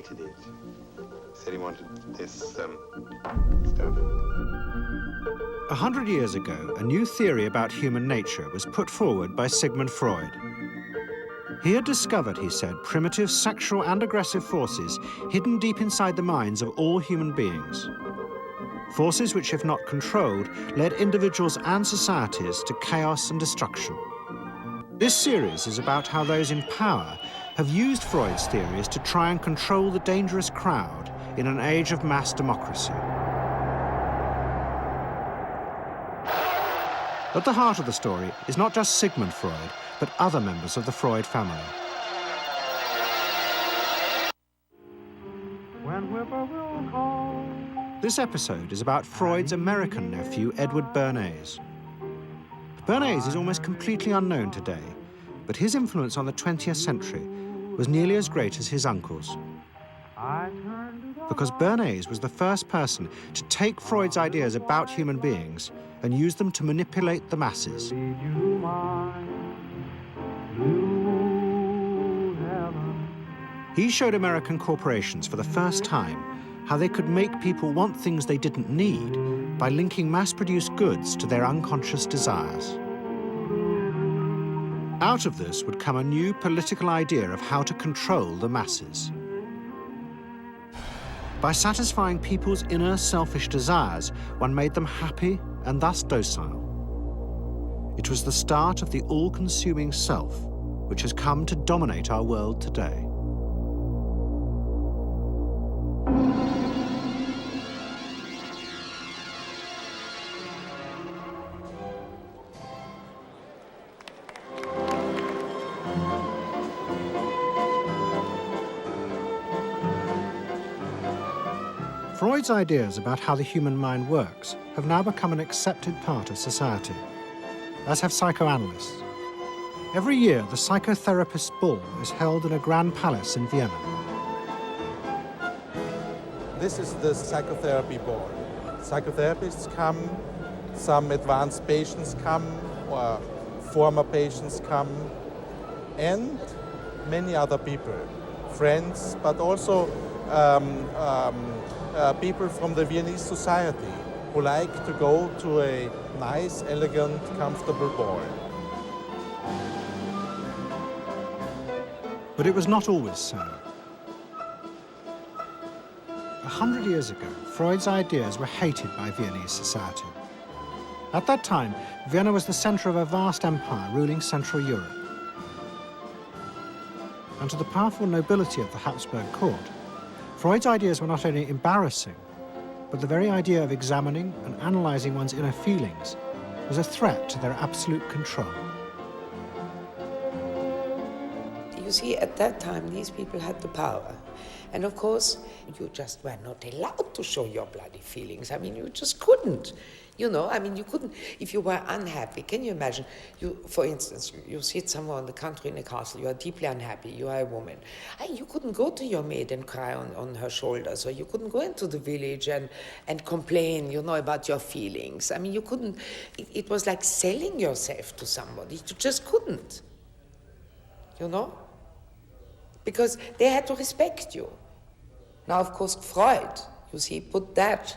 hated it. He said he wanted this stuff. 100 years ago, a new theory about human nature was put forward by Zygmunt Freud. He had discovered, he said, primitive sexual and aggressive forces hidden deep inside the minds of all human beings. Forces which, if not controlled, led individuals and societies to chaos and destruction. This series is about how those in power have used Freud's theories to try and control the dangerous crowd in an age of mass democracy. At the heart of the story is not just Sigmund Freud, but other members of the Freud family. This episode is about Freud's American nephew, Edward Bernays. Bernays is almost completely unknown today, but his influence on the 20th century was nearly as great as his uncle's. Because Bernays was the first person to take Freud's ideas about human beings and use them to manipulate the masses. He showed American corporations for the first time how they could make people want things they didn't need by linking mass-produced goods to their unconscious desires. Out of this would come a new political idea of how to control the masses. By satisfying people's inner selfish desires, one made them happy and thus docile. It was the start of the all-consuming self, which has come to dominate our world today. Freud's ideas about how the human mind works have now become an accepted part of society, as have psychoanalysts. Every year, the psychotherapist's ball is held in a grand palace in Vienna. This is the psychotherapy ball. Psychotherapists come, some advanced patients come, or former patients come, and many other people, friends, but also people from the Viennese society who like to go to a nice, elegant, comfortable ball. But it was not always so. 100 years ago, Freud's ideas were hated by Viennese society. At that time, Vienna was the center of a vast empire ruling Central Europe. And to the powerful nobility of the Habsburg court, Freud's ideas were not only embarrassing, but the very idea of examining and analyzing one's inner feelings was a threat to their absolute control. You see, at that time, these people had the power. And of course, you just were not allowed to show your bloody feelings. I mean, you just couldn't. You know, I mean, you couldn't, if you were unhappy, can you imagine? You, for instance, you sit somewhere in the country in a castle, you are deeply unhappy, you are a woman. You couldn't go to your maid and cry on her shoulders, or you couldn't go into the village and complain, you know, about your feelings. I mean, you couldn't, it was like selling yourself to somebody. You just couldn't, you know? Because they had to respect you. Now, of course, Freud, you see, put that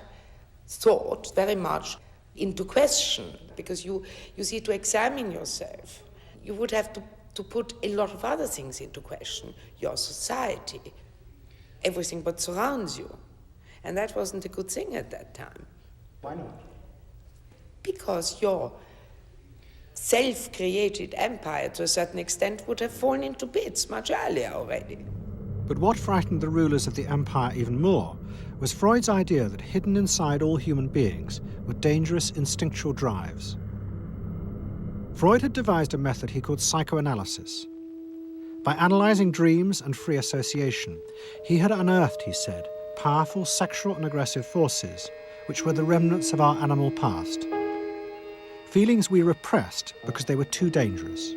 thought very much into question, because you see, to examine yourself, you would have to put a lot of other things into question, your society, everything what surrounds you. And that wasn't a good thing at that time. Why not? Because your self-created empire, to a certain extent, would have fallen into bits much earlier already. But what frightened the rulers of the empire even more was Freud's idea that hidden inside all human beings were dangerous instinctual drives. Freud had devised a method he called psychoanalysis. By analyzing dreams and free association, he had unearthed, he said, powerful sexual and aggressive forces, which were the remnants of our animal past. Feelings we repressed because they were too dangerous.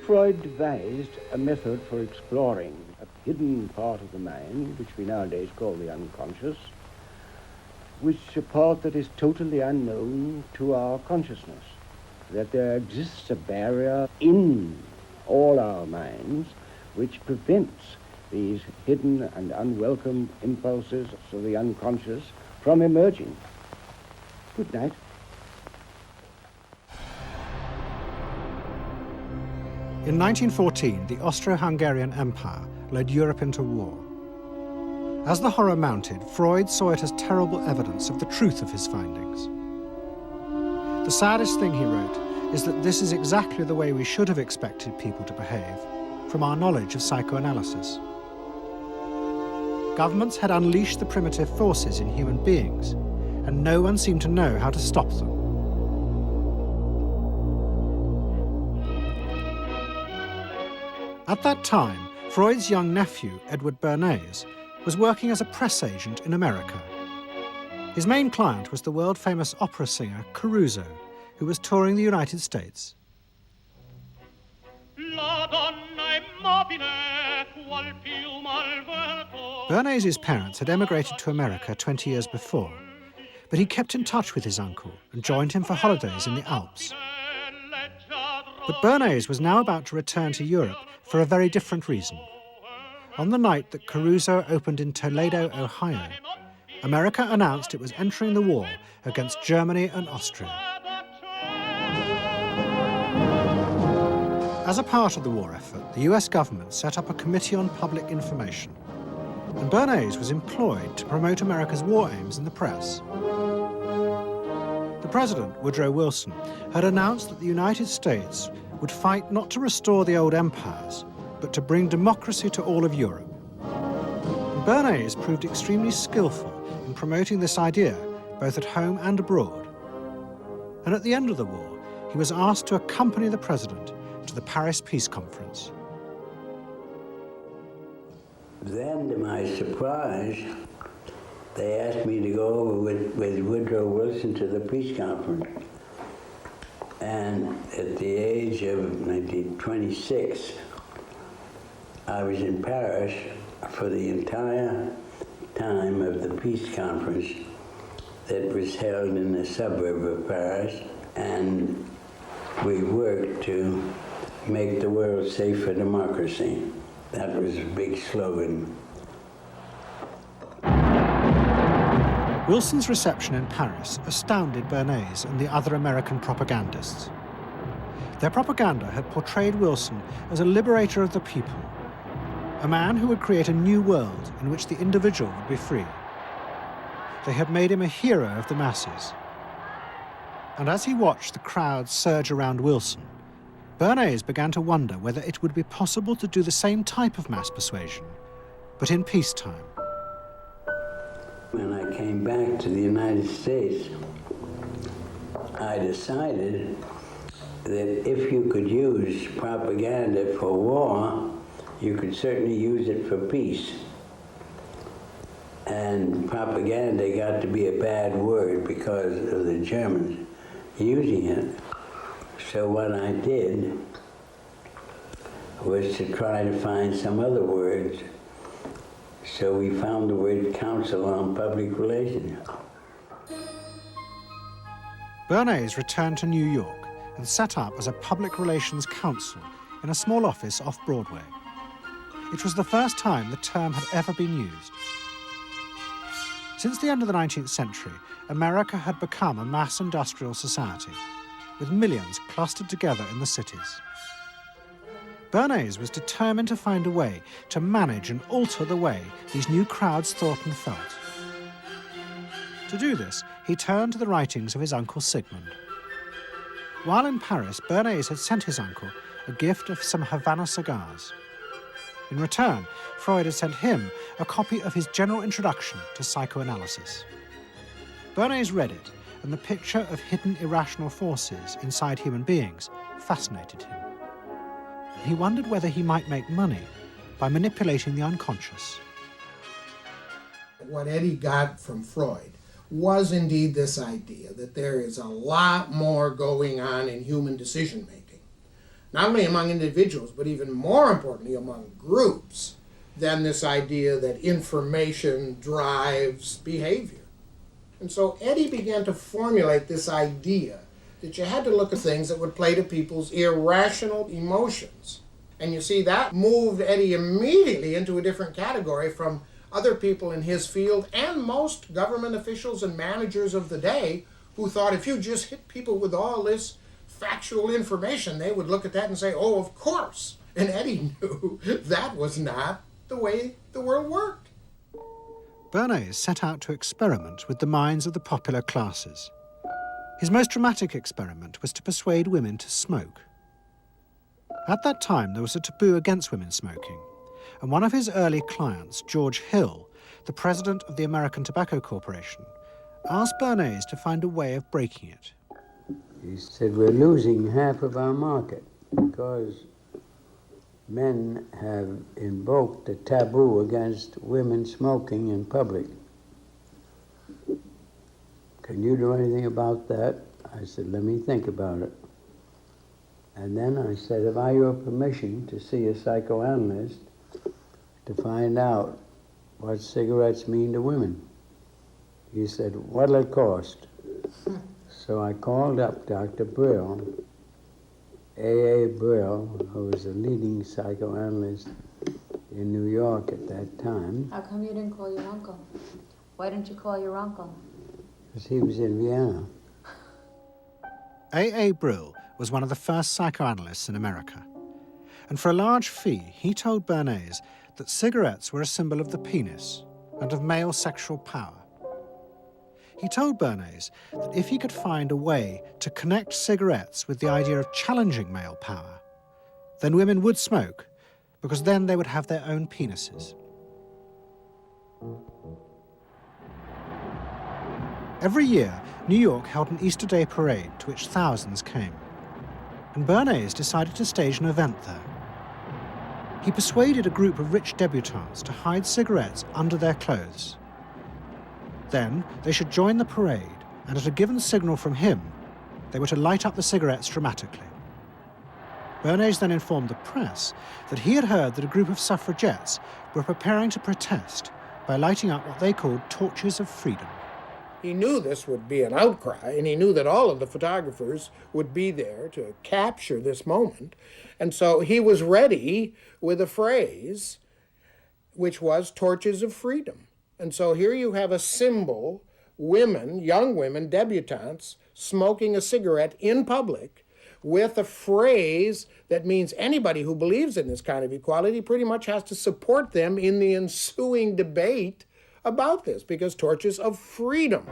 Freud devised a method for exploring a hidden part of the mind, which we nowadays call the unconscious, which is a part that is totally unknown to our consciousness, that there exists a barrier in all our minds which prevents these hidden and unwelcome impulses of the unconscious from emerging. Good night. In 1914, the Austro-Hungarian Empire led Europe into war. As the horror mounted, Freud saw it as terrible evidence of the truth of his findings. The saddest thing, he wrote, is that this is exactly the way we should have expected people to behave, from our knowledge of psychoanalysis. Governments had unleashed the primitive forces in human beings, and no one seemed to know how to stop them. At that time, Freud's young nephew, Edward Bernays, was working as a press agent in America. His main client was the world-famous opera singer Caruso, who was touring the United States. Bernays' parents had emigrated to America 20 years before, but he kept in touch with his uncle and joined him for holidays in the Alps. But Bernays was now about to return to Europe for a very different reason. On the night that Caruso opened in Toledo, Ohio, America announced it was entering the war against Germany and Austria. As a part of the war effort, the US government set up a Committee on Public Information, and Bernays was employed to promote America's war aims in the press. The president, Woodrow Wilson, had announced that the United States would fight not to restore the old empires, but to bring democracy to all of Europe. And Bernays proved extremely skillful in promoting this idea, both at home and abroad. And at the end of the war, he was asked to accompany the president to the Paris Peace Conference. Then, to my surprise, they asked me to go over with Woodrow Wilson to the peace conference. And at the age of 26, I was in Paris for the entire time of the peace conference that was held in the suburb of Paris, and we worked to make the world safe for democracy. That was a big slogan. Wilson's reception in Paris astounded Bernays and the other American propagandists. Their propaganda had portrayed Wilson as a liberator of the people, a man who would create a new world in which the individual would be free. They had made him a hero of the masses. And as he watched the crowds surge around Wilson, Bernays began to wonder whether it would be possible to do the same type of mass persuasion, but in peacetime. When I came back to the United States, I decided that if you could use propaganda for war, you could certainly use it for peace. And propaganda got to be a bad word because of the Germans using it. So what I did was to try to find some other words. So we found the word Council on Public Relations. Bernays returned to New York and set up as a public relations counsel in a small office off Broadway. It was the first time the term had ever been used. Since the end of the 19th century, America had become a mass industrial society, with millions clustered together in the cities. Bernays was determined to find a way to manage and alter the way these new crowds thought and felt. To do this, he turned to the writings of his uncle Zygmunt. While in Paris, Bernays had sent his uncle a gift of some Havana cigars. In return, Freud had sent him a copy of his general introduction to psychoanalysis. Bernays read it, and the picture of hidden irrational forces inside human beings fascinated him. He wondered whether he might make money by manipulating the unconscious. What Eddie got from Freud was indeed this idea that there is a lot more going on in human decision-making, not only among individuals, but even more importantly among groups, than this idea that information drives behavior. And so Eddie began to formulate this idea that you had to look at things that would play to people's irrational emotions. And you see, that moved Eddie immediately into a different category from other people in his field and most government officials and managers of the day who thought if you just hit people with all this factual information, they would look at that and say, oh, of course. And Eddie knew that was not the way the world worked. Bernays set out to experiment with the minds of the popular classes. His most dramatic experiment was to persuade women to smoke. At that time, there was a taboo against women smoking, and one of his early clients, George Hill, the president of the American Tobacco Corporation, asked Bernays to find a way of breaking it. He said, we're losing half of our market because men have invoked a taboo against women smoking in public. Can you do anything about that? I said, let me think about it. And then I said, have I your permission to see a psychoanalyst to find out what cigarettes mean to women? He said, what'll it cost? So I called up Dr. Brill, A.A. Brill, who was a leading psychoanalyst in New York at that time. How come you didn't call your uncle? Why didn't you call your uncle? Because he was in Vienna. A.A. Brill was one of the first psychoanalysts in America. And for a large fee, he told Bernays that cigarettes were a symbol of the penis and of male sexual power. He told Bernays that if he could find a way to connect cigarettes with the idea of challenging male power, then women would smoke, because then they would have their own penises. Every year, New York held an Easter Day parade to which thousands came. And Bernays decided to stage an event there. He persuaded a group of rich debutantes to hide cigarettes under their clothes. Then they should join the parade, and at a given signal from him, they were to light up the cigarettes dramatically. Bernays then informed the press that he had heard that a group of suffragettes were preparing to protest by lighting up what they called torches of freedom. He knew this would be an outcry, and he knew that all of the photographers would be there to capture this moment. And so he was ready with a phrase, which was torches of freedom. And so here you have a symbol, women, young women, debutantes, smoking a cigarette in public with a phrase that means anybody who believes in this kind of equality pretty much has to support them in the ensuing debate about this, because torches of freedom.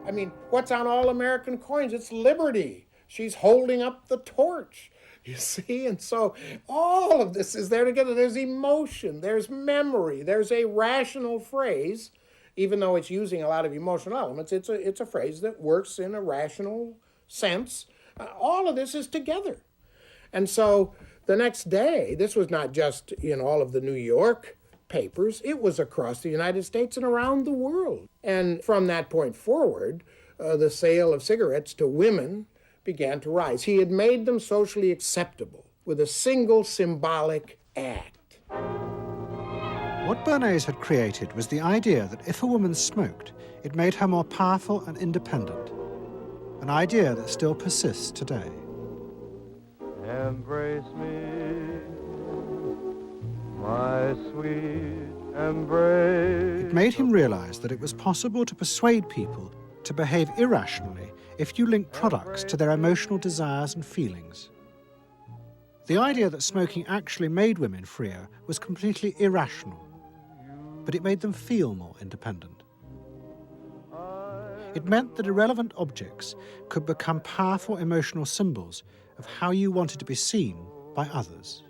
I mean, what's on all American coins? It's liberty. She's holding up the torch, you see? And so all of this is there together. There's emotion, there's memory, there's a rational phrase, even though it's using a lot of emotional elements, it's a phrase that works in a rational sense. All of this is together. And so the next day, this was not just in all of the New York papers, it was across the United States and around the world. And from that point forward, the sale of cigarettes to women began to rise. He had made them socially acceptable with a single symbolic act. What Bernays had created was the idea that if a woman smoked, it made her more powerful and independent, an idea that still persists today. Embrace me, my sweet embrace. It made him realize that it was possible to persuade people to behave irrationally if you link products to their emotional desires and feelings. The idea that smoking actually made women freer was completely irrational, but it made them feel more independent. It meant that irrelevant objects could become powerful emotional symbols of how you wanted to be seen by others.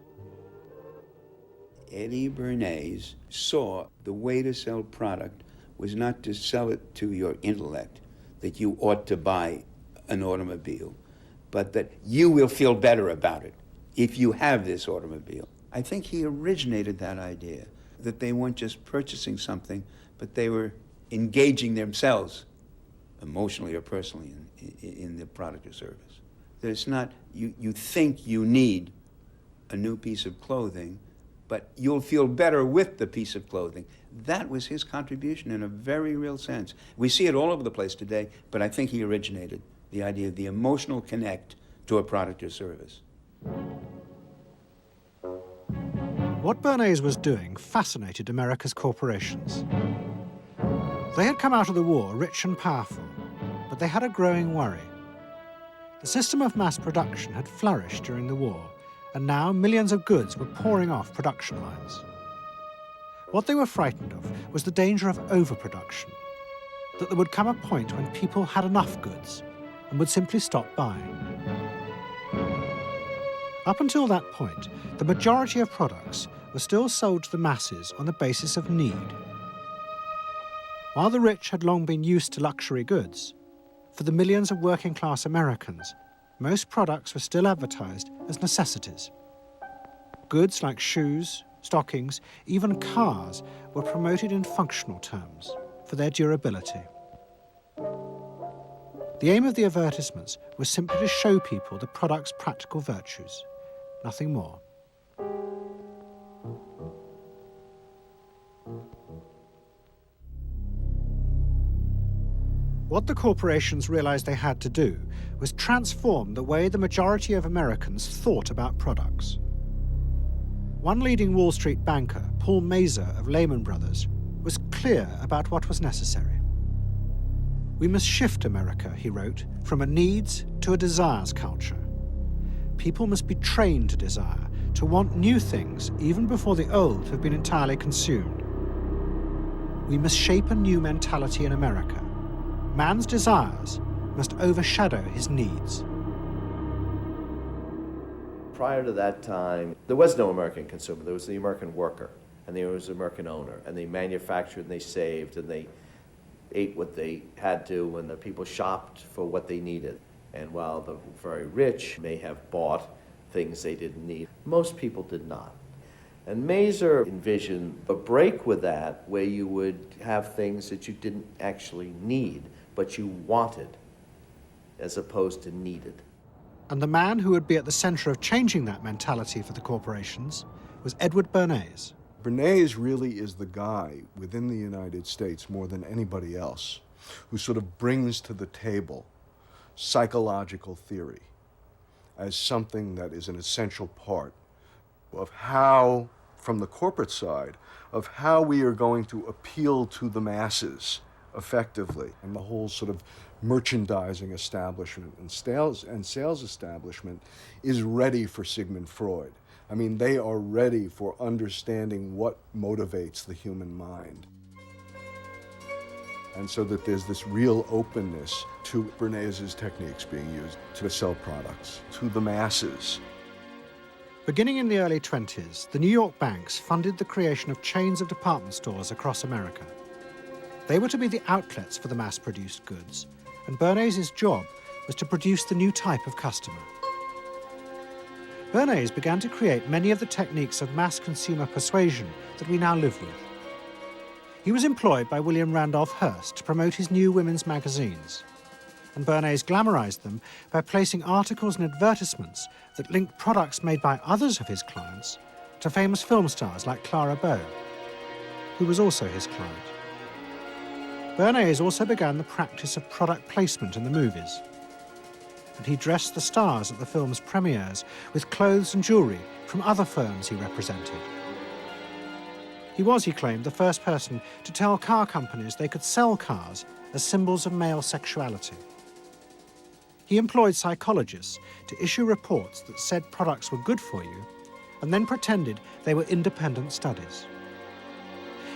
Eddie Bernays saw the way to sell product was not to sell it to your intellect, that you ought to buy an automobile, but that you will feel better about it if you have this automobile. I think he originated that idea, that they weren't just purchasing something, but they were engaging themselves emotionally or personally in the product or service. That it's not, you think you need a new piece of clothing, but you'll feel better with the piece of clothing. That was his contribution in a very real sense. We see it all over the place today, but I think he originated the idea of the emotional connect to a product or service. What Bernays was doing fascinated America's corporations. They had come out of the war rich and powerful, but they had a growing worry. The system of mass production had flourished during the war, and now millions of goods were pouring off production lines. What they were frightened of was the danger of overproduction, that there would come a point when people had enough goods and would simply stop buying. Up until that point, the majority of products were still sold to the masses on the basis of need. While the rich had long been used to luxury goods, for the millions of working-class Americans, most products were still advertised as necessities. Goods like shoes, stockings, even cars were promoted in functional terms for their durability. The aim of the advertisements was simply to show people the product's practical virtues, nothing more. What the corporations realized they had to do was transform the way the majority of Americans thought about products. One leading Wall Street banker, Paul Mazur of Lehman Brothers, was clear about what was necessary. We must shift America, he wrote, from a needs to a desires culture. People must be trained to desire, to want new things even before the old have been entirely consumed. We must shape a new mentality in America. Man's desires must overshadow his needs. Prior to that time, there was no American consumer. There was the American worker, and there was the American owner, and they manufactured and they saved and they ate what they had to, and the people shopped for what they needed. And while the very rich may have bought things they didn't need, most people did not. And Mazur envisioned a break with that, where you would have things that you didn't actually need, but you wanted, as opposed to needed. And the man who would be at the center of changing that mentality for the corporations was Edward Bernays. Bernays really is the guy within the United States, more than anybody else, who sort of brings to the table psychological theory as something that is an essential part of how, from the corporate side, of how we are going to appeal to the masses effectively. And the whole sort of merchandising establishment and sales establishment is ready for Sigmund Freud. I mean, they are ready for understanding what motivates the human mind. And so that there's this real openness to Bernays' techniques being used to sell products to the masses. Beginning in the early 20s, the New York banks funded the creation of chains of department stores across America. They were to be the outlets for the mass-produced goods, and Bernays' job was to produce the new type of customer. Bernays began to create many of the techniques of mass consumer persuasion that we now live with. He was employed by William Randolph Hearst to promote his new women's magazines, and Bernays glamorized them by placing articles and advertisements that linked products made by others of his clients to famous film stars like Clara Bow, who was also his client. Bernays also began the practice of product placement in the movies, and he dressed the stars at the film's premieres with clothes and jewelry from other firms he represented. He was, he claimed, the first person to tell car companies they could sell cars as symbols of male sexuality. He employed psychologists to issue reports that said products were good for you and then pretended they were independent studies.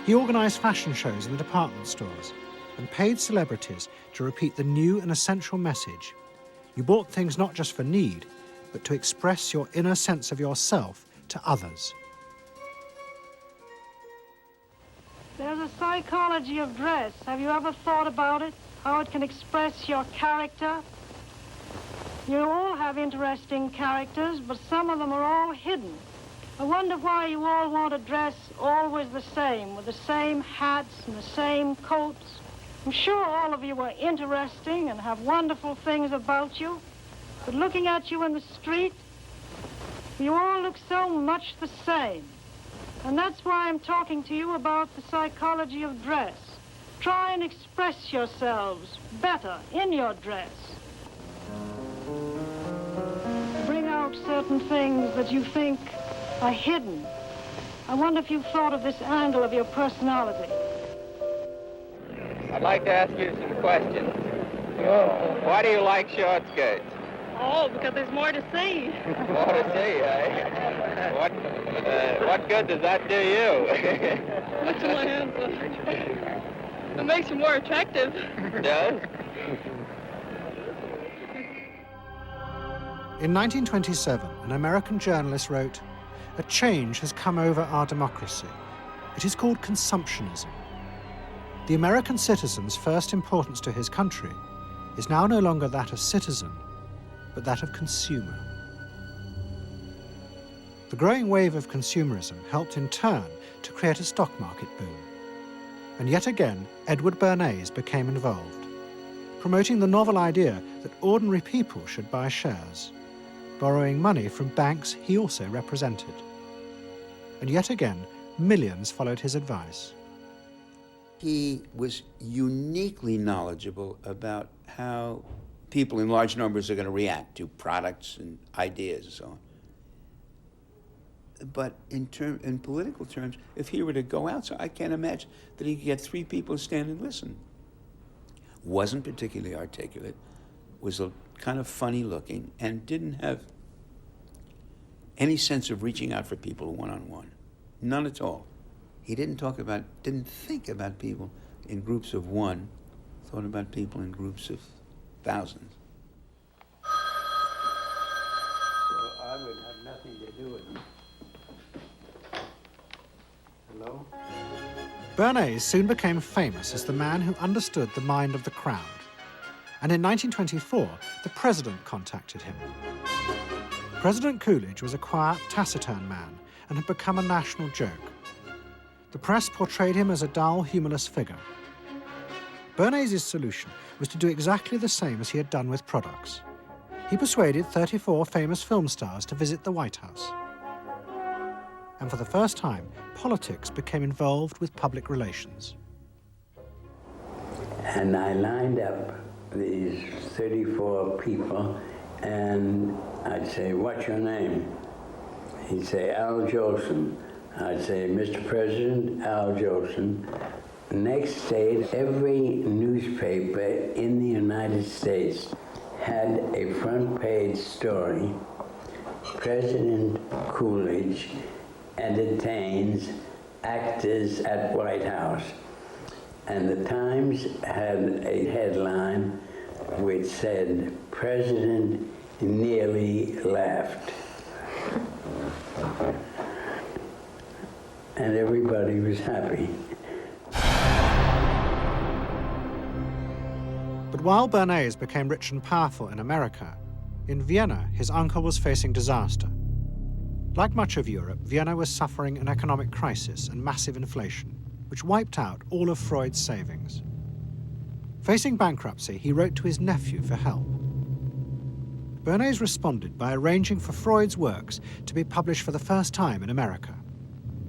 He organized fashion shows in the department stores and paid celebrities to repeat the new and essential message: you bought things not just for need, but to express your inner sense of yourself to others. There's a psychology of dress. Have you ever thought about it? How it can express your character? You all have interesting characters, but some of them are all hidden. I wonder why you all want to dress always the same, with the same hats and the same coats. I'm sure all of you are interesting and have wonderful things about you, but looking at you in the street, you all look so much the same. And that's why I'm talking to you about the psychology of dress. Try and express yourselves better in your dress. Bring out out certain things that you think are hidden. I wonder if you've thought of this angle of your personality. I'd like to ask you some questions. Why do you like short skirts? Oh, because there's more to see. More to see, eh? What good does that do you? Much in my hands. It makes you more attractive. Does? In 1927, an American journalist wrote, "A change has come over our democracy. It is called consumptionism. The American citizen's first importance to his country is now no longer that of citizen, but that of consumer." The growing wave of consumerism helped in turn to create a stock market boom. And yet again, Edward Bernays became involved, promoting the novel idea that ordinary people should buy shares, borrowing money from banks he also represented. And yet again, millions followed his advice. He was uniquely knowledgeable about how people in large numbers are going to react to products and ideas and so on. But in political terms, if he were to go out, so I can't imagine that he could get 3 people to stand and listen. Wasn't particularly articulate, was a kind of funny looking, and didn't have any sense of reaching out for people one-on-one. None at all. He didn't think about people in groups of one, thought about people in groups of thousands. So I would have nothing to do with it. Hello? Bernays soon became famous as the man who understood the mind of the crowd. And in 1924, the president contacted him. President Coolidge was a quiet, taciturn man and had become a national joke. The press portrayed him as a dull, humorless figure. Bernays' solution was to do exactly the same as he had done with products. He persuaded 34 famous film stars to visit the White House. And for the first time, politics became involved with public relations. And I lined up these 34 people, and I'd say, "What's your name?" He'd say, "Al Jolson." I'd say, "Mr. President, Al Jolson." Next day, every newspaper in the United States had a front page story: President Coolidge entertains actors at White House. And the Times had a headline which said, "President nearly laughed." And everybody was happy. But while Bernays became rich and powerful in America, in Vienna, his uncle was facing disaster. Like much of Europe, Vienna was suffering an economic crisis and massive inflation, which wiped out all of Freud's savings. Facing bankruptcy, he wrote to his nephew for help. Bernays responded by arranging for Freud's works to be published for the first time in America,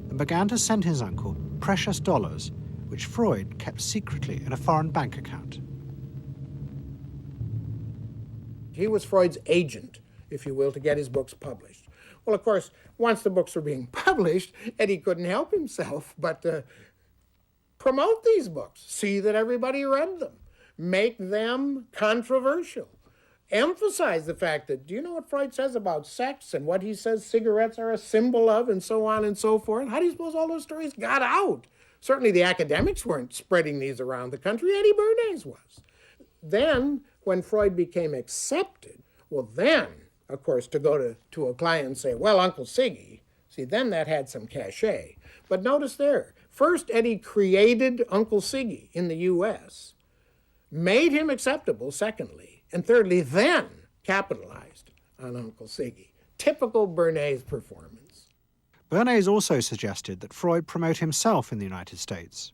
and began to send his uncle precious dollars, which Freud kept secretly in a foreign bank account. He was Freud's agent, if you will, to get his books published. Well, of course, once the books were being published, Eddie couldn't help himself but promote these books, see that everybody read them, make them controversial, emphasize the fact that, do you know what Freud says about sex and what he says cigarettes are a symbol of, and so on and so forth? How do you suppose all those stories got out? Certainly the academics weren't spreading these around the country. Eddie Bernays was. Then, when Freud became accepted, well then, of course, to go to a client and say, "Well, Uncle Siggy," see, then that had some cachet. But notice there, first Eddie created Uncle Siggy in the U.S., made him acceptable, secondly, and thirdly, then capitalized on Uncle Siggy. Typical Bernays performance. Bernays also suggested that Freud promote himself in the United States.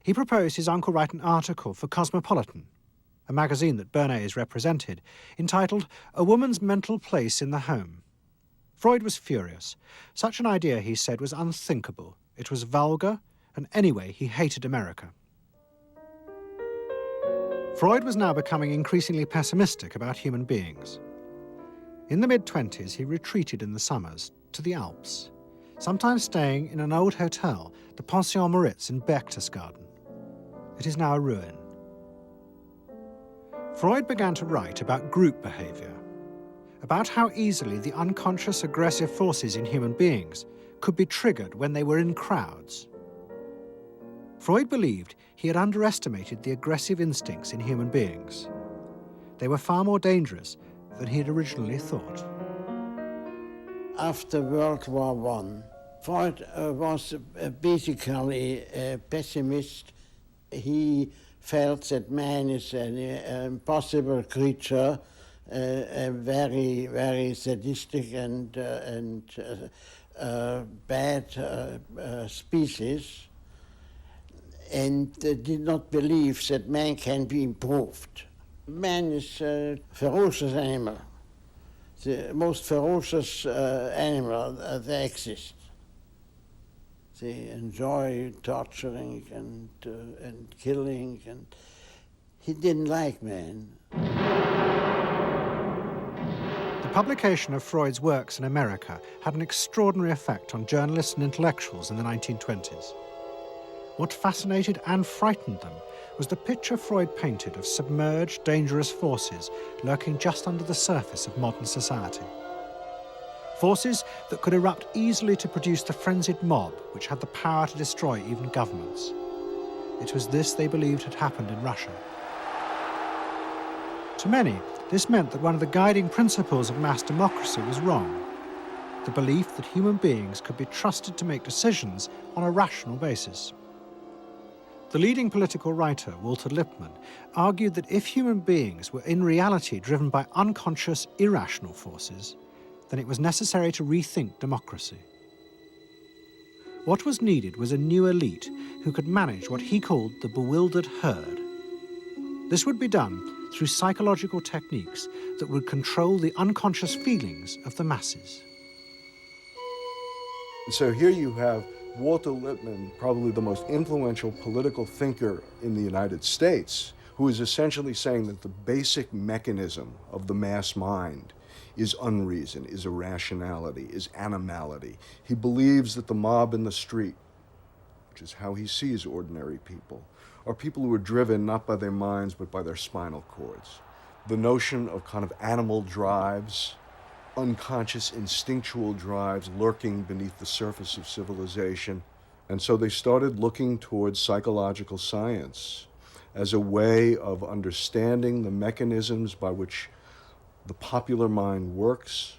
He proposed his uncle write an article for Cosmopolitan, a magazine that Bernays represented, entitled "A Woman's Mental Place in the Home." Freud was furious. Such an idea, he said, was unthinkable. It was vulgar, and anyway, he hated America. Freud was now becoming increasingly pessimistic about human beings. In the mid-20s, he retreated in the summers to the Alps, sometimes staying in an old hotel, the Pension Moritz in Berchtesgaden. It is now a ruin. Freud began to write about group behavior, about how easily the unconscious aggressive forces in human beings could be triggered when they were in crowds. Freud believed he had underestimated the aggressive instincts in human beings. They were far more dangerous than he had originally thought. After World War I, Freud was basically a pessimist. He felt that man is an impossible creature, a very, very sadistic and bad species, and did not believe that man can be improved. Man is a ferocious animal, the most ferocious animal that exists. They enjoy torturing and killing, and he didn't like man. The publication of Freud's works in America had an extraordinary effect on journalists and intellectuals in the 1920s. What fascinated and frightened them was the picture Freud painted of submerged, dangerous forces lurking just under the surface of modern society. Forces that could erupt easily to produce the frenzied mob which had the power to destroy even governments. It was this they believed had happened in Russia. To many, this meant that one of the guiding principles of mass democracy was wrong. The belief that human beings could be trusted to make decisions on a rational basis. The leading political writer, Walter Lippmann, argued that if human beings were in reality driven by unconscious, irrational forces, then it was necessary to rethink democracy. What was needed was a new elite who could manage what he called the bewildered herd. This would be done through psychological techniques that would control the unconscious feelings of the masses. So here you have Walter Lippmann, probably the most influential political thinker in the United States, who is essentially saying that the basic mechanism of the mass mind is unreason, is irrationality, is animality. He believes that the mob in the street, which is how he sees ordinary people, are people who are driven not by their minds but by their spinal cords. The notion of kind of animal drives, unconscious instinctual drives lurking beneath the surface of civilization. And so they started looking towards psychological science as a way of understanding the mechanisms by which the popular mind works,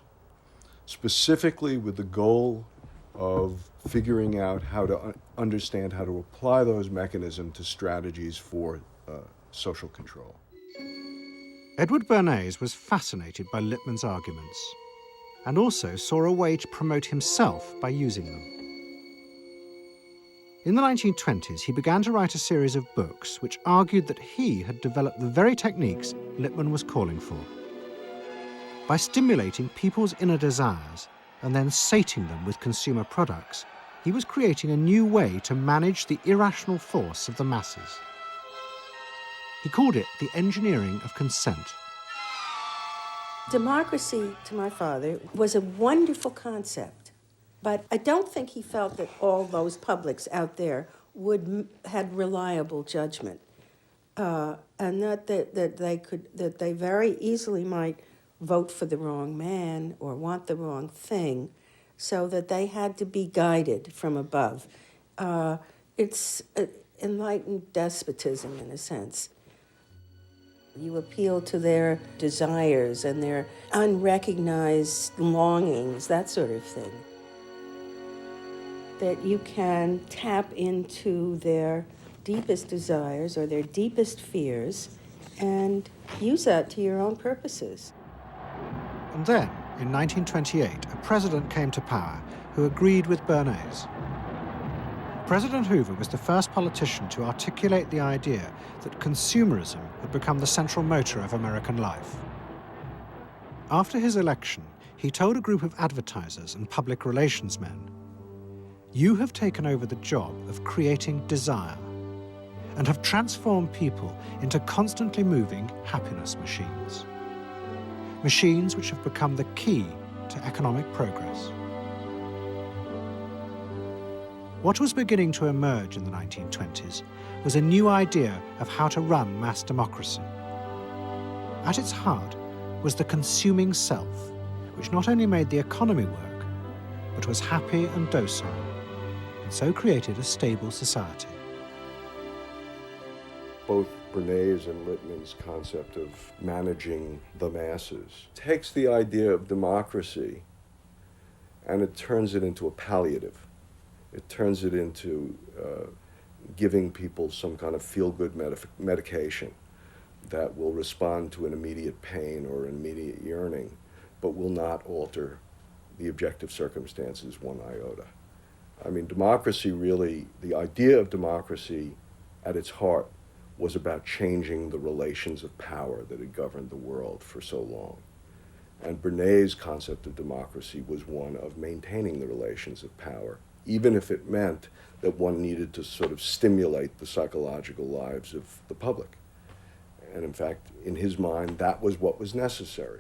specifically with the goal of figuring out how to understand how to apply those mechanisms to strategies for social control. Edward Bernays was fascinated by Lippmann's arguments and also saw a way to promote himself by using them. In the 1920s, he began to write a series of books which argued that he had developed the very techniques Lippmann was calling for. By stimulating people's inner desires and then sating them with consumer products, he was creating a new way to manage the irrational force of the masses. He called it the engineering of consent. Democracy, to my father, was a wonderful concept, but I don't think he felt that all those publics out there had reliable judgment, and that they very easily might vote for the wrong man or want the wrong thing, so that they had to be guided from above. It's enlightened despotism in a sense. You appeal to their desires and their unrecognized longings, that sort of thing. That you can tap into their deepest desires or their deepest fears and use that to your own purposes. And then, in 1928, a president came to power who agreed with Bernays. President Hoover was the first politician to articulate the idea that consumerism had become the central motor of American life. After his election, he told a group of advertisers and public relations men, "You have taken over the job of creating desire and have transformed people into constantly moving happiness machines. machines which have become the key to economic progress. What was beginning to emerge in the 1920s was a new idea of how to run mass democracy. At its heart was the consuming self, which not only made the economy work, but was happy and docile, and so created a stable society. Both Bernays and Littman's concept of managing the masses takes the idea of democracy and it turns it into a palliative. It turns it into giving people some kind of feel-good medication that will respond to an immediate pain or an immediate yearning, but will not alter the objective circumstances one iota. I mean, democracy really, the idea of democracy at its heart was about changing the relations of power that had governed the world for so long. And Bernays' concept of democracy was one of maintaining the relations of power, even if it meant that one needed to sort of stimulate the psychological lives of the public. And in fact, in his mind, that was what was necessary.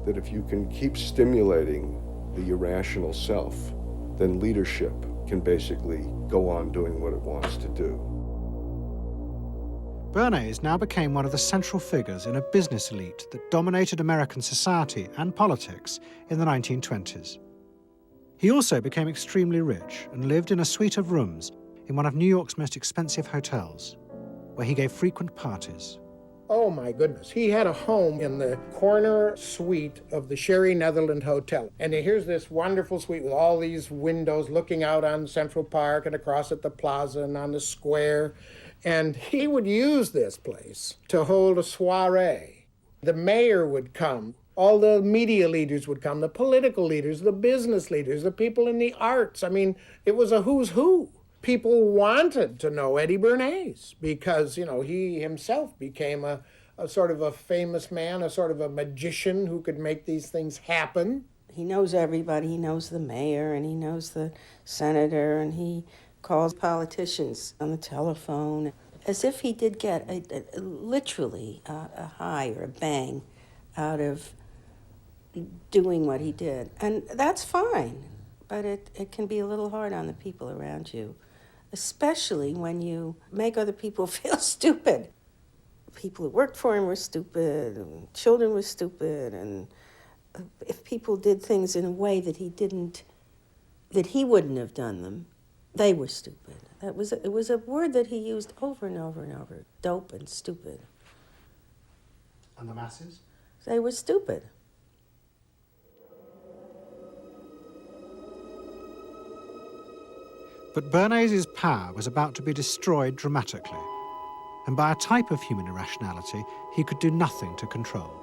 That if you can keep stimulating the irrational self, then leadership can basically go on doing what it wants to do. Bernays now became one of the central figures in a business elite that dominated American society and politics in the 1920s. He also became extremely rich and lived in a suite of rooms in one of New York's most expensive hotels, where he gave frequent parties. Oh my goodness, he had a home in the corner suite of the Sherry Netherland Hotel. And here's this wonderful suite with all these windows looking out on Central Park and across at the plaza and on the square. And he would use this place to hold a soiree. The mayor would come. All the media leaders would come, the political leaders, the business leaders, the people in the arts. I mean, it was a who's who. People wanted to know Eddie Bernays because, you know, he himself became a sort of a famous man, a sort of a magician who could make these things happen. He knows everybody. He knows the mayor and he knows the senator and he calls politicians on the telephone as if he did get literally a high or a bang out of doing what he did. And that's fine, but it can be a little hard on the people around you, especially when you make other people feel stupid. People who worked for him were stupid, and children were stupid, and if people did things in a way that he wouldn't have done them, they were stupid. It was a word that he used over and over and over, dope and stupid. And the masses? They were stupid. But Bernays' power was about to be destroyed dramatically, and by a type of human irrationality he could do nothing to control.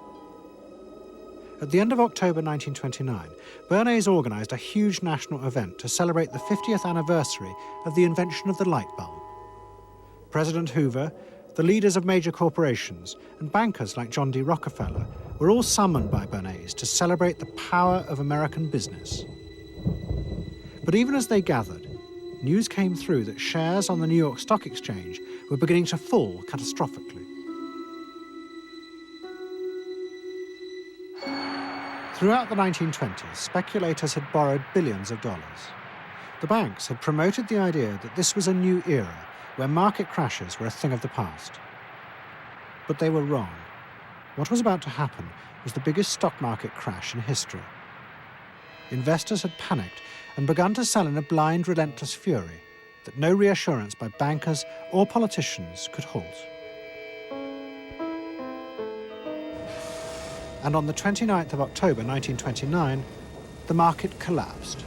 At the end of October 1929, Bernays organised a huge national event to celebrate the 50th anniversary of the invention of the light bulb. President Hoover, the leaders of major corporations, and bankers like John D. Rockefeller were all summoned by Bernays to celebrate the power of American business. But even as they gathered, news came through that shares on the New York Stock Exchange were beginning to fall catastrophically. Throughout the 1920s, speculators had borrowed billions of dollars. The banks had promoted the idea that this was a new era where market crashes were a thing of the past. But they were wrong. What was about to happen was the biggest stock market crash in history. Investors had panicked and begun to sell in a blind, relentless fury that no reassurance by bankers or politicians could halt. And on the 29th of October 1929, the market collapsed.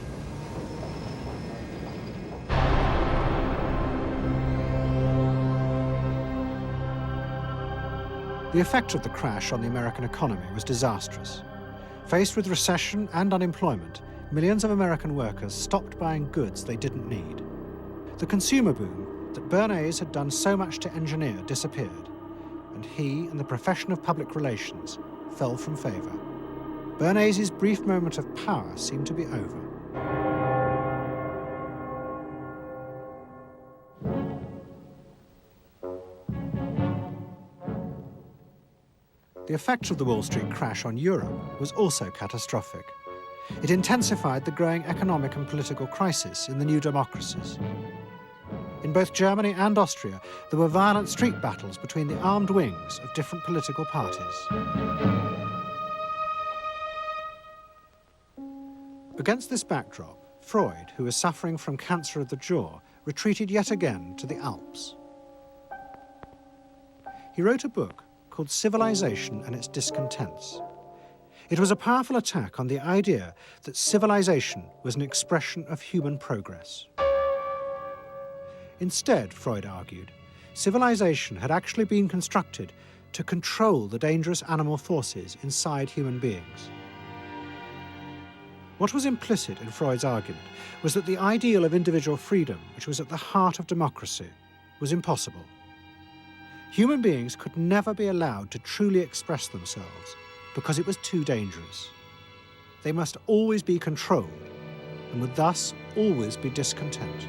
The effect of the crash on the American economy was disastrous. Faced with recession and unemployment, millions of American workers stopped buying goods they didn't need. The consumer boom that Bernays had done so much to engineer disappeared, and he and the profession of public relations fell from favor. Bernays' brief moment of power seemed to be over. The effect of the Wall Street crash on Europe was also catastrophic. It intensified the growing economic and political crisis in the new democracies. In both Germany and Austria, there were violent street battles between the armed wings of different political parties. Against this backdrop, Freud, who was suffering from cancer of the jaw, retreated yet again to the Alps. He wrote a book called Civilization and Its Discontents. It was a powerful attack on the idea that civilization was an expression of human progress. Instead, Freud argued, civilization had actually been constructed to control the dangerous animal forces inside human beings. What was implicit in Freud's argument was that the ideal of individual freedom, which was at the heart of democracy, was impossible. Human beings could never be allowed to truly express themselves because it was too dangerous. They must always be controlled and would thus always be discontent.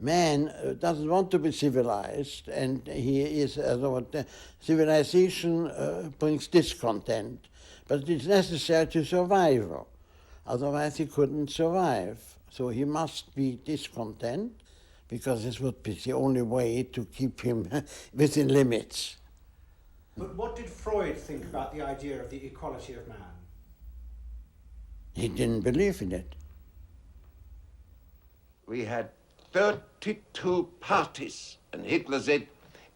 Man doesn't want to be civilized, and he is, civilization brings discontent, but it's necessary to survival. Otherwise he couldn't survive. So he must be discontent, because this would be the only way to keep him within limits. But what did Freud think about the idea of the equality of man? He didn't believe in it. We had 32 parties, and Hitler said,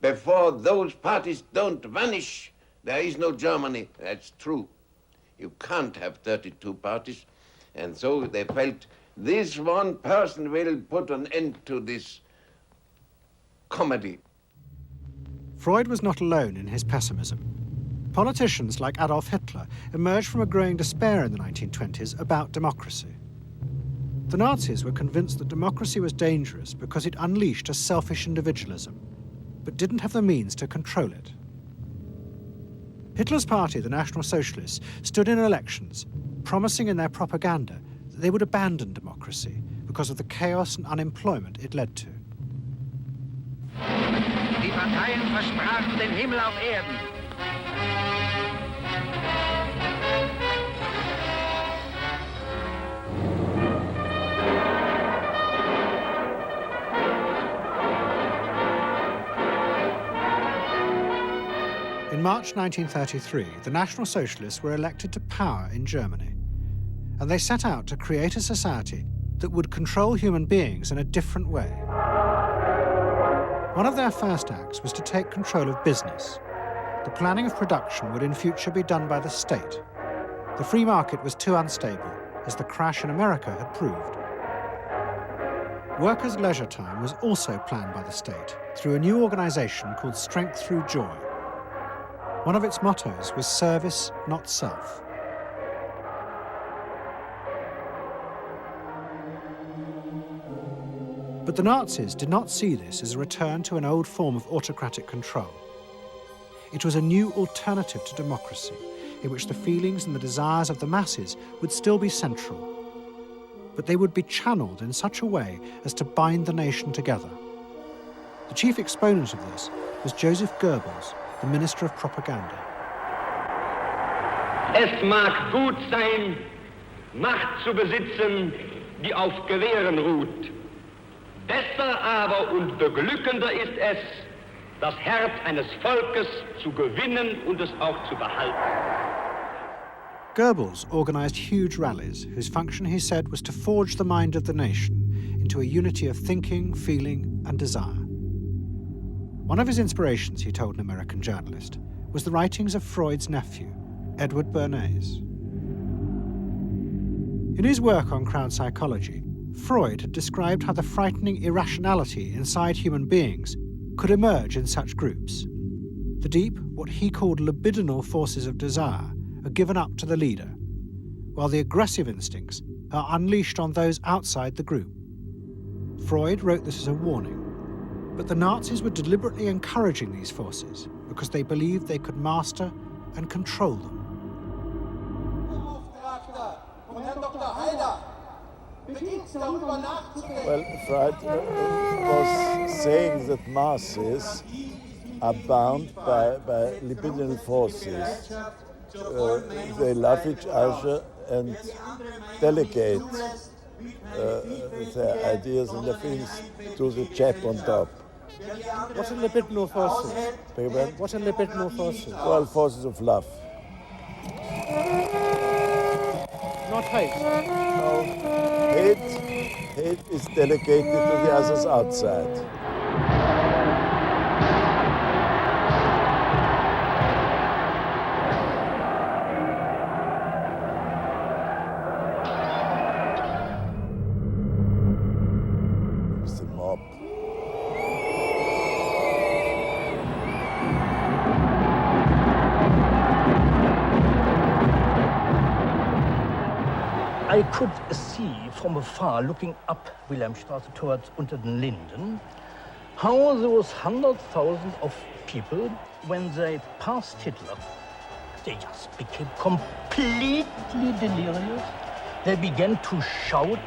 before those parties don't vanish, there is no Germany. That's true. You can't have 32 parties. And so they felt this one person will put an end to this comedy. Freud was not alone in his pessimism. Politicians like Adolf Hitler emerged from a growing despair in the 1920s about democracy. The Nazis were convinced that democracy was dangerous because it unleashed a selfish individualism, but didn't have the means to control it. Hitler's party, the National Socialists, stood in elections, promising in their propaganda that they would abandon democracy because of the chaos and unemployment it led to. Die Parteien versprachen den Himmel auf Erden. In March 1933, the National Socialists were elected to power in Germany, and they set out to create a society that would control human beings in a different way. One of their first acts was to take control of business. The planning of production would in future be done by the state. The free market was too unstable, as the crash in America had proved. Workers' leisure time was also planned by the state through a new organization called Strength Through Joy. One of its mottos was service, not self. But the Nazis did not see this as a return to an old form of autocratic control. It was a new alternative to democracy, in which the feelings and the desires of the masses would still be central, but they would be channeled in such a way as to bind the nation together. The chief exponent of this was Joseph Goebbels, the Minister of Propaganda. Es mag gut sein, Macht zu besitzen, die auf Gewehren ruht. Besser aber und beglückender ist es, das Herz eines Volkes zu gewinnen und es auch zu behalten. Goebbels organized huge rallies whose function, he said, was to forge the mind of the nation into a unity of thinking, feeling, and desire. One of his inspirations, he told an American journalist, was the writings of Freud's nephew, Edward Bernays. In his work on crowd psychology, Freud had described how the frightening irrationality inside human beings could emerge in such groups. The deep, what he called libidinal forces of desire, are given up to the leader, while the aggressive instincts are unleashed on those outside the group. Freud wrote this as a warning, but the Nazis were deliberately encouraging these forces because they believed they could master and control them. Well, Freud was saying that masses are bound by libidinal forces. They love each other and delegate their ideas and their feelings to the chap on top. What are libidinal forces? Pardon? What are libidinal forces? Well, forces of love. Not hate? No. Hate is delegated to the others outside. It's the mob. I could see from afar, looking up Wilhelmstraße towards unter den Linden, how those 100,000 of people, when they passed Hitler, they just became completely delirious. They began to shout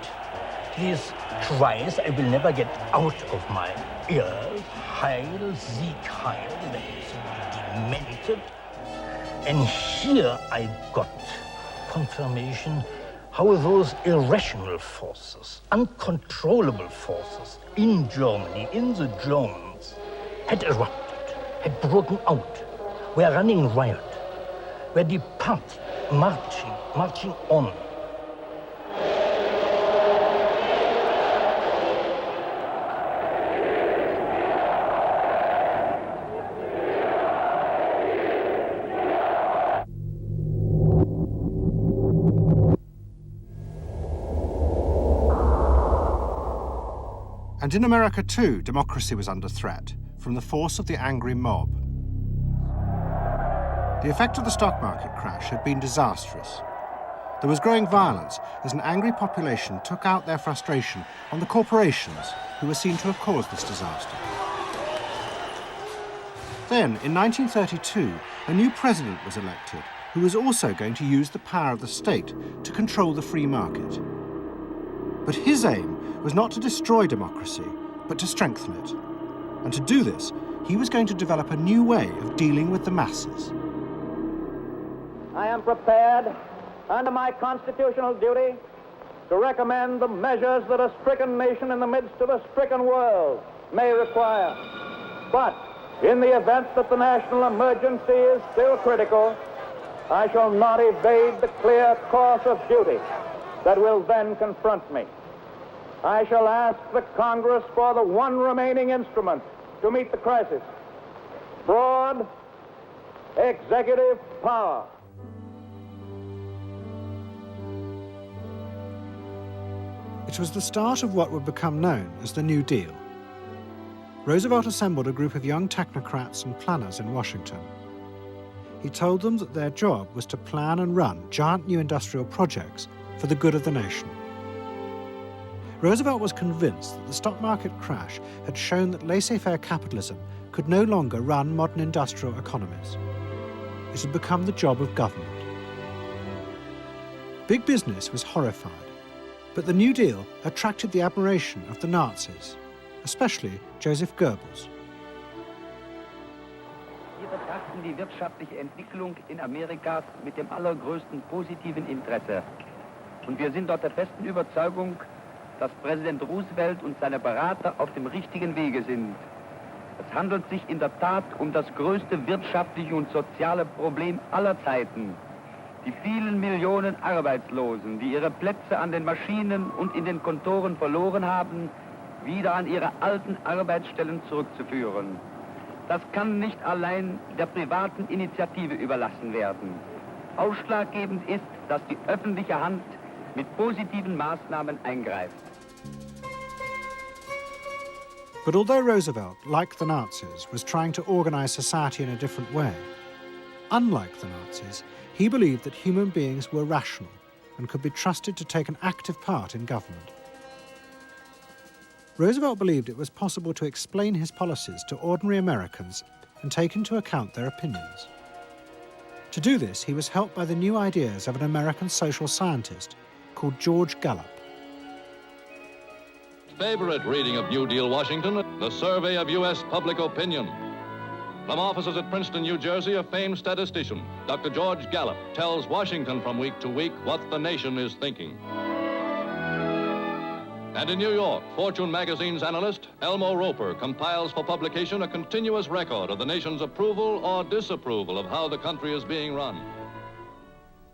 these cries I will never get out of my ears. Heil, Sieg, Heil. They were demented. And here I got confirmation how those irrational forces, uncontrollable forces in Germany, in the Germans, had erupted, had broken out, were running riot, were departing, marching on. And in America too, democracy was under threat from the force of the angry mob. The effect of the stock market crash had been disastrous. There was growing violence as an angry population took out their frustration on the corporations who were seen to have caused this disaster. Then, in 1932, a new president was elected who was also going to use the power of the state to control the free market. But his aim was not to destroy democracy, but to strengthen it. And to do this, he was going to develop a new way of dealing with the masses. I am prepared, under my constitutional duty, to recommend the measures that a stricken nation in the midst of a stricken world may require. But in the event that the national emergency is still critical, I shall not evade the clear course of duty that will then confront me. I shall ask the Congress for the one remaining instrument to meet the crisis: broad executive power. It was the start of what would become known as the New Deal. Roosevelt assembled a group of young technocrats and planners in Washington. He told them that their job was to plan and run giant new industrial projects for the good of the nation. Roosevelt was convinced that the stock market crash had shown that laissez-faire capitalism could no longer run modern industrial economies. It had become the job of government. Big business was horrified, but the New Deal attracted the admiration of the Nazis, especially Joseph Goebbels. Wir betrachten die wirtschaftliche Entwicklung in Amerika mit dem allergrößten positiven Interesse. Und wir sind dort der festen Überzeugung, dass Präsident Roosevelt und seine Berater auf dem richtigen Wege sind. Es handelt sich in der Tat um das größte wirtschaftliche und soziale Problem aller Zeiten. Die vielen Millionen Arbeitslosen, die ihre Plätze an den Maschinen und in den Kontoren verloren haben, wieder an ihre alten Arbeitsstellen zurückzuführen. Das kann nicht allein der privaten Initiative überlassen werden. Ausschlaggebend ist, dass die öffentliche Hand mit positiven Maßnahmen eingreift. But although Roosevelt, like the Nazis, was trying to organize society in a different way, unlike the Nazis, he believed that human beings were rational and could be trusted to take an active part in government. Roosevelt believed it was possible to explain his policies to ordinary Americans and take into account their opinions. To do this, he was helped by the new ideas of an American social scientist called George Gallup. favorite reading of New Deal Washington, the survey of U.S. public opinion. From offices at Princeton, New Jersey, a famed statistician, Dr. George Gallup, tells Washington from week to week what the nation is thinking. And in New York, Fortune magazine's analyst, Elmo Roper, compiles for publication a continuous record of the nation's approval or disapproval of how the country is being run.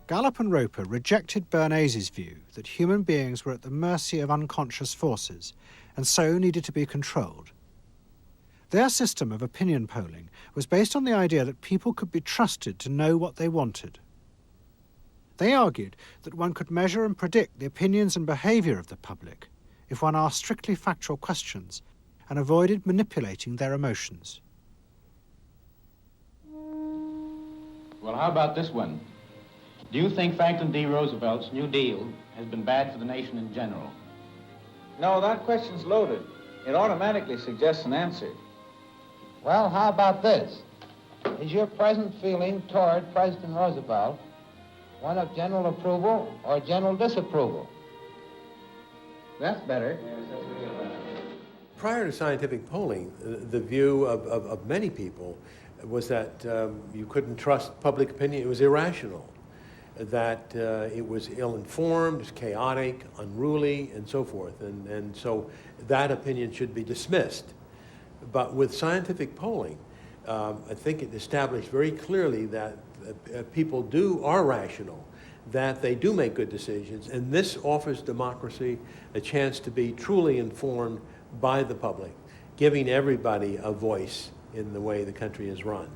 Gallup and Roper rejected Bernays' view that human beings were at the mercy of unconscious forces and so needed to be controlled. Their system of opinion polling was based on the idea that people could be trusted to know what they wanted. They argued that one could measure and predict the opinions and behaviour of the public if one asked strictly factual questions and avoided manipulating their emotions. Well, how about this one? Do you think Franklin D. Roosevelt's New Deal has been bad for the nation in general? No, that question's loaded. It automatically suggests an answer. Well, how about this? Is your present feeling toward President Roosevelt one of general approval or general disapproval? That's better. Prior to scientific polling, the view of many people was that you couldn't trust public opinion. It was irrational, that it was ill-informed, it was chaotic, unruly, and so forth. And so that opinion should be dismissed. But with scientific polling, I think it established very clearly that people are rational, that they do make good decisions, and this offers democracy a chance to be truly informed by the public, giving everybody a voice in the way the country is run.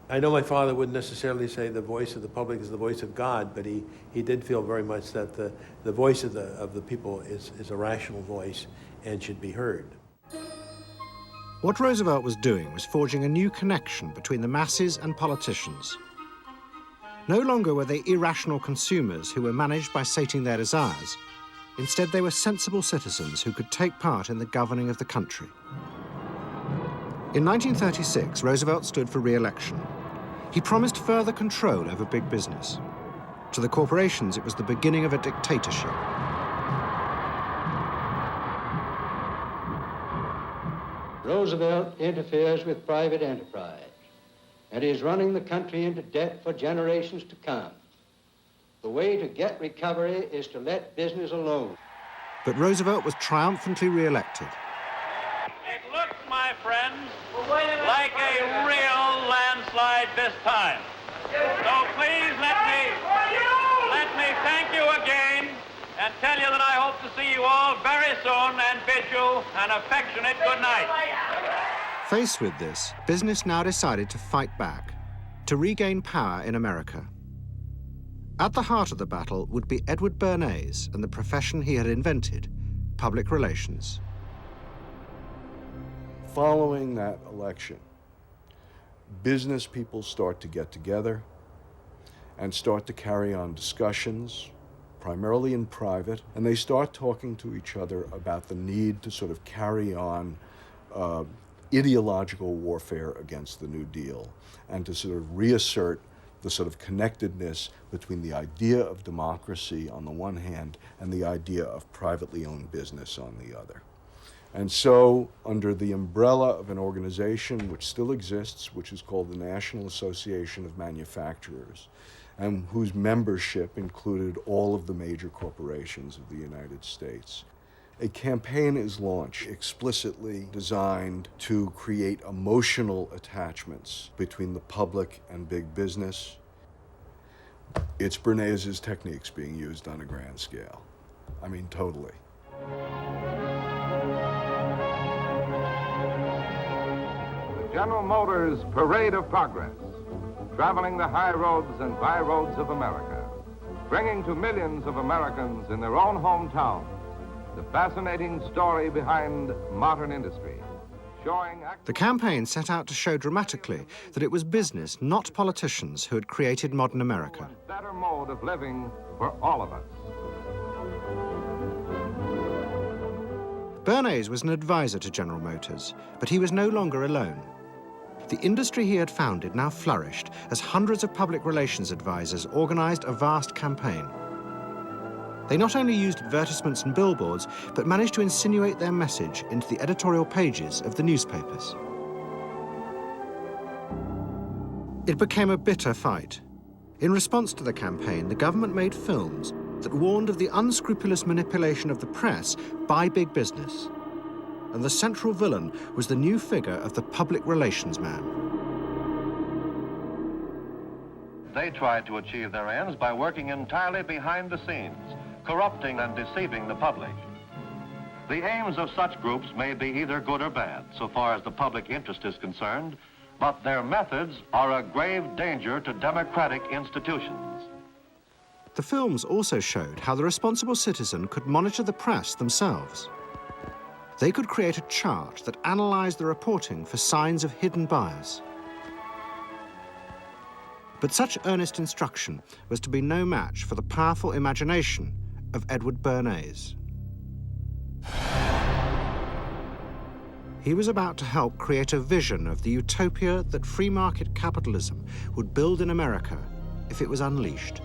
I know my father wouldn't necessarily say the voice of the public is the voice of God, but he did feel very much that the voice of the people is a rational voice and should be heard. What Roosevelt was doing was forging a new connection between the masses and politicians. No longer were they irrational consumers who were managed by sating their desires. Instead, they were sensible citizens who could take part in the governing of the country. In 1936, Roosevelt stood for re-election. He promised further control over big business. To the corporations, it was the beginning of a dictatorship. Roosevelt interferes with private enterprise and is running the country into debt for generations to come. The way to get recovery is to let business alone. But Roosevelt was triumphantly re-elected. It looks, my friends, like a real landslide this time. So please let me thank you again and tell you that I hope to see you all very soon and bid you an affectionate good night. Faced with this, business now decided to fight back, to regain power in America. At the heart of the battle would be Edward Bernays and the profession he had invented, public relations. Following that election, business people start to get together and start to carry on discussions, primarily in private, and they start talking to each other about the need to sort of carry on ideological warfare against the New Deal and to sort of reassert the sort of connectedness between the idea of democracy on the one hand and the idea of privately owned business on the other. And so, under the umbrella of an organization which still exists, which is called the National Association of Manufacturers, and whose membership included all of the major corporations of the United States, a campaign is launched explicitly designed to create emotional attachments between the public and big business. It's Bernays' techniques being used on a grand scale. I mean, totally. The General Motors Parade of Progress, traveling the high roads and byroads of America, bringing to millions of Americans in their own hometown the fascinating story behind modern industry, showing... The campaign set out to show dramatically that it was business, not politicians, who had created modern America. A better mode of living for all of us. Bernays was an advisor to General Motors, but he was no longer alone. The industry he had founded now flourished as hundreds of public relations advisors organized a vast campaign. They not only used advertisements and billboards, but managed to insinuate their message into the editorial pages of the newspapers. It became a bitter fight. In response to the campaign, the government made films that warned of the unscrupulous manipulation of the press by big business. And the central villain was the new figure of the public relations man. They tried to achieve their ends by working entirely behind the scenes, corrupting and deceiving the public. The aims of such groups may be either good or bad, so far as the public interest is concerned, but their methods are a grave danger to democratic institutions. The films also showed how the responsible citizen could monitor the press themselves. They could create a chart that analyzed the reporting for signs of hidden bias. But such earnest instruction was to be no match for the powerful imagination of Edward Bernays. He was about to help create a vision of the utopia that free market capitalism would build in America if it was unleashed.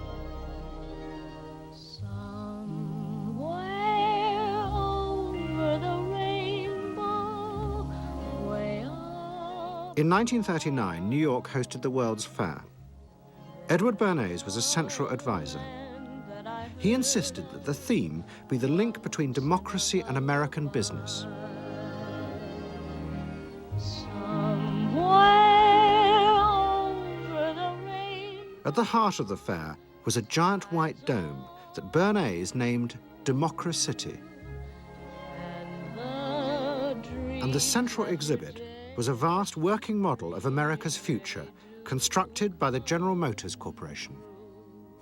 In 1939, New York hosted the World's Fair. Edward Bernays was a central advisor. He insisted that the theme be the link between democracy and American business. At the heart of the fair was a giant white dome that Bernays named Democracity. And the central exhibit was a vast working model of America's future, constructed by the General Motors Corporation.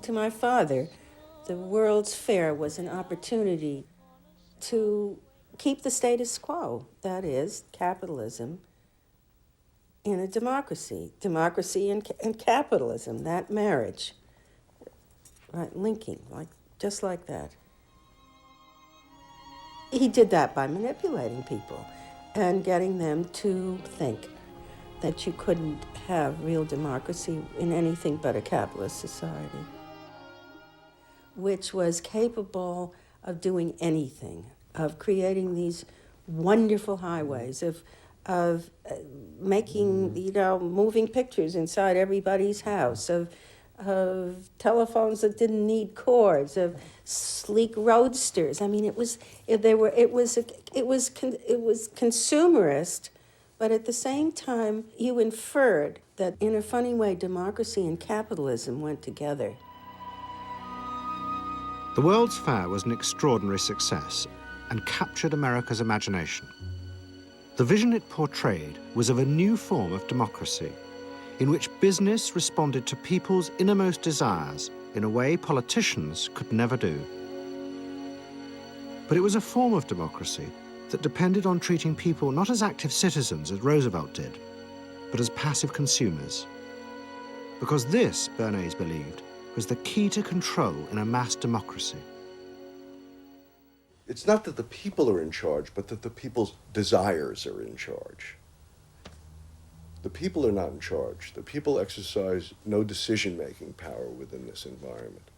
To my father, the World's Fair was an opportunity to keep the status quo, that is, capitalism, in a democracy. Democracy and capitalism, that marriage, right, linking, just like that. He did that by manipulating people and getting them to think that you couldn't have real democracy in anything but a capitalist society, which was capable of doing anything, of creating these wonderful highways, of making, moving pictures inside everybody's house, of telephones that didn't need cords, of sleek roadsters. I mean, it was consumerist, but at the same time, you inferred that in a funny way, democracy and capitalism went together. The World's Fair was an extraordinary success and captured America's imagination. The vision it portrayed was of a new form of democracy, in which business responded to people's innermost desires in a way politicians could never do. But it was a form of democracy that depended on treating people not as active citizens, as Roosevelt did, but as passive consumers. Because this, Bernays believed, was the key to control in a mass democracy. It's not that the people are in charge, but that the people's desires are in charge. The people are not in charge. The people exercise no decision-making power within this environment.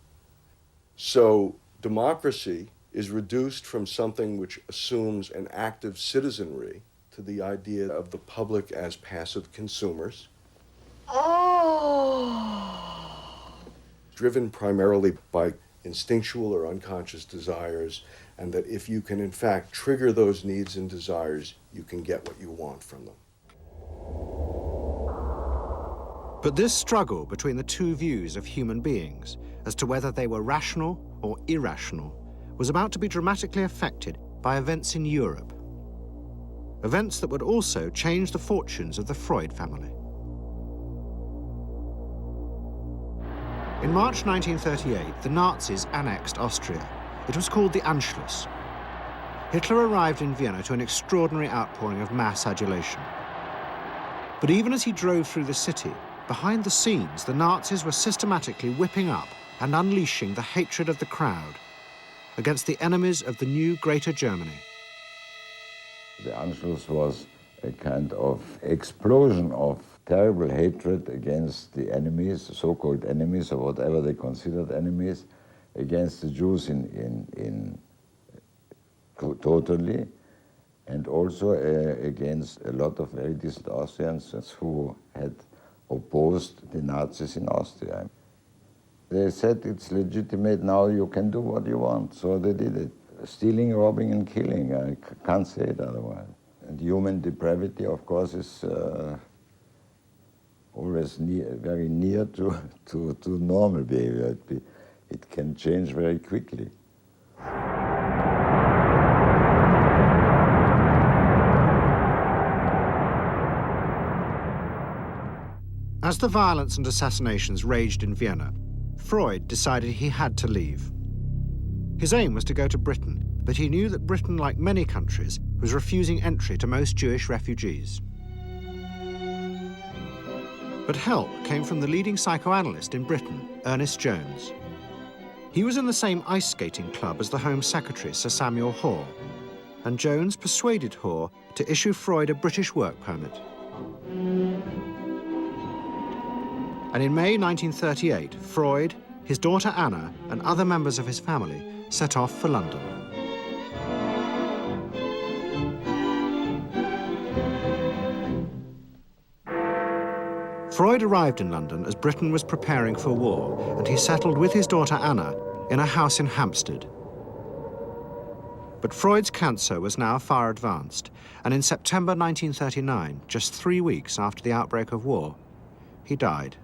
So democracy is reduced from something which assumes an active citizenry to the idea of the public as passive consumers. Driven primarily by instinctual or unconscious desires, and that if you can in fact trigger those needs and desires, you can get what you want from them. But this struggle between the two views of human beings as to whether they were rational or irrational was about to be dramatically affected by events in Europe. Events that would also change the fortunes of the Freud family. In March 1938, the Nazis annexed Austria. It was called the Anschluss. Hitler arrived in Vienna to an extraordinary outpouring of mass adulation. But even as he drove through the city, behind the scenes, the Nazis were systematically whipping up and unleashing the hatred of the crowd against the enemies of the new Greater Germany. The Anschluss was a kind of explosion of terrible hatred against the enemies, so-called enemies, or whatever they considered enemies, against the Jews totally, and also against a lot of very decent Austrians who had opposed the Nazis in Austria. They said it's legitimate now, you can do what you want, so they did it. Stealing, robbing and killing, I can't say it otherwise. And human depravity, of course, is always very near to normal behavior. It can change very quickly. As the violence and assassinations raged in Vienna, Freud decided he had to leave. His aim was to go to Britain, but he knew that Britain, like many countries, was refusing entry to most Jewish refugees. But help came from the leading psychoanalyst in Britain, Ernest Jones. He was in the same ice skating club as the Home Secretary, Sir Samuel Hoare, and Jones persuaded Hoare to issue Freud a British work permit. And in May 1938, Freud, his daughter Anna, and other members of his family set off for London. Freud arrived in London as Britain was preparing for war, and he settled with his daughter Anna in a house in Hampstead. But Freud's cancer was now far advanced, and in September 1939, just 3 weeks after the outbreak of war, he died.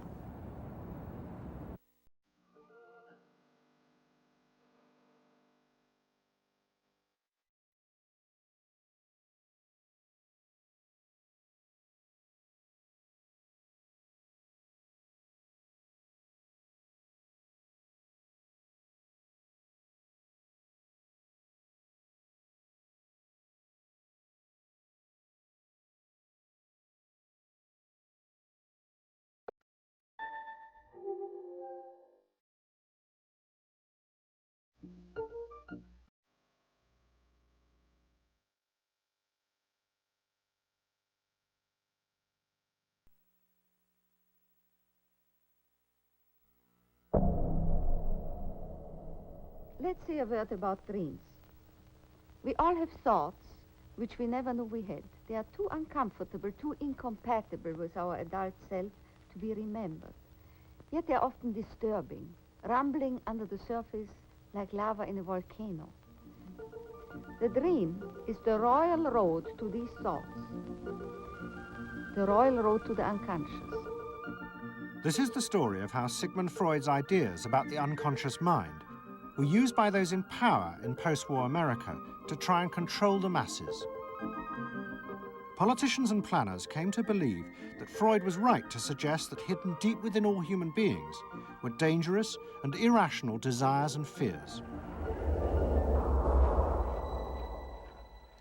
Let's say a word about dreams. We all have thoughts which we never knew we had. They are too uncomfortable, too incompatible with our adult self to be remembered. Yet they are often disturbing, rumbling under the surface like lava in a volcano. The dream is the royal road to these thoughts, the royal road to the unconscious. This is the story of how Sigmund Freud's ideas about the unconscious mind were used by those in power in post-war America to try and control the masses. Politicians and planners came to believe that Freud was right to suggest that hidden deep within all human beings were dangerous and irrational desires and fears.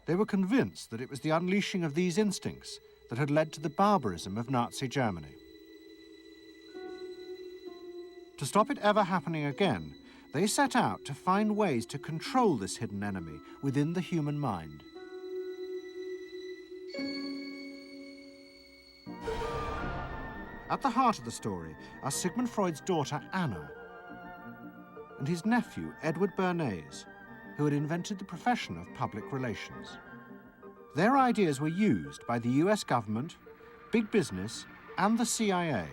They were convinced that it was the unleashing of these instincts that had led to the barbarism of Nazi Germany. To stop it ever happening again, they set out to find ways to control this hidden enemy within the human mind. At the heart of the story are Sigmund Freud's daughter, Anna, and his nephew, Edward Bernays, who had invented the profession of public relations. Their ideas were used by the US government, big business, and the CIA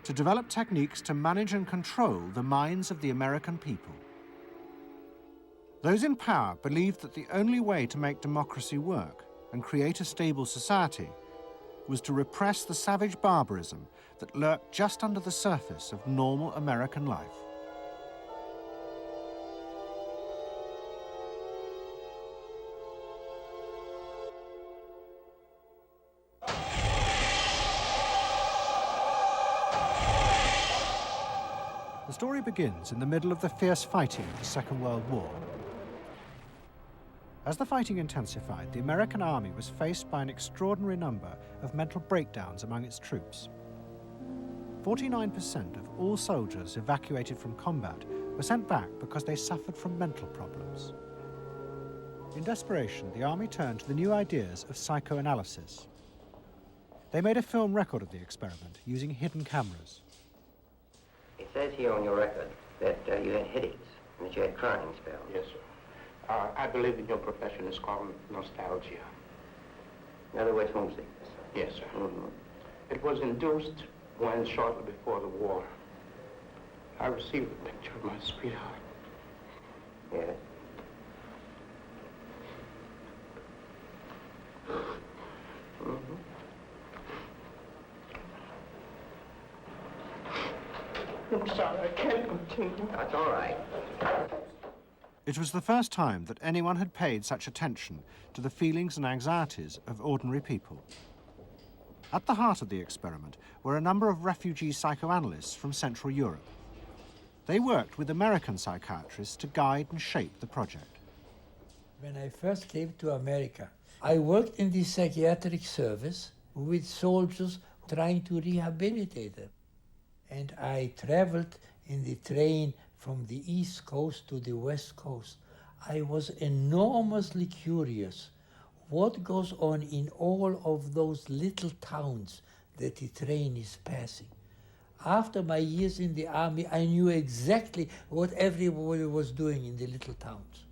to develop techniques to manage and control the minds of the American people. Those in power believed that the only way to make democracy work and create a stable society was to repress the savage barbarism that lurked just under the surface of normal American life. The story begins in the middle of the fierce fighting of the Second World War. As the fighting intensified, the American army was faced by an extraordinary number of mental breakdowns among its troops. 49% of all soldiers evacuated from combat were sent back because they suffered from mental problems. In desperation, the army turned to the new ideas of psychoanalysis. They made a film record of the experiment using hidden cameras. It says here on your record that you had headaches. That you had crying spells? Yes, sir. I believe in your profession is called nostalgia. In other words, homesickness. Yes, sir. Mm-hmm. It was induced when, shortly before the war, I received a picture of my sweetheart. Yes. Mm-hmm. I'm sorry, I can't continue. That's all right. It was the first time that anyone had paid such attention to the feelings and anxieties of ordinary people. At the heart of the experiment were a number of refugee psychoanalysts from Central Europe. They worked with American psychiatrists to guide and shape the project. When I first came to America, I worked in the psychiatric service with soldiers trying to rehabilitate them. And I traveled in the train from the East Coast to the West Coast. I was enormously curious what goes on in all of those little towns that the train is passing. After my years in the army, I knew exactly what everybody was doing in the little towns.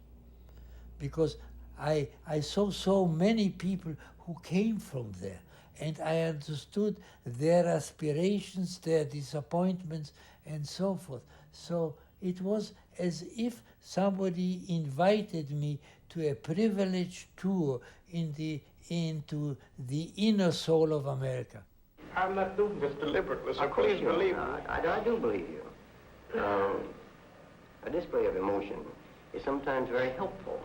Because I saw so many people who came from there, and I understood their aspirations, their disappointments, and so forth. So it was as if somebody invited me to a privileged tour into the inner soul of America. I'm not doing this deliberately, so Of course please you're believe not. me. I do believe you. A display of emotion is sometimes very helpful.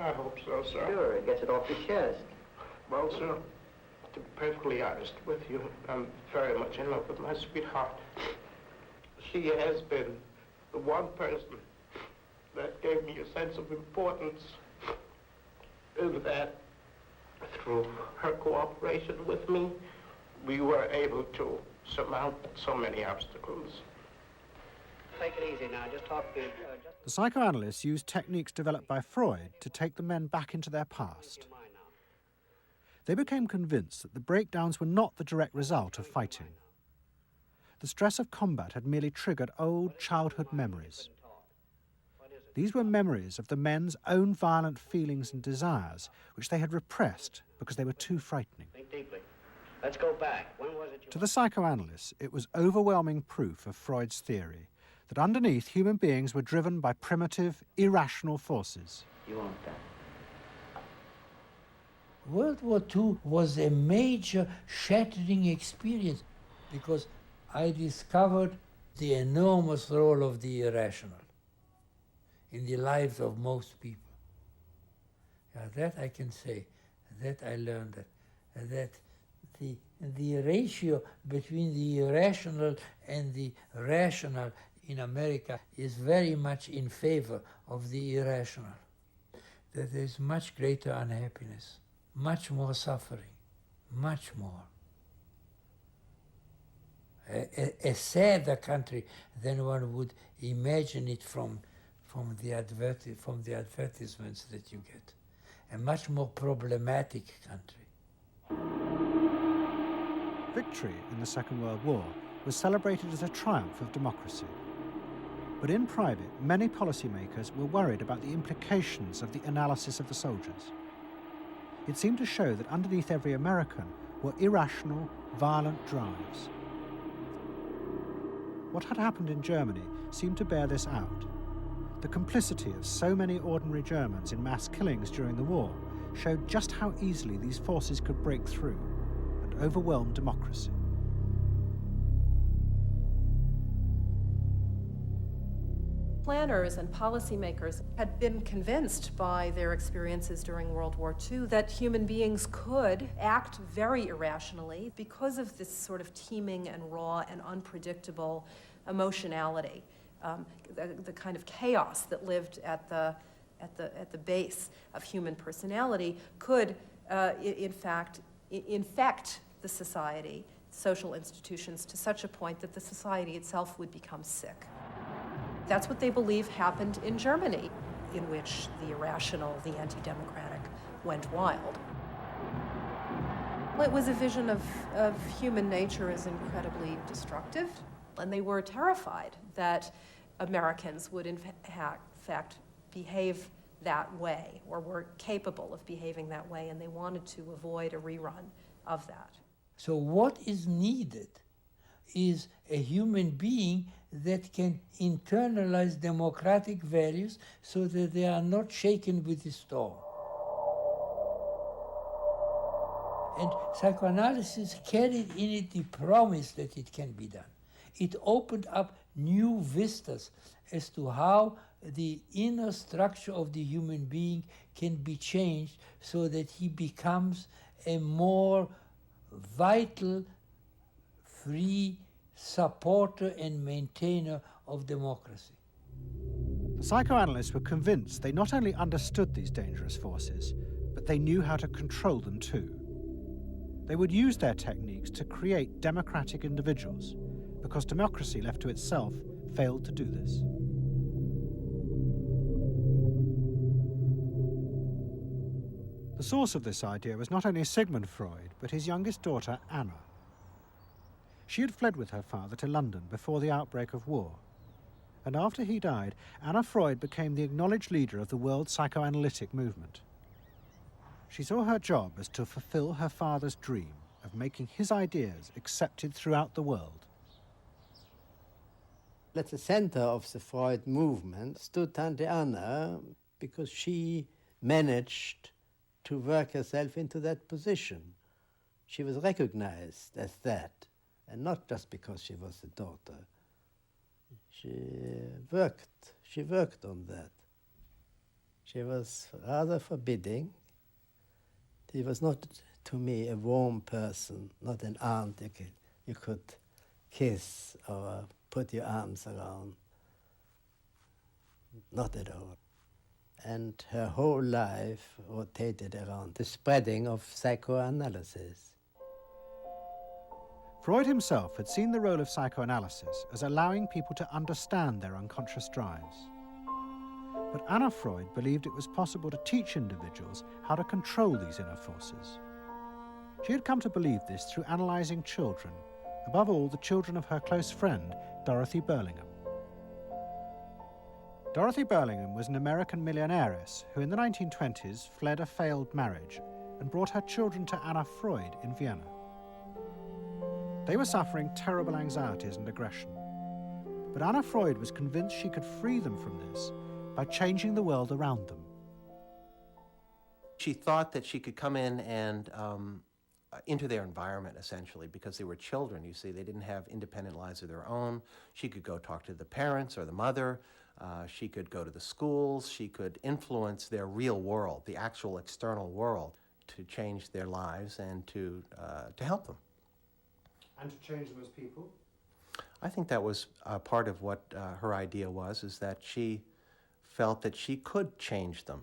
I hope so, sir. Sure, it gets it off the chest. Well, sir, to be perfectly honest with you, I'm very much in love with my sweetheart. She has been the one person that gave me a sense of importance, and that through her cooperation with me, we were able to surmount so many obstacles. Take it easy now, just talk to The psychoanalysts used techniques developed by Freud to take the men back into their past. They became convinced that the breakdowns were not the direct result of fighting. The stress of combat had merely triggered old childhood memories. These were memories of the men's own violent feelings and desires, which they had repressed because they were too frightening. Think deeply. Let's go back. When was it To the psychoanalysts, it was overwhelming proof of Freud's theory that underneath human beings were driven by primitive, irrational forces. You want that? World War II was a major shattering experience because I discovered the enormous role of the irrational in the lives of most people. Yeah, that I can say, that I learned that the ratio between the irrational and the rational in America is very much in favor of the irrational. That there is much greater unhappiness, much more suffering, much more. A sadder country than one would imagine it from the advertisements that you get. A much more problematic country. Victory in the Second World War was celebrated as a triumph of democracy. But in private, many policymakers were worried about the implications of the analysis of the soldiers. It seemed to show that underneath every American were irrational, violent drives. What had happened in Germany seemed to bear this out. The complicity of so many ordinary Germans in mass killings during the war showed just how easily these forces could break through and overwhelm democracy. Planners and policymakers had been convinced by their experiences during World War II that human beings could act very irrationally because of this sort of teeming and raw and unpredictable emotionality, the kind of chaos that lived at the base of human personality could, in fact, infect the society, social institutions, to such a point that the society itself would become sick. That's what they believe happened in Germany, in which the irrational, the anti-democratic, went wild. Well, it was a vision of human nature as incredibly destructive, and they were terrified that Americans would in fact behave that way, or were capable of behaving that way, and they wanted to avoid a rerun of that. So what is needed is a human being that can internalize democratic values so that they are not shaken with the storm. And psychoanalysis carried in it the promise that it can be done. It opened up new vistas as to how the inner structure of the human being can be changed so that he becomes a more vital, free supporter and maintainer of democracy. The psychoanalysts were convinced they not only understood these dangerous forces, but they knew how to control them too. They would use their techniques to create democratic individuals, because democracy left to itself failed to do this. The source of this idea was not only Sigmund Freud, but his youngest daughter, Anna. She had fled with her father to London before the outbreak of war. And after he died, Anna Freud became the acknowledged leader of the world psychoanalytic movement. She saw her job as to fulfill her father's dream of making his ideas accepted throughout the world. At the center of the Freud movement stood Tante Anna, because she managed to work herself into that position. She was recognized as that, and not just because she was the daughter. She worked on that. She was rather forbidding. She was not, to me, a warm person, not an aunt you could kiss or put your arms around. Not at all. And her whole life rotated around the spreading of psychoanalysis. Freud himself had seen the role of psychoanalysis as allowing people to understand their unconscious drives. But Anna Freud believed it was possible to teach individuals how to control these inner forces. She had come to believe this through analyzing children, above all the children of her close friend, Dorothy Burlingham. Dorothy Burlingham was an American millionairess who in the 1920s fled a failed marriage and brought her children to Anna Freud in Vienna. They were suffering terrible anxieties and aggression, but Anna Freud was convinced she could free them from this by changing the world around them. She thought that she could come in and into their environment, essentially, because they were children, you see. They didn't have independent lives of their own. She could go talk to the parents or the mother. She could go to the schools. She could influence their real world, the actual external world, to change their lives and to help them. And to change them as people? I think that was part of what her idea was, is that she felt that she could change them.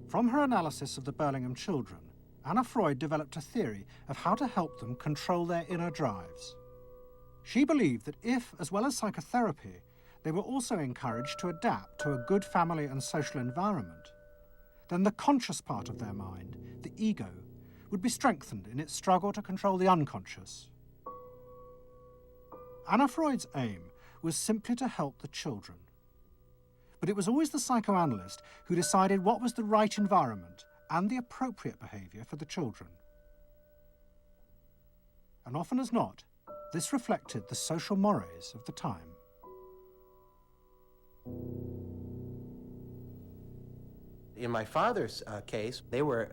From her analysis of the Burlingham children, Anna Freud developed a theory of how to help them control their inner drives. She believed that if, as well as psychotherapy, they were also encouraged to adapt to a good family and social environment, then the conscious part of their mind, the ego, would be strengthened in its struggle to control the unconscious. Anna Freud's aim was simply to help the children. But it was always the psychoanalyst who decided what was the right environment and the appropriate behavior for the children. And often as not, this reflected the social mores of the time. In my father's case, they were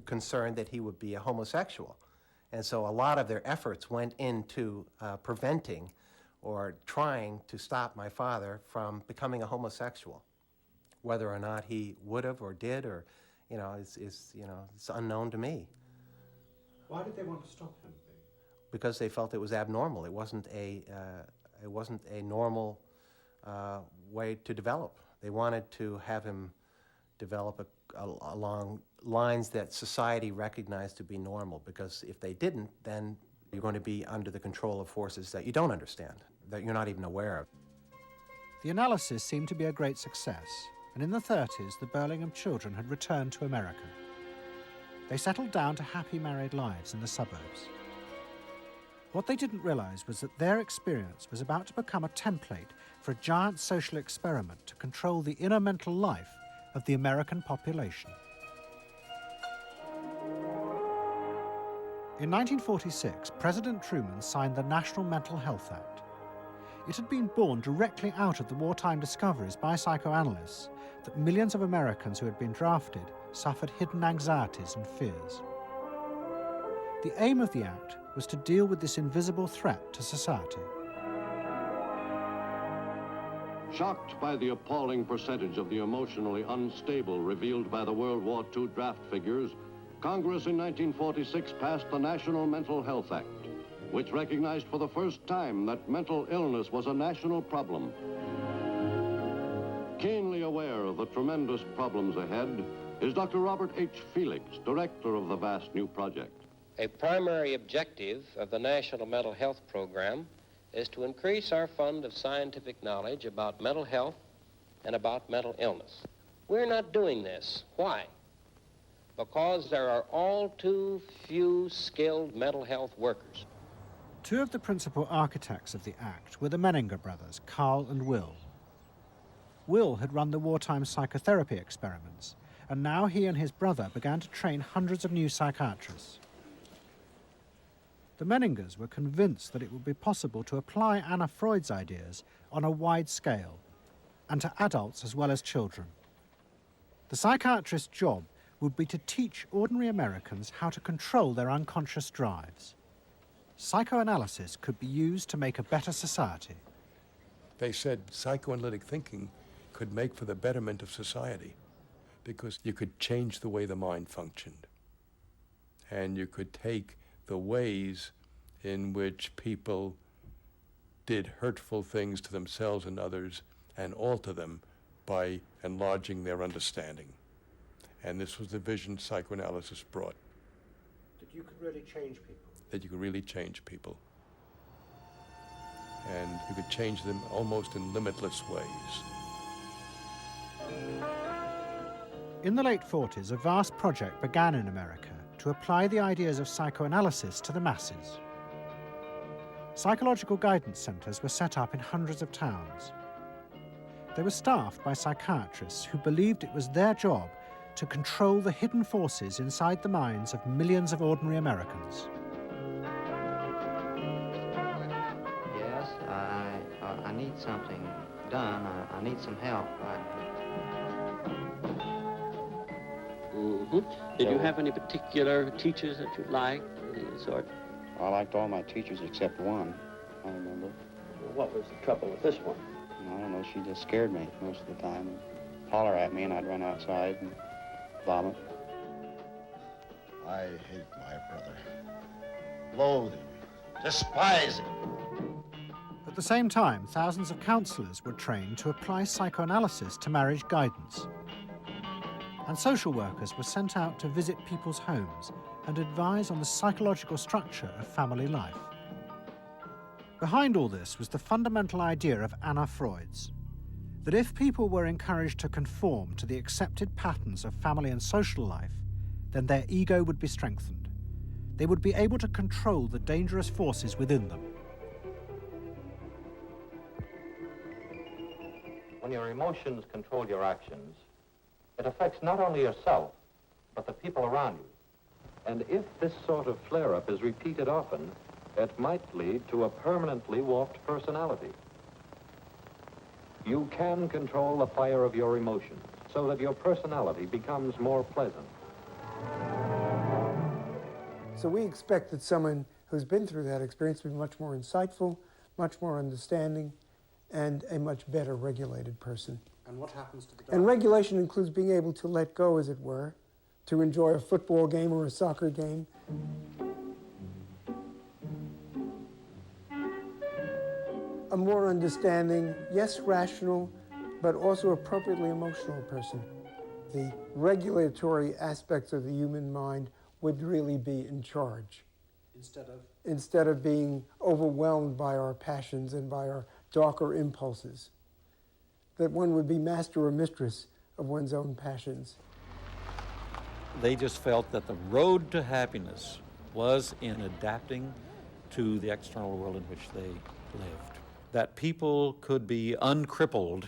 concerned that he would be a homosexual. And so a lot of their efforts went into preventing or trying to stop my father from becoming a homosexual. Whether or not he would have or did, or, it's unknown to me. Why did they want to stop him? Because they felt it was abnormal. It wasn't a normal way to develop. They wanted to have him develop along lines that society recognized to be normal, because if they didn't, then you're going to be under the control of forces that you don't understand, that you're not even aware of. The analysis seemed to be a great success, and in the 30s, the Burlingham children had returned to America. They settled down to happy married lives in the suburbs. What they didn't realize was that their experience was about to become a template for a giant social experiment to control the inner mental life of the American population. In 1946, President Truman signed the National Mental Health Act. It had been born directly out of the wartime discoveries by psychoanalysts that millions of Americans who had been drafted suffered hidden anxieties and fears. The aim of the act was to deal with this invisible threat to society. Shocked by the appalling percentage of the emotionally unstable revealed by the World War II draft figures, Congress in 1946 passed the National Mental Health Act, which recognized for the first time that mental illness was a national problem. Keenly aware of the tremendous problems ahead is Dr. Robert H. Felix, director of the vast new project. A primary objective of the National Mental Health Program is to increase our fund of scientific knowledge about mental health and about mental illness. We're not doing this. Why? Because there are all too few skilled mental health workers. Two of the principal architects of the Act were the Menninger brothers, Carl and Will. Will had run the wartime psychotherapy experiments, and now he and his brother began to train hundreds of new psychiatrists. The Menningers were convinced that it would be possible to apply Anna Freud's ideas on a wide scale, and to adults as well as children. The psychiatrist's job would be to teach ordinary Americans how to control their unconscious drives. Psychoanalysis could be used to make a better society. They said psychoanalytic thinking could make for the betterment of society because you could change the way the mind functioned. And you could take the ways in which people did hurtful things to themselves and others and alter them by enlarging their understanding. And this was the vision psychoanalysis brought. That you could really change people. That you could really change people. And you could change them almost in limitless ways. In the late 40s, a vast project began in America to apply the ideas of psychoanalysis to the masses. Psychological guidance centers were set up in hundreds of towns. They were staffed by psychiatrists who believed it was their job to control the hidden forces inside the minds of millions of ordinary Americans. Yes, I need something done. I need some help. Did you have any particular teachers that you liked, any sort? I liked all my teachers except one, I remember. What was the trouble with this one? I don't know, she just scared me most of the time. Holler at me and I'd run outside and vomit. I hate my brother. Loathe him. Despise him. At the same time, thousands of counselors were trained to apply psychoanalysis to marriage guidance. And social workers were sent out to visit people's homes and advise on the psychological structure of family life. Behind all this was the fundamental idea of Anna Freud's, that if people were encouraged to conform to the accepted patterns of family and social life, then their ego would be strengthened. They would be able to control the dangerous forces within them. When your emotions control your actions, it affects not only yourself, but the people around you. And if this sort of flare-up is repeated often, it might lead to a permanently warped personality. You can control the fire of your emotions so that your personality becomes more pleasant. So we expect that someone who's been through that experience will be much more insightful, much more understanding, and a much better regulated person. And what happens to the dog? And regulation includes being able to let go, as it were, to enjoy a football game or a soccer game. A more understanding, yes, rational, but also appropriately emotional person. The regulatory aspects of the human mind would really be in charge. Instead of being overwhelmed by our passions and by our darker impulses. That one would be master or mistress of one's own passions. They just felt that the road to happiness was in adapting to the external world in which they lived. That people could be uncrippled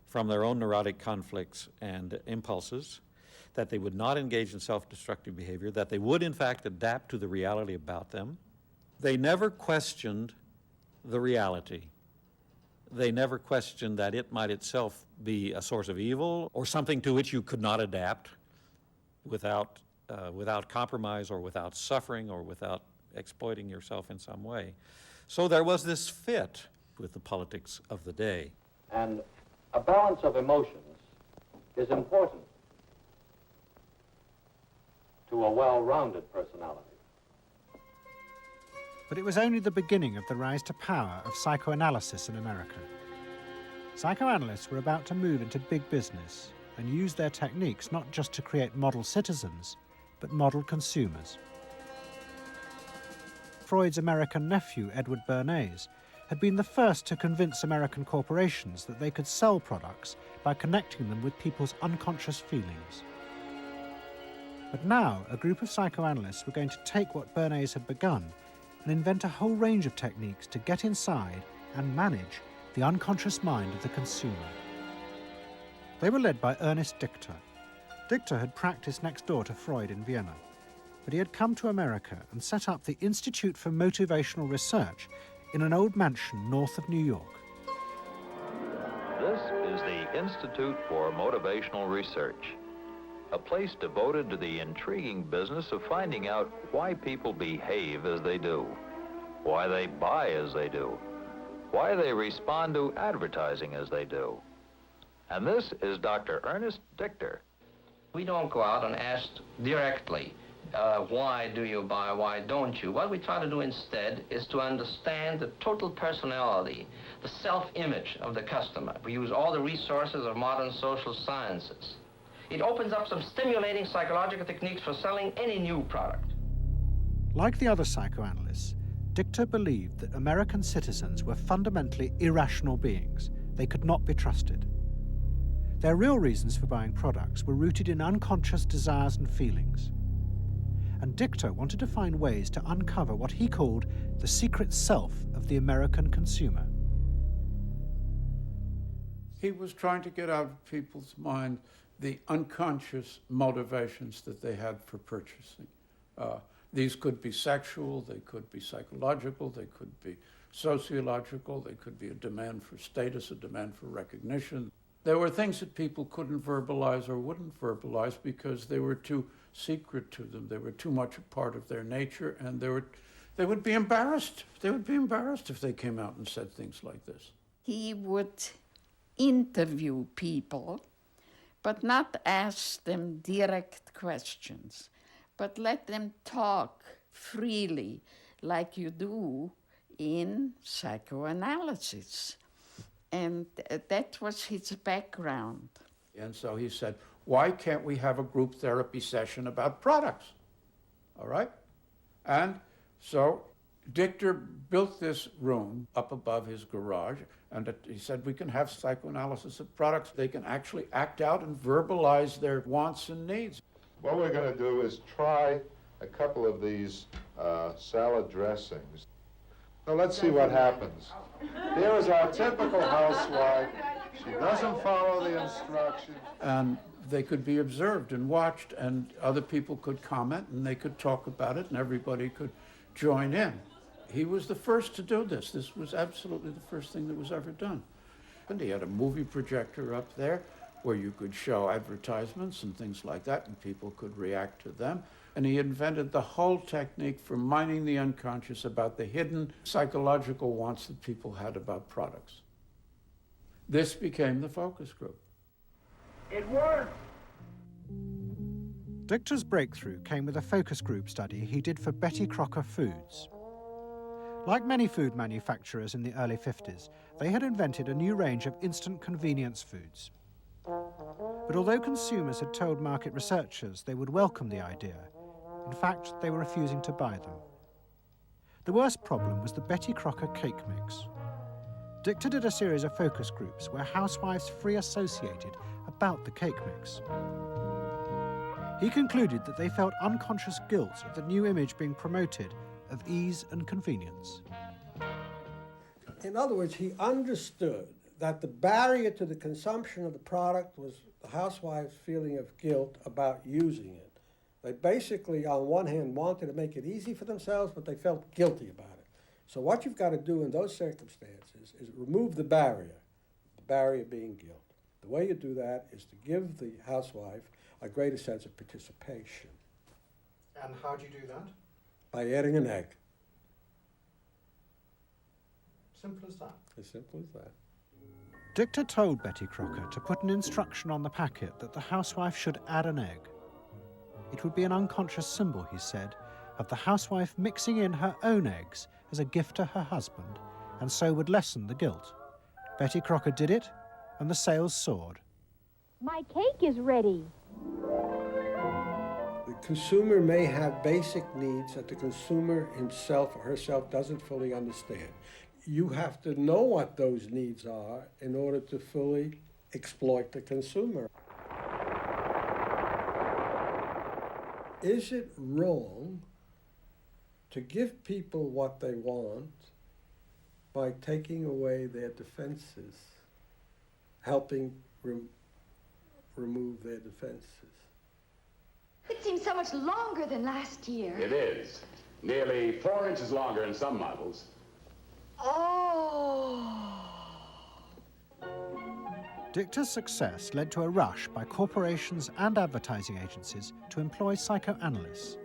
from their own neurotic conflicts and impulses, that they would not engage in self-destructive behavior, that they would in fact adapt to the reality about them. They never questioned the reality. They never questioned that it might itself be a source of evil or something to which you could not adapt without compromise or without suffering or without exploiting yourself in some way. So there was this fit with the politics of the day. And a balance of emotions is important to a well-rounded personality. But it was only the beginning of the rise to power of psychoanalysis in America. Psychoanalysts were about to move into big business and use their techniques not just to create model citizens, but model consumers. Freud's American nephew, Edward Bernays, had been the first to convince American corporations that they could sell products by connecting them with people's unconscious feelings. But now, a group of psychoanalysts were going to take what Bernays had begun and invent a whole range of techniques to get inside and manage the unconscious mind of the consumer. They were led by Ernest Dichter. Dichter had practiced next door to Freud in Vienna, but he had come to America and set up the Institute for Motivational Research in an old mansion north of New York. This is the Institute for Motivational Research, a place devoted to the intriguing business of finding out why people behave as they do, why they buy as they do, why they respond to advertising as they do. And this is Dr. Ernest Dichter. We don't go out and ask directly, why do you buy, why don't you? What we try to do instead is to understand the total personality, the self-image of the customer. We use all the resources of modern social sciences. It opens up some stimulating psychological techniques for selling any new product. Like the other psychoanalysts, Dichter believed that American citizens were fundamentally irrational beings. They could not be trusted. Their real reasons for buying products were rooted in unconscious desires and feelings. And Dichter wanted to find ways to uncover what he called the secret self of the American consumer. He was trying to get out of people's mind the unconscious motivations that they had for purchasing. These could be sexual, they could be psychological, they could be sociological, they could be a demand for status, a demand for recognition. There were things that people couldn't verbalize or wouldn't verbalize because they were too secret to them. They were too much a part of their nature, and they would be embarrassed. They would be embarrassed if they came out and said things like this. He would interview people, but not ask them direct questions, but let them talk freely like you do in psychoanalysis. And that was his background. And so he said, why can't we have a group therapy session about products? All right? And so Dichter built this room up above his garage, and he said we can have psychoanalysis of products. They can actually act out and verbalize their wants and needs. What we're going to do is try a couple of these salad dressings. So let's see what happens. Here is our typical housewife. She doesn't follow the instructions. And they could be observed and watched, and other people could comment, and they could talk about it, and everybody could join in. He was the first to do this. This was absolutely the first thing that was ever done. And he had a movie projector up there where you could show advertisements and things like that, and people could react to them. And he invented the whole technique for mining the unconscious about the hidden psychological wants that people had about products. This became the focus group. It worked! Dichter's breakthrough came with a focus group study he did for Betty Crocker Foods. Like many food manufacturers in the early 50s, they had invented a new range of instant convenience foods. But although consumers had told market researchers they would welcome the idea, in fact, they were refusing to buy them. The worst problem was the Betty Crocker cake mix. Dichter did a series of focus groups where housewives free associated about the cake mix. He concluded that they felt unconscious guilt at the new image being promoted of ease and convenience. In other words, he understood that the barrier to the consumption of the product was the housewife's feeling of guilt about using it. They basically, on one hand, wanted to make it easy for themselves, but they felt guilty about it. So what you've got to do in those circumstances is remove the barrier being guilt. The way you do that is to give the housewife a greater sense of participation. And how do you do that? By adding an egg. Simple as that. As simple as that. Dichter told Betty Crocker to put an instruction on the packet that the housewife should add an egg. It would be an unconscious symbol, he said, of the housewife mixing in her own eggs as a gift to her husband, and so would lessen the guilt. Betty Crocker did it, and the sales soared. My cake is ready. The consumer may have basic needs that the consumer himself or herself doesn't fully understand. You have to know what those needs are in order to fully exploit the consumer. Is it wrong to give people what they want by taking away their defenses, helping remove their defenses? It seems so much longer than last year. It is. Nearly 4 inches longer in some models. Oh. Dichter's success led to a rush by corporations and advertising agencies to employ psychoanalysts.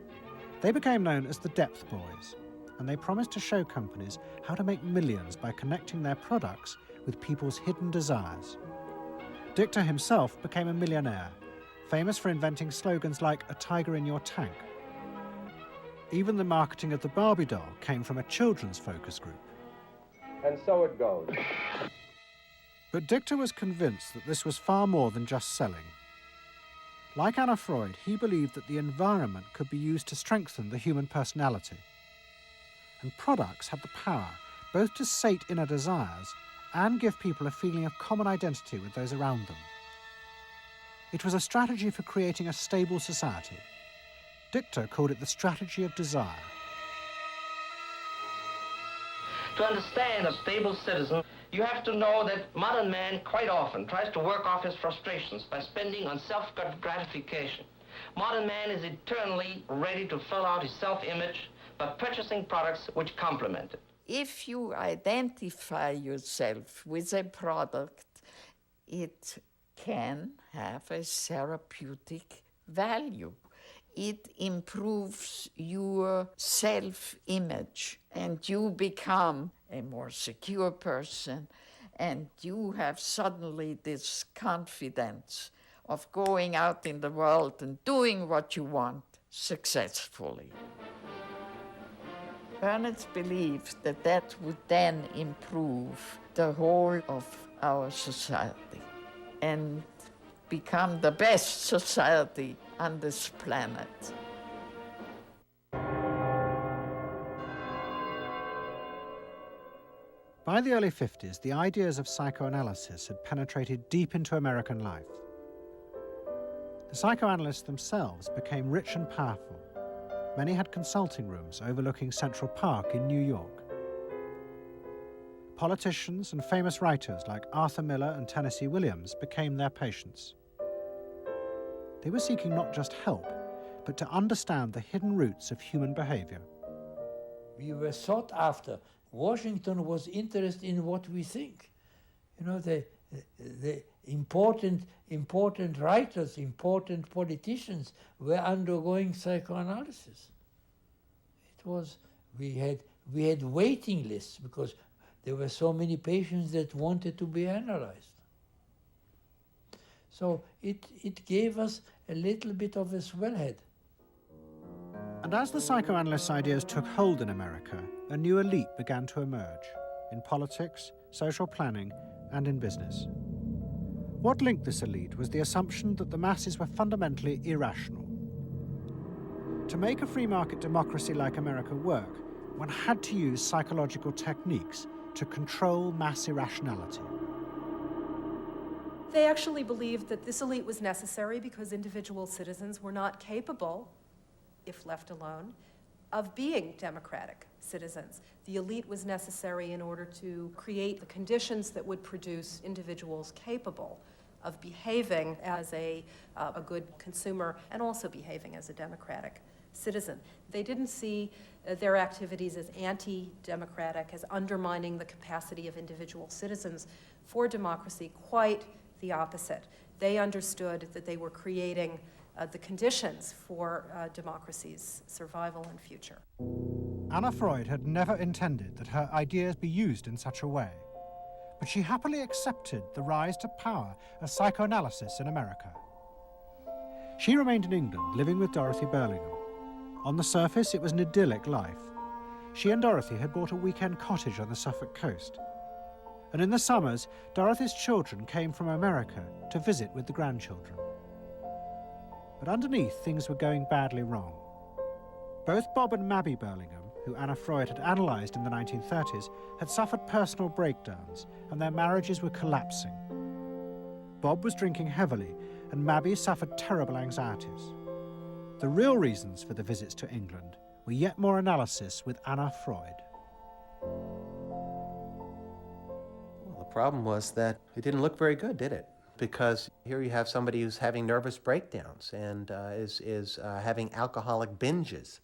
They became known as the Depth Boys, and they promised to show companies how to make millions by connecting their products with people's hidden desires. Dichter himself became a millionaire, famous for inventing slogans like "a tiger in your tank." Even the marketing of the Barbie doll came from a children's focus group. And so it goes. But Dichter was convinced that this was far more than just selling. Like Anna Freud, he believed that the environment could be used to strengthen the human personality. And products had the power both to sate inner desires and give people a feeling of common identity with those around them. It was a strategy for creating a stable society. Dichter called it the strategy of desire. To understand a stable citizen, you have to know that modern man quite often tries to work off his frustrations by spending on self-gratification. Modern man is eternally ready to fill out his self-image by purchasing products which complement it. If you identify yourself with a product, it can have a therapeutic value. It improves your self-image, and you become a more secure person, and you have suddenly this confidence of going out in the world and doing what you want successfully. Ernest believed that that would then improve the whole of our society and become the best society on this planet. By the early 50s, the ideas of psychoanalysis had penetrated deep into American life. The psychoanalysts themselves became rich and powerful. Many had consulting rooms overlooking Central Park in New York. Politicians and famous writers like Arthur Miller and Tennessee Williams became their patients. They were seeking not just help, but to understand the hidden roots of human behavior. We were sought after. Washington was interested in what we think. You know, the important writers, important politicians were undergoing psychoanalysis. It was, we had waiting lists because there were so many patients that wanted to be analyzed. So it gave us a little bit of a swellhead. And as the psychoanalysts' ideas took hold in America, a new elite began to emerge in politics, social planning, and in business. What linked this elite was the assumption that the masses were fundamentally irrational. To make a free market democracy like America work, one had to use psychological techniques to control mass irrationality. They actually believed that this elite was necessary because individual citizens were not capable, if left alone, of being democratic citizens. The elite was necessary in order to create the conditions that would produce individuals capable of behaving as a good consumer and also behaving as a democratic citizen. They didn't see their activities as anti-democratic, as undermining the capacity of individual citizens for democracy. Quite the opposite. They understood that they were creating the conditions for democracy's survival and future. Anna Freud had never intended that her ideas be used in such a way, but she happily accepted the rise to power of psychoanalysis in America. She remained in England, living with Dorothy Burlingham. On the surface, it was an idyllic life. She and Dorothy had bought a weekend cottage on the Suffolk coast. And in the summers, Dorothy's children came from America to visit with the grandchildren. But underneath, things were going badly wrong. Both Bob and Mabby Burlingham, who Anna Freud had analysed in the 1930s, had suffered personal breakdowns, and their marriages were collapsing. Bob was drinking heavily, and Mabby suffered terrible anxieties. The real reasons for the visits to England were yet more analysis with Anna Freud. Well, the problem was that it didn't look very good, did it? Because here you have somebody who's having nervous breakdowns and is having alcoholic binges.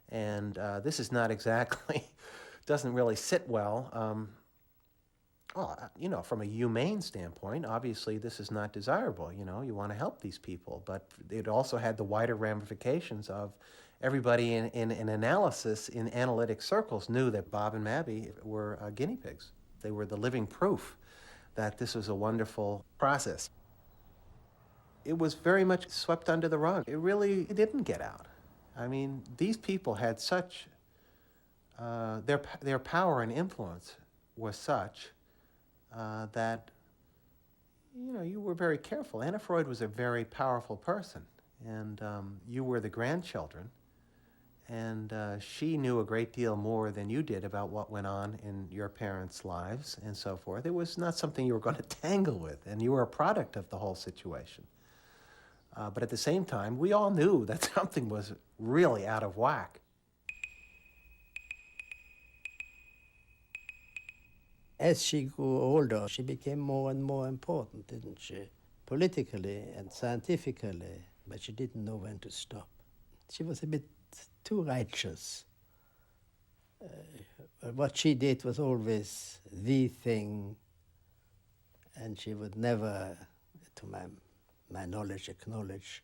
And this is not exactly, doesn't really sit well. Well, you know, from a humane standpoint, obviously this is not desirable. You know, you want to help these people, but it also had the wider ramifications of everybody in analysis, in analytic circles, knew that Bob and Mabby were guinea pigs. They were the living proof that this was a wonderful process. It was very much swept under the rug. It didn't get out. I mean, these people had such, their power and influence was such that, you know, you were very careful. Anna Freud was a very powerful person, and you were the grandchildren, and she knew a great deal more than you did about what went on in your parents' lives and so forth. It was not something you were going to tangle with, and you were a product of the whole situation. But at the same time, we all knew that something was really out of whack. As she grew older, she became more and more important, didn't she? Politically and scientifically, but she didn't know when to stop. She was a bit too righteous. What she did was always the thing, and she would never, to my knowledge, acknowledge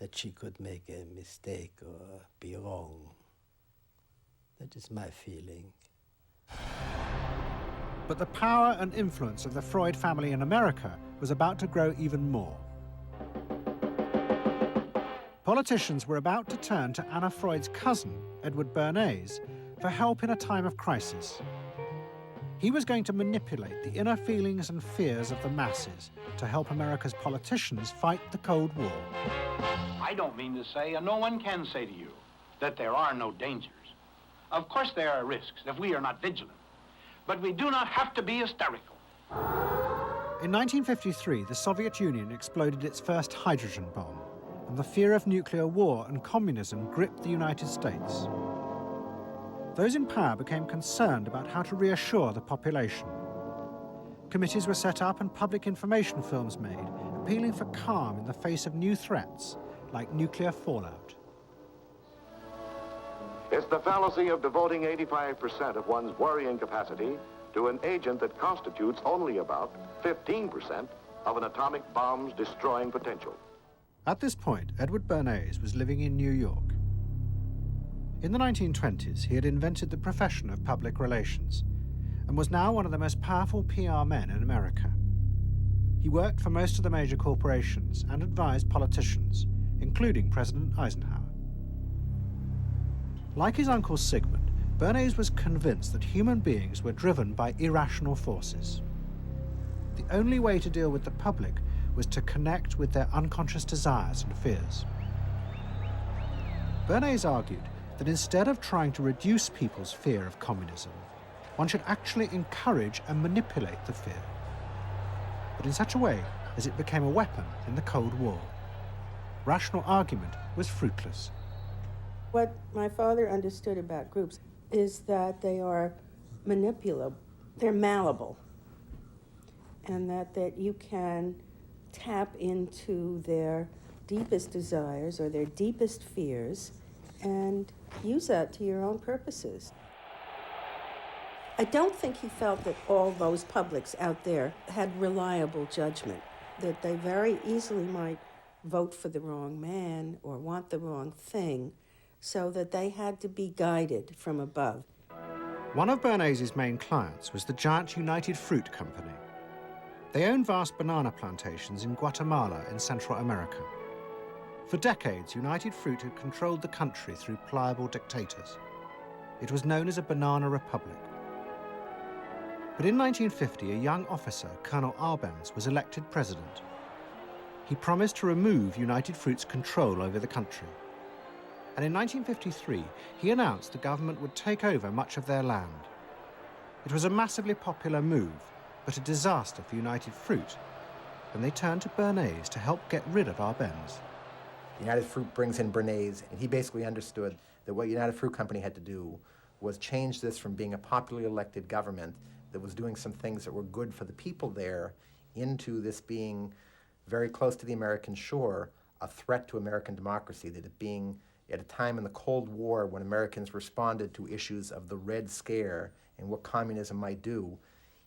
that she could make a mistake or be wrong. That is my feeling. But the power and influence of the Freud family in America was about to grow even more. Politicians were about to turn to Anna Freud's cousin, Edward Bernays, for help in a time of crisis. He was going to manipulate the inner feelings and fears of the masses to help America's politicians fight the Cold War. I don't mean to say, and no one can say to you, that there are no dangers. Of course there are risks if we are not vigilant. But we do not have to be hysterical. In 1953, the Soviet Union exploded its first hydrogen bomb, and the fear of nuclear war and communism gripped the United States. Those in power became concerned about how to reassure the population. Committees were set up and public information films made, appealing for calm in the face of new threats, like nuclear fallout. It's the fallacy of devoting 85% of one's worrying capacity to an agent that constitutes only about 15% of an atomic bomb's destroying potential. At this point, Edward Bernays was living in New York. In the 1920s, he had invented the profession of public relations and was now one of the most powerful PR men in America. He worked for most of the major corporations and advised politicians, including President Eisenhower. Like his uncle Zygmunt, Bernays was convinced that human beings were driven by irrational forces. The only way to deal with the public was to connect with their unconscious desires and fears. Bernays argued that instead of trying to reduce people's fear of communism, one should actually encourage and manipulate the fear, but in such a way as it became a weapon in the Cold War. Rational argument was fruitless. What my father understood about groups is that they are manipulable, they're malleable, and that you can tap into their deepest desires or their deepest fears and use that to your own purposes. I don't think he felt that all those publics out there had reliable judgment, that they very easily might vote for the wrong man or want the wrong thing, so that they had to be guided from above. One of Bernays' main clients was the giant United Fruit Company. They owned vast banana plantations in Guatemala in Central America. For decades, United Fruit had controlled the country through pliable dictators. It was known as a banana republic. But in 1950, a young officer, Colonel Arbenz, was elected president. He promised to remove United Fruit's control over the country. And in 1953, he announced the government would take over much of their land. It was a massively popular move, but a disaster for United Fruit, and they turned to Bernays to help get rid of Arbenz. United Fruit brings in Bernays, and he basically understood that what United Fruit Company had to do was change this from being a popularly elected government that was doing some things that were good for the people there into this being very close to the American shore, a threat to American democracy, that it being at a time in the Cold War when Americans responded to issues of the Red Scare and what communism might do,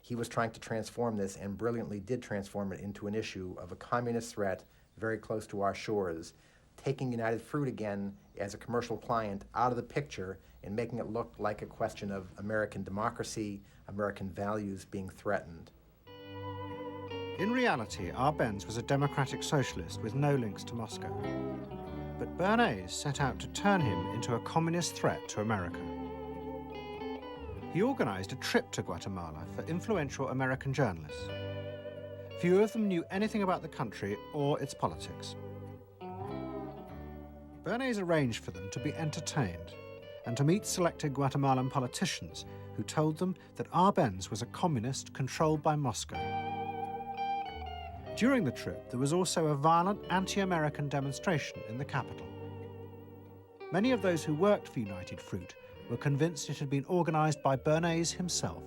he was trying to transform this and brilliantly did transform it into an issue of a communist threat very close to our shores, taking United Fruit again as a commercial client out of the picture and making it look like a question of American democracy, American values being threatened. In reality, Arbenz was a democratic socialist with no links to Moscow. But Bernays set out to turn him into a communist threat to America. He organized a trip to Guatemala for influential American journalists. Few of them knew anything about the country or its politics. Bernays arranged for them to be entertained and to meet selected Guatemalan politicians who told them that Arbenz was a communist controlled by Moscow. During the trip, there was also a violent anti-American demonstration in the capital. Many of those who worked for United Fruit were convinced it had been organized by Bernays himself.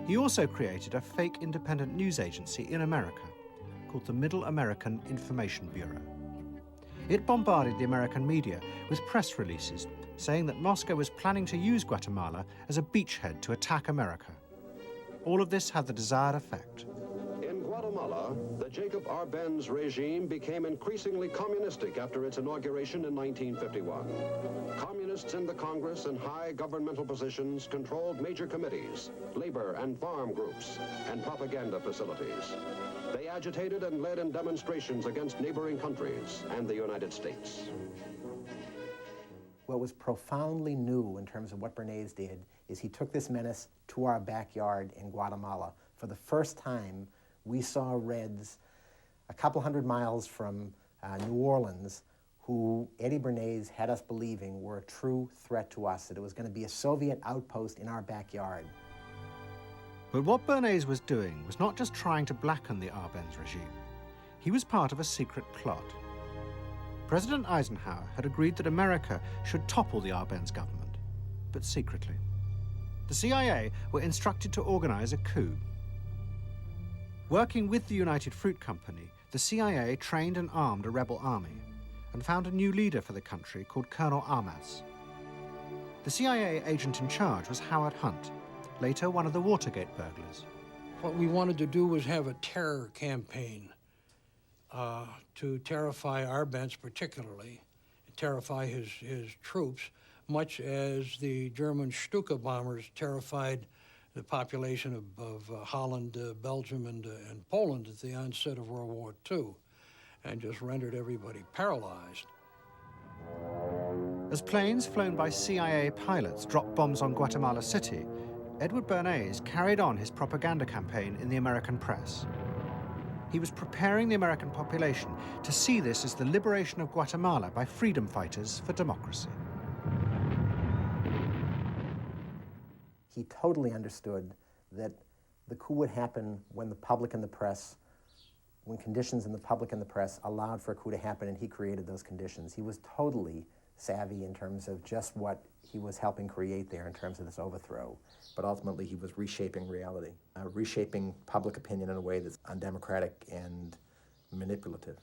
He also created a fake independent news agency in America called the Middle American Information Bureau. It bombarded the American media with press releases saying that Moscow was planning to use Guatemala as a beachhead to attack America. All of this had the desired effect. In Guatemala, the Jacob Arbenz regime became increasingly communistic after its inauguration in 1951. Communists in the Congress and high governmental positions controlled major committees, labor and farm groups, and propaganda facilities. They agitated and led in demonstrations against neighboring countries and the United States. What was profoundly new in terms of what Bernays did is he took this menace to our backyard in Guatemala. For the first time, we saw Reds a couple hundred miles from New Orleans who Eddie Bernays had us believing were a true threat to us, that it was going to be a Soviet outpost in our backyard. But what Bernays was doing was not just trying to blacken the Arbenz regime. He was part of a secret plot. President Eisenhower had agreed that America should topple the Arbenz government, but secretly. The CIA were instructed to organize a coup. Working with the United Fruit Company, the CIA trained and armed a rebel army and found a new leader for the country called Colonel Arbenz. The CIA agent in charge was Howard Hunt, later one of the Watergate burglars. What we wanted to do was have a terror campaign to terrify Arbenz particularly, terrify his troops, much as the German Stuka bombers terrified the population of Holland, Belgium, and Poland at the onset of World War II, and just rendered everybody paralyzed. As planes flown by CIA pilots dropped bombs on Guatemala City, Edward Bernays carried on his propaganda campaign in the American press. He was preparing the American population to see this as the liberation of Guatemala by freedom fighters for democracy. He totally understood that the coup would happen when the public and the press when conditions in the public and the press allowed for a coup to happen, and he created those conditions. He was totally savvy in terms of just what he was helping create there in terms of this overthrow. But ultimately, he was reshaping reality, reshaping public opinion in a way that's undemocratic and manipulative.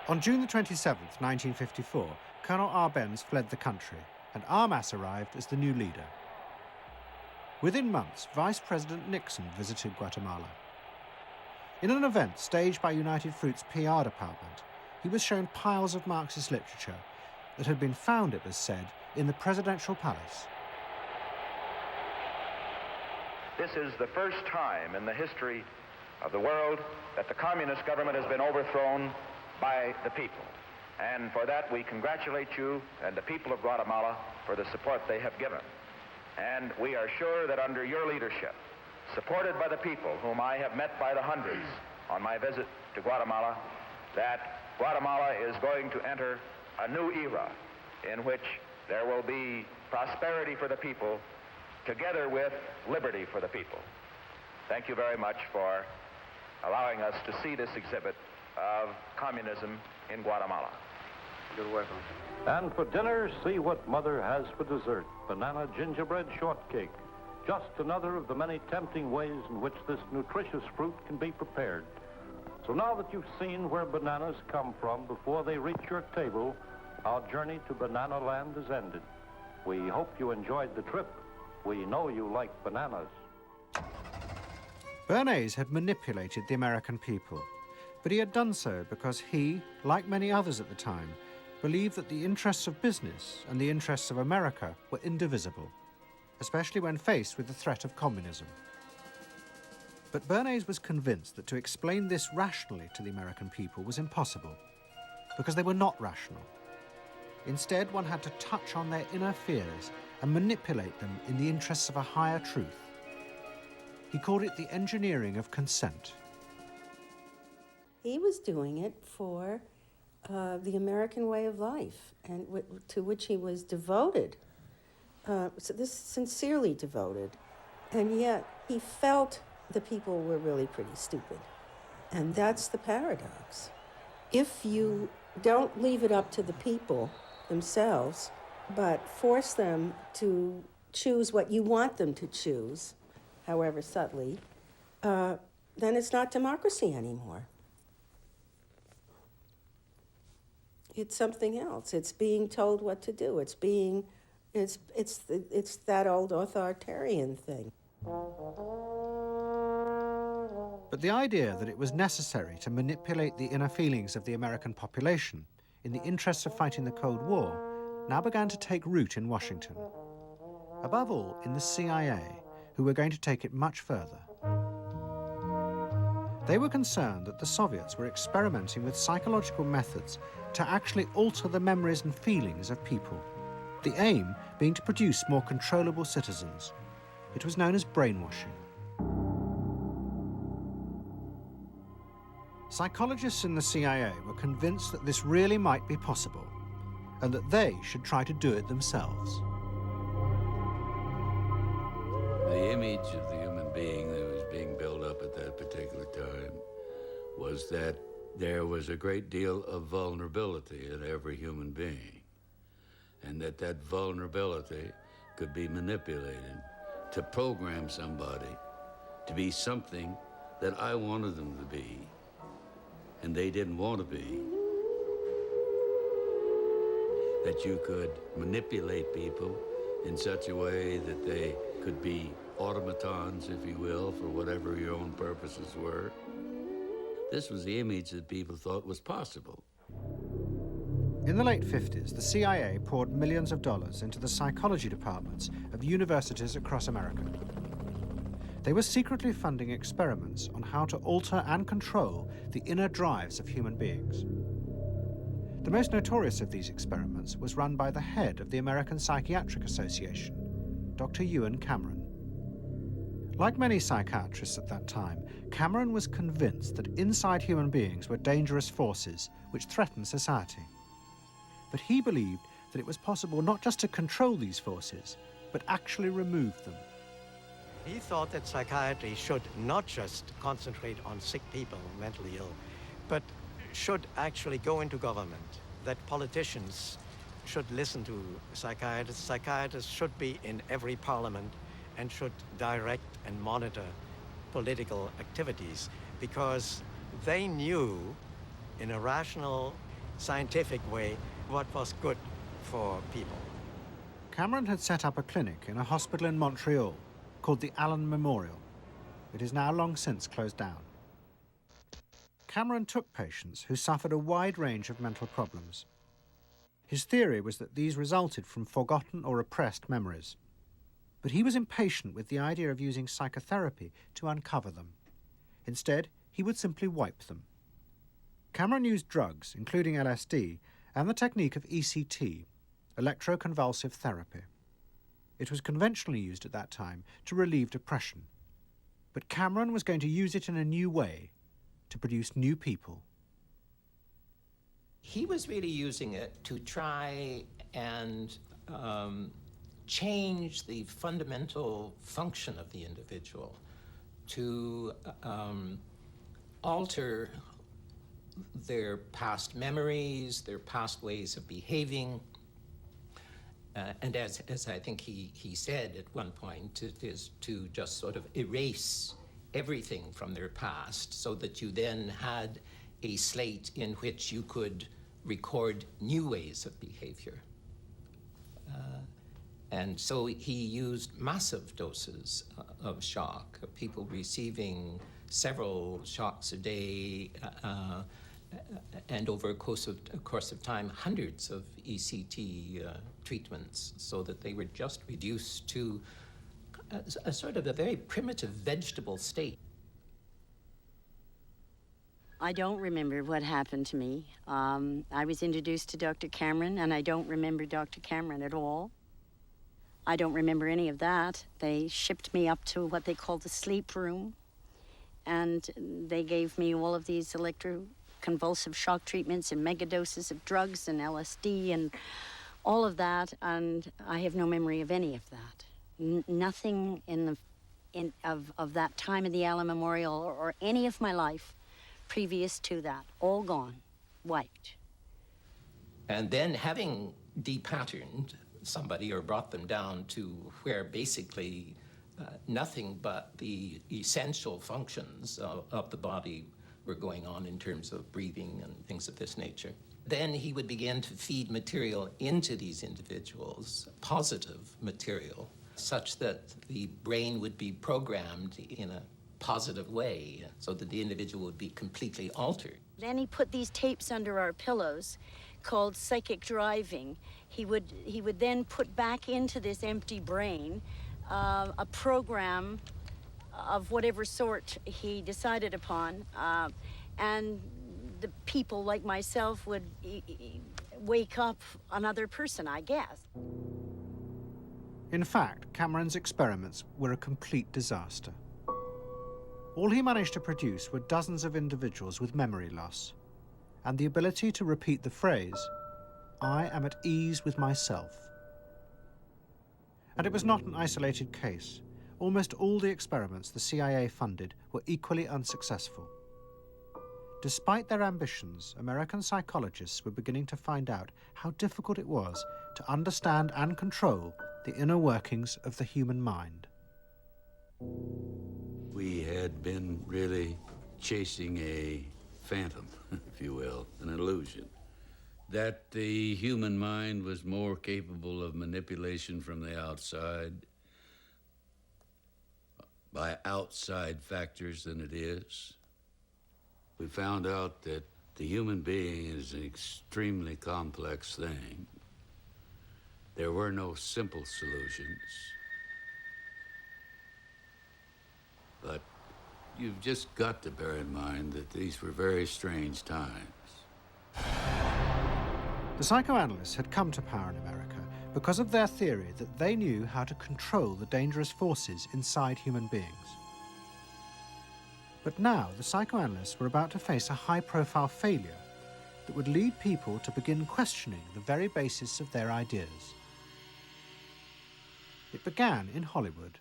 On June the 27th, 1954, Colonel Arbenz fled the country, and Armas arrived as the new leader. Within months, Vice President Nixon visited Guatemala. In an event staged by United Fruit's PR department, he was shown piles of Marxist literature that had been found, it was said, in the presidential palace. This is the first time in the history of the world that the communist government has been overthrown by the people. And for that, we congratulate you and the people of Guatemala for the support they have given. And we are sure that under your leadership, supported by the people whom I have met by the hundreds on my visit to Guatemala, that Guatemala is going to enter a new era in which there will be prosperity for the people together with liberty for the people. Thank you very much for allowing us to see this exhibit of communism in Guatemala. You're welcome. And for dinner, see what Mother has for dessert. Banana gingerbread shortcake. Just another of the many tempting ways in which this nutritious fruit can be prepared. So now that you've seen where bananas come from before they reach your table, our journey to Banana Land is ended. We hope you enjoyed the trip. We know you like bananas. Bernays had manipulated the American people, but he had done so because he, like many others at the time, believed that the interests of business and the interests of America were indivisible, especially when faced with the threat of communism. But Bernays was convinced that to explain this rationally to the American people was impossible, because they were not rational. Instead, one had to touch on their inner fears and manipulate them in the interests of a higher truth. He called it the engineering of consent. He was doing it for the American way of life, and to which he was devoted. So this sincerely devoted, and yet he felt the people were really pretty stupid. And that's the paradox. If you don't leave it up to the people themselves, but force them to choose what you want them to choose, however subtly, then it's not democracy anymore. It's something else. It's being told what to do. It's that old authoritarian thing. But the idea that it was necessary to manipulate the inner feelings of the American population in the interests of fighting the Cold War now began to take root in Washington. Above all, in the CIA, who were going to take it much further. They were concerned that the Soviets were experimenting with psychological methods to actually alter the memories and feelings of people, the aim being to produce more controllable citizens. It was known as brainwashing. Psychologists in the CIA were convinced that this really might be possible, and that they should try to do it themselves. The image of the human being that was being built up at that particular time was that there was a great deal of vulnerability in every human being, and that vulnerability could be manipulated to program somebody to be something that I wanted them to be, and they didn't want to be. That you could manipulate people in such a way that they could be automatons, if you will, for whatever your own purposes were. This was the image that people thought was possible. In the late 50s, the CIA poured millions of dollars into the psychology departments of universities across America. They were secretly funding experiments on how to alter and control the inner drives of human beings. The most notorious of these experiments was run by the head of the American Psychiatric Association, Dr. Ewan Cameron. Like many psychiatrists at that time, Cameron was convinced that inside human beings were dangerous forces which threatened society. But he believed that it was possible not just to control these forces, but actually remove them. He thought that psychiatry should not just concentrate on sick people, mentally ill, but should actually go into government, that politicians should listen to psychiatrists. Psychiatrists should be in every parliament and should direct and monitor political activities, because they knew in a rational, scientific way what was good for people. Cameron had set up a clinic in a hospital in Montreal called the Allen Memorial. It is now long since closed down. Cameron took patients who suffered a wide range of mental problems. His theory was that these resulted from forgotten or repressed memories. But he was impatient with the idea of using psychotherapy to uncover them. Instead, he would simply wipe them. Cameron used drugs, including LSD, and the technique of ECT, electroconvulsive therapy. It was conventionally used at that time to relieve depression. But Cameron was going to use it in a new way, to produce new people. He was really using it to try and change the fundamental function of the individual, to alter their past memories, their past ways of behaving. And as I think he said at one point, it is to just sort of erase everything from their past so that you then had a slate in which you could record new ways of behavior. And so he used massive doses of shock, people receiving several shocks a day, and over a course of time, hundreds of ECT treatments, so that they were just reduced to a sort of a very primitive vegetable state. I don't remember what happened to me. I was introduced to Dr. Cameron, and I don't remember Dr. Cameron at all. I don't remember any of that. They shipped me up to what they called the sleep room, and they gave me all of these electroconvulsive shock treatments and megadoses of drugs and LSD and all of that, and I have no memory of any of that. Nothing of that time of the Allen Memorial or any of my life previous to that, all gone, wiped. And then having depatterned somebody or brought them down to where basically nothing but the essential functions of the body were going on in terms of breathing and things of this nature. Then he would begin to feed material into these individuals, positive material, such that the brain would be programmed in a positive way, so that the individual would be completely altered. Then he put these tapes under our pillows called psychic driving. He would then put back into this empty brain a program of whatever sort he decided upon, and the people like myself would wake up another person, I guess. In fact, Cameron's experiments were a complete disaster. All he managed to produce were dozens of individuals with memory loss and the ability to repeat the phrase, "I am at ease with myself." And it was not an isolated case. Almost all the experiments the CIA funded were equally unsuccessful. Despite their ambitions, American psychologists were beginning to find out how difficult it was to understand and control the inner workings of the human mind. We had been really chasing a phantom, if you will, an illusion, that the human mind was more capable of manipulation from the outside by outside factors than it is. We found out that the human being is an extremely complex thing. There were no simple solutions. But you've just got to bear in mind that these were very strange times. The psychoanalysts had come to power in America because of their theory that they knew how to control the dangerous forces inside human beings. But now the psychoanalysts were about to face a high-profile failure that would lead people to begin questioning the very basis of their ideas. It began in Hollywood.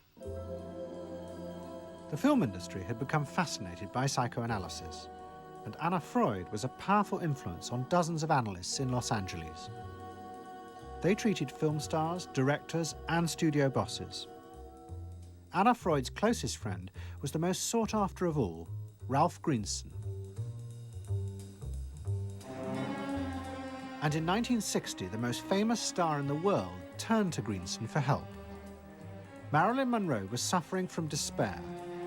The film industry had become fascinated by psychoanalysis, and Anna Freud was a powerful influence on dozens of analysts in Los Angeles. They treated film stars, directors, and studio bosses. Anna Freud's closest friend was the most sought after of all, Ralph Greenson. And in 1960, the most famous star in the world turned to Greenson for help. Marilyn Monroe was suffering from despair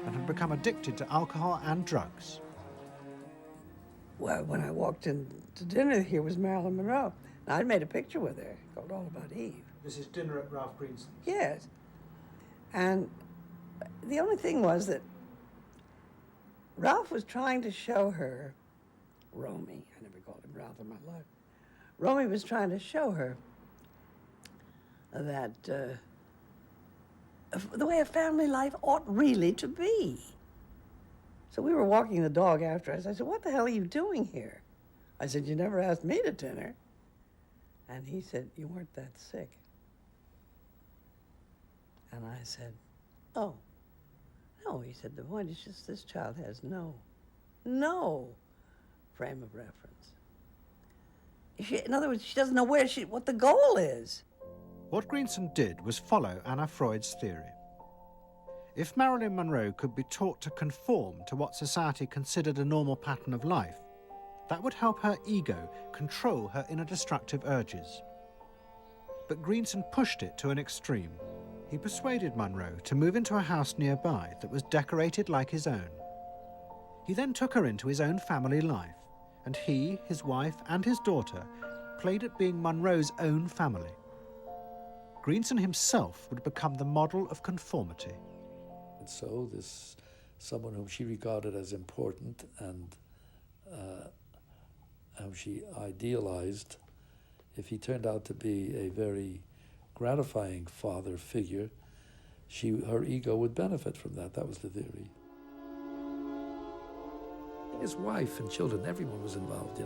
and had become addicted to alcohol and drugs. Well, when I walked in to dinner, here was Marilyn Monroe. And I'd made a picture with her called All About Eve. This is dinner at Ralph Greenson's. Yes. And the only thing was that Ralph was trying to show her, Romy, I never called him Ralph in my life. Romy was trying to show her that the way a family life ought really to be. So we were walking the dog after us. I said, "What the hell are you doing here?" I said, "You never asked me to dinner." And he said, "You weren't that sick." And I said, "Oh, no." He said, "The point is just this child has no frame of reference. In other words, she doesn't know what the goal is." What Greenson did was follow Anna Freud's theory. If Marilyn Monroe could be taught to conform to what society considered a normal pattern of life, that would help her ego control her inner destructive urges. But Greenson pushed it to an extreme. He persuaded Monroe to move into a house nearby that was decorated like his own. He then took her into his own family life, and he, his wife, and his daughter played at being Monroe's own family. Greenson himself would become the model of conformity. And so this someone whom she regarded as important and whom she idealized, if he turned out to be a very gratifying father figure, her ego would benefit from that. That was the theory. His wife and children, everyone was involved,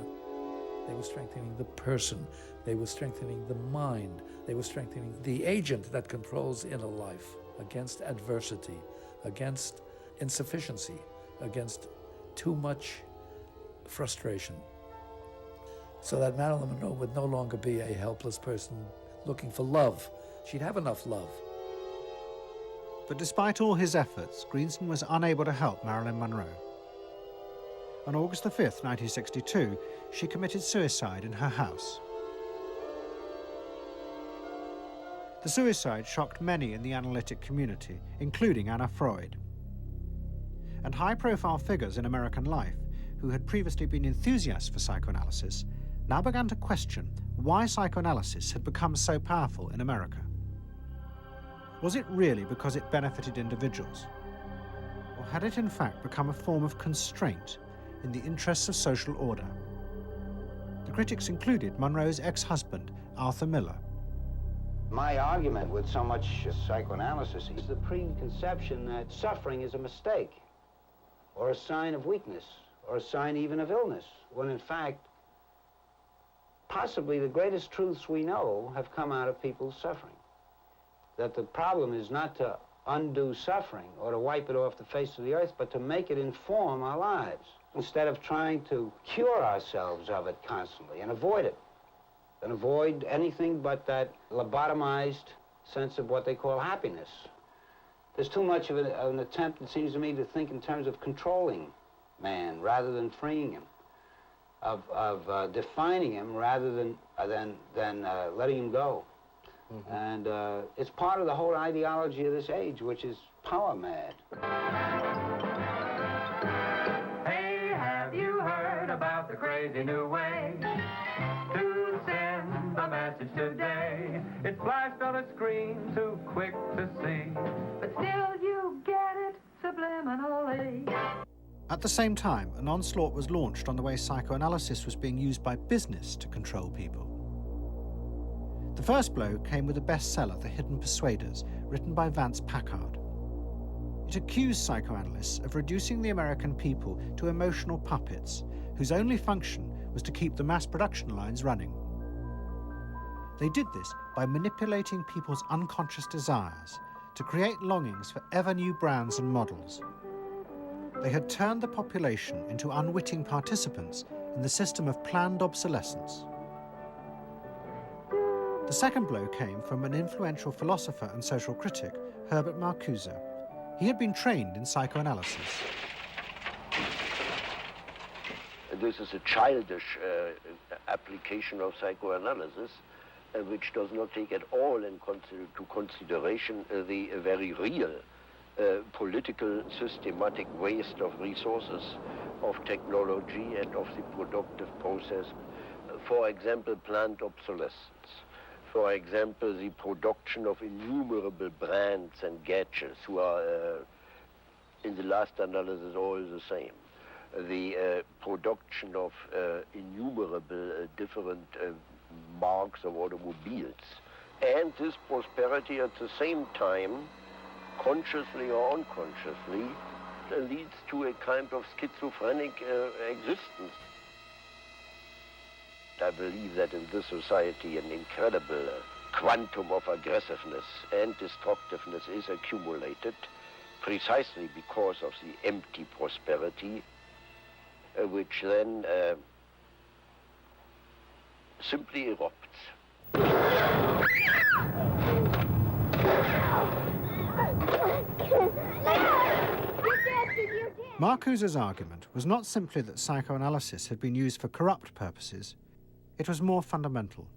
They were strengthening the person. They were strengthening the mind. They were strengthening the agent that controls inner life against adversity, against insufficiency, against too much frustration. So that Marilyn Monroe would no longer be a helpless person looking for love. She'd have enough love. But despite all his efforts, Greenson was unable to help Marilyn Monroe. On August the 5th, 1962, she committed suicide in her house. The suicide shocked many in the analytic community, including Anna Freud. And high-profile figures in American life, who had previously been enthusiasts for psychoanalysis, now began to question why psychoanalysis had become so powerful in America. Was it really because it benefited individuals? Or had it in fact become a form of constraint in the interests of social order? The critics included Monroe's ex-husband, Arthur Miller. My argument with so much psychoanalysis is the preconception that suffering is a mistake, or a sign of weakness, or a sign even of illness, when in fact, possibly the greatest truths we know have come out of people's suffering. That the problem is not to undo suffering or to wipe it off the face of the earth, but to make it inform our lives, instead of trying to cure ourselves of it constantly and avoid it, and avoid anything but that lobotomized sense of what they call happiness. There's too much of an attempt, it seems to me, to think in terms of controlling man rather than freeing him, of defining him rather than letting him go. Mm-hmm. And it's part of the whole ideology of this age, which is power mad. Hey, have you heard about the crazy new way to send a message today? It's flashed on a screen, too quick to see, but still you get it subliminally. At the same time, an onslaught was launched on the way psychoanalysis was being used by business to control people. The first blow came with a bestseller, The Hidden Persuaders, written by Vance Packard. It accused psychoanalysts of reducing the American people to emotional puppets whose only function was to keep the mass production lines running. They did this by manipulating people's unconscious desires to create longings for ever new brands and models, they had turned the population into unwitting participants in the system of planned obsolescence. The second blow came from an influential philosopher and social critic, Herbert Marcuse. He had been trained in psychoanalysis. This is a childish application of psychoanalysis, which does not take at all into consideration the very real political systematic waste of resources, of technology and of the productive process. For example, planned obsolescence. For example, the production of innumerable brands and gadgets who are, in the last analysis, all the same. The production of innumerable different marks of automobiles. And this prosperity at the same time, consciously or unconsciously, leads to a kind of schizophrenic existence. I believe that in this society an incredible quantum of aggressiveness and destructiveness is accumulated precisely because of the empty prosperity, which then simply erupts. Marcuse's argument was not simply that psychoanalysis had been used for corrupt purposes, it was more fundamental.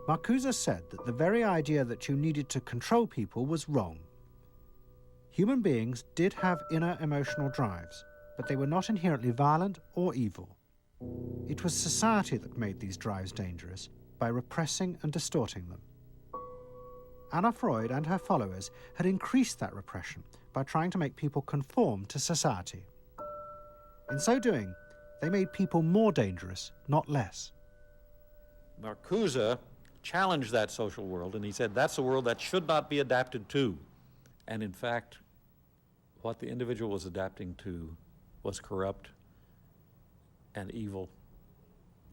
Marcuse said that the very idea that you needed to control people was wrong. Human beings did have inner emotional drives, but they were not inherently violent or evil. It was society that made these drives dangerous by repressing and distorting them. Anna Freud and her followers had increased that repression by trying to make people conform to society. In so doing, they made people more dangerous, not less. Marcuse challenged that social world, and he said that's a world that should not be adapted to. And in fact, what the individual was adapting to was corrupt and evil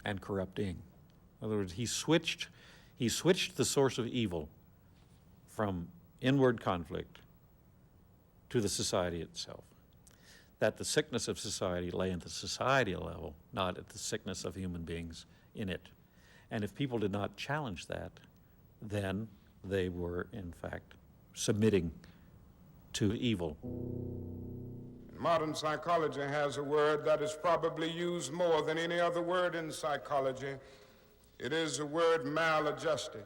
and corrupting. In other words, he switched the source of evil from inward conflict to the society itself. That the sickness of society lay at the societal level, not at the sickness of human beings in it. And if people did not challenge that, then they were, in fact, submitting to evil. Modern psychology has a word that is probably used more than any other word in psychology. It is the word maladjusted.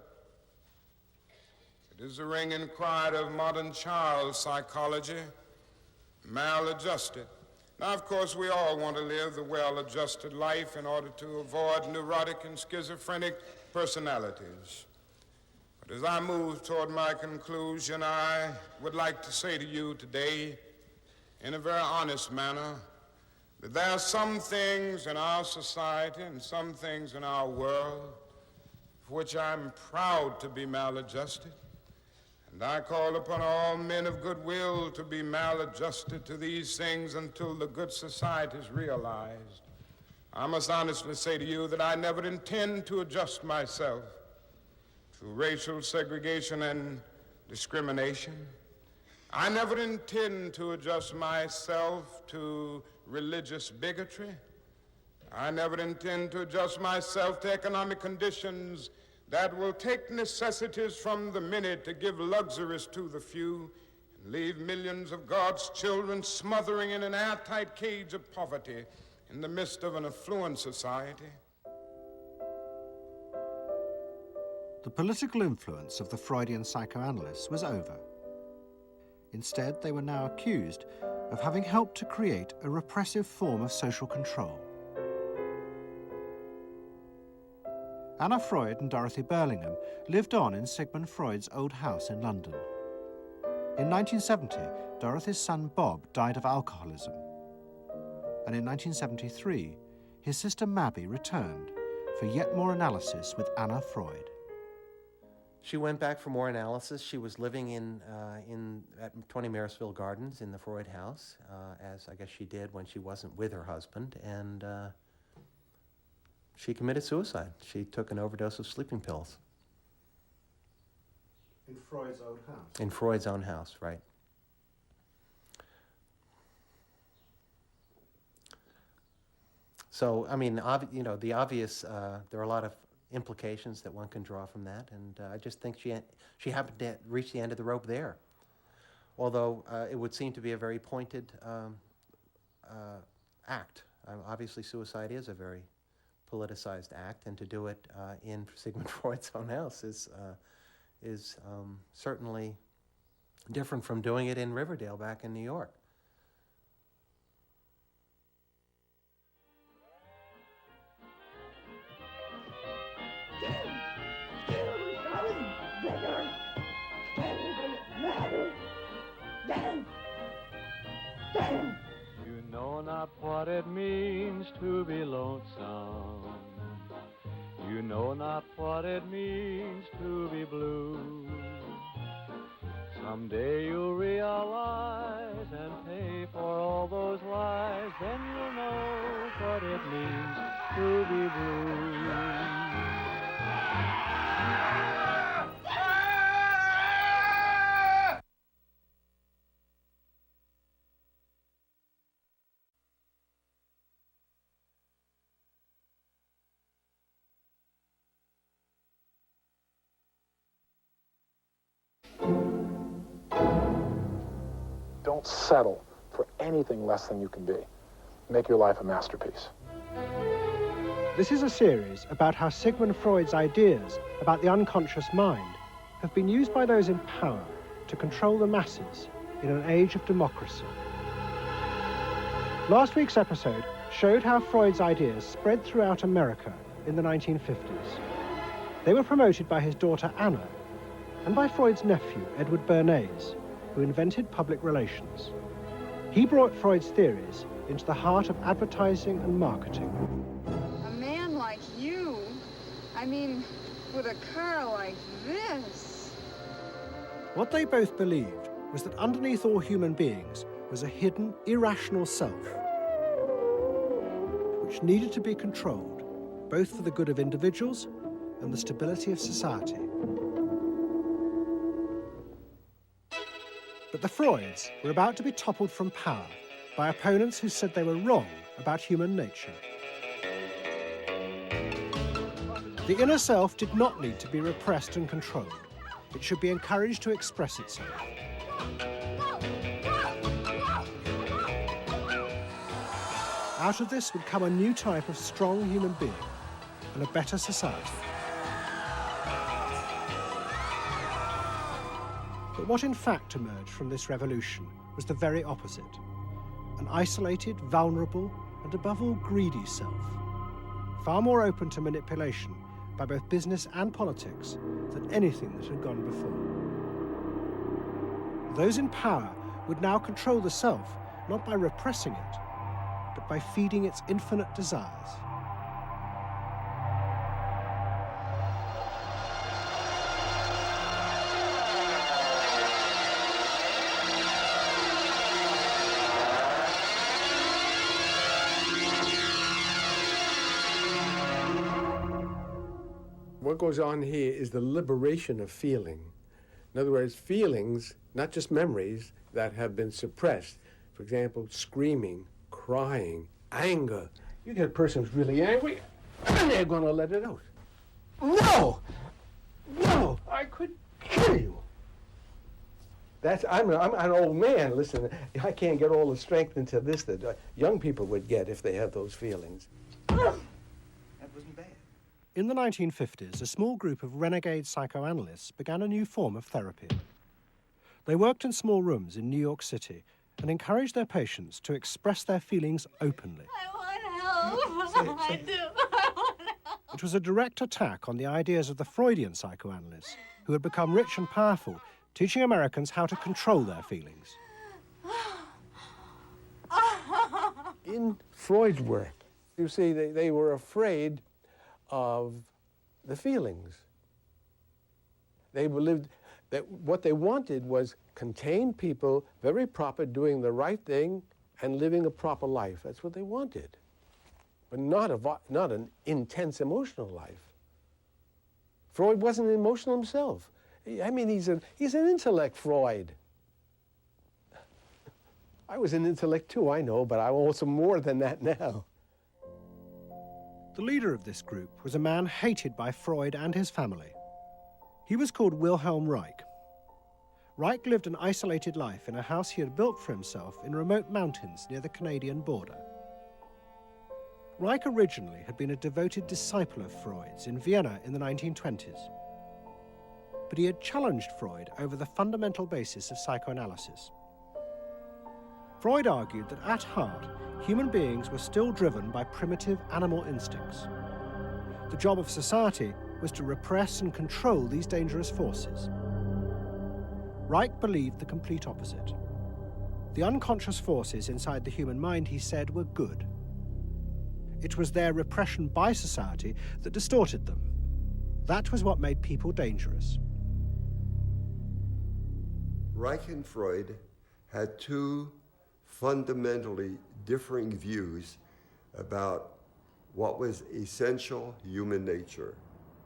It is the ringing cry of modern child psychology, maladjusted. Now, of course, we all want to live the well-adjusted life in order to avoid neurotic and schizophrenic personalities. But as I move toward my conclusion, I would like to say to you today, in a very honest manner, that there are some things in our society and some things in our world for which I'm proud to be maladjusted. And I call upon all men of goodwill to be maladjusted to these things until the good society is realized. I must honestly say to you that I never intend to adjust myself to racial segregation and discrimination. I never intend to adjust myself to religious bigotry. I never intend to adjust myself to economic conditions that will take necessities from the many to give luxuries to the few and leave millions of God's children smothering in an airtight cage of poverty in the midst of an affluent society. The political influence of the Freudian psychoanalysts was over. Instead, they were now accused of having helped to create a repressive form of social control. Anna Freud and Dorothy Burlingham lived on in Sigmund Freud's old house in London. In 1970, Dorothy's son Bob died of alcoholism. And in 1973, his sister Mabby returned for yet more analysis with Anna Freud. She went back for more analysis. She was living at 20 Marisville Gardens in the Freud house, as I guess she did when she wasn't with her husband, and she committed suicide. She took an overdose of sleeping pills. In Freud's own house? In Freud's own house, right. So, I mean, you know, the obvious, there are a lot of implications that one can draw from that, and I just think she happened to reach the end of the rope there. Although it would seem to be a very pointed act. Obviously, suicide is a very politicized act, and to do it in Sigmund Freud's own house is certainly different from doing it in Riverdale back in New York. You know not what it means to be lonesome. You know not what it means to be blue. Someday you'll realize and pay for all those lies. Then you'll know what it means to be blue. Don't settle for anything less than you can be. Make your life a masterpiece. This is a series about how Sigmund Freud's ideas about the unconscious mind have been used by those in power to control the masses in an age of democracy. Last week's episode showed how Freud's ideas spread throughout America in the 1950s. They were promoted by his daughter Anna and by Freud's nephew, Edward Bernays, who invented public relations. He brought Freud's theories into the heart of advertising and marketing. A man like you, I mean, with a car like this. What they both believed was that underneath all human beings was a hidden, irrational self, which needed to be controlled, both for the good of individuals and the stability of society. But the Freuds were about to be toppled from power by opponents who said they were wrong about human nature. The inner self did not need to be repressed and controlled. It should be encouraged to express itself. Out of this would come a new type of strong human being and a better society. But what in fact emerged from this revolution was the very opposite. An isolated, vulnerable, and above all greedy self, far more open to manipulation by both business and politics than anything that had gone before. Those in power would now control the self, not by repressing it, but by feeding its infinite desires. What goes on here is the liberation of feeling. In other words, feelings, not just memories, that have been suppressed. For example, screaming, crying, anger. You get a person who's really angry, and they're going to let it out. No! No! I could kill you. I'm an old man. Listen, I can't get all the strength into this that young people would get if they have those feelings. That wasn't bad. In the 1950s, a small group of renegade psychoanalysts began a new form of therapy. They worked in small rooms in New York City and encouraged their patients to express their feelings openly. I want help. I do. I want help. It was a direct attack on the ideas of the Freudian psychoanalysts, who had become rich and powerful, teaching Americans how to control their feelings. In Freud's work, you see, they were afraid of the feelings. They believed that what they wanted was contained people, very proper, doing the right thing and living a proper life. That's what they wanted, but not an intense emotional life. Freud wasn't emotional himself. I mean, he's an intellect, Freud. I was an intellect too, I know, but I'm also more than that now. The leader of this group was a man hated by Freud and his family. He was called Wilhelm Reich. Reich lived an isolated life in a house he had built for himself in remote mountains near the Canadian border. Reich originally had been a devoted disciple of Freud's in Vienna in the 1920s. But he had challenged Freud over the fundamental basis of psychoanalysis. Freud argued that at heart, human beings were still driven by primitive animal instincts. The job of society was to repress and control these dangerous forces. Reich believed the complete opposite. The unconscious forces inside the human mind, he said, were good. It was their repression by society that distorted them. That was what made people dangerous. Reich and Freud had two fundamentally differing views about what was essential human nature.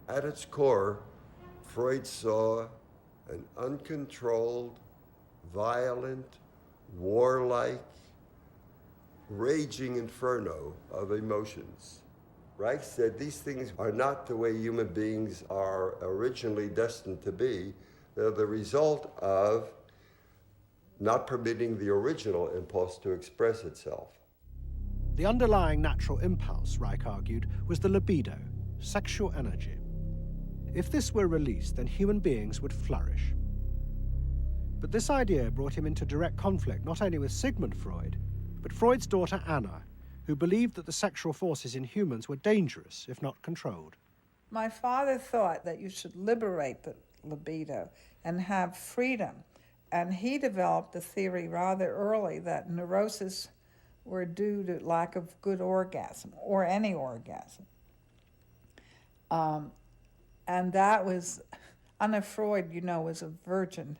At its core, Freud saw an uncontrolled, violent, warlike, raging inferno of emotions. Reich said these things are not the way human beings are originally destined to be. They're the result of not permitting the original impulse to express itself. The underlying natural impulse, Reich argued, was the libido, sexual energy. If this were released, then human beings would flourish. But this idea brought him into direct conflict not only with Sigmund Freud, but Freud's daughter Anna, who believed that the sexual forces in humans were dangerous if not controlled. My father thought that you should liberate the libido and have freedom. And he developed a theory rather early that neuroses were due to lack of good orgasm, or any orgasm. And that was, Anna Freud, you know, was a virgin.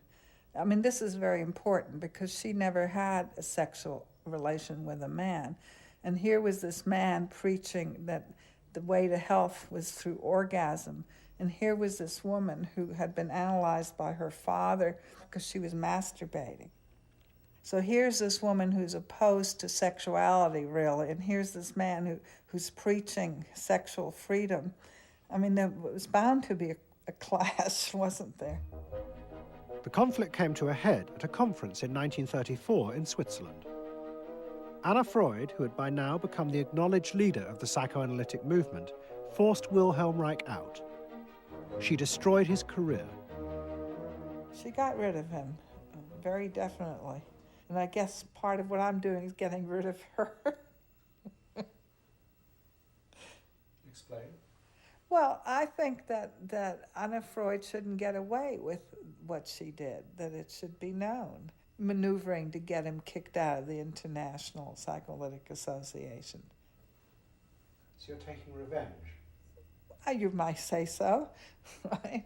I mean, this is very important because she never had a sexual relation with a man. And here was this man preaching that the way to health was through orgasm. And here was this woman who had been analyzed by her father because she was masturbating. So here's this woman who's opposed to sexuality, really, and here's this man who's preaching sexual freedom. I mean, there was bound to be a clash, wasn't there? The conflict came to a head at a conference in 1934 in Switzerland. Anna Freud, who had by now become the acknowledged leader of the psychoanalytic movement, forced Wilhelm Reich out. She destroyed his career. She got rid of him, very definitely. And I guess part of what I'm doing is getting rid of her. Explain. Well, I think that Anna Freud shouldn't get away with what she did, that it should be known, maneuvering to get him kicked out of the International Psychoanalytic Association. So you're taking revenge? You might say so, right?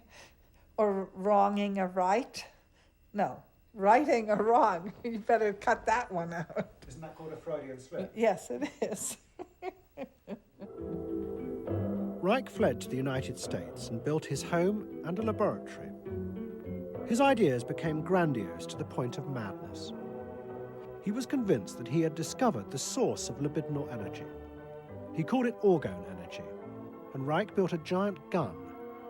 Or wronging a right. No, righting a wrong. You better cut that one out. Isn't that called a Freudian slip? Yes, it is. Reich fled to the United States and built his home and a laboratory. His ideas became grandiose to the point of madness. He was convinced that he had discovered the source of libidinal energy. He called it orgone energy, and Reich built a giant gun,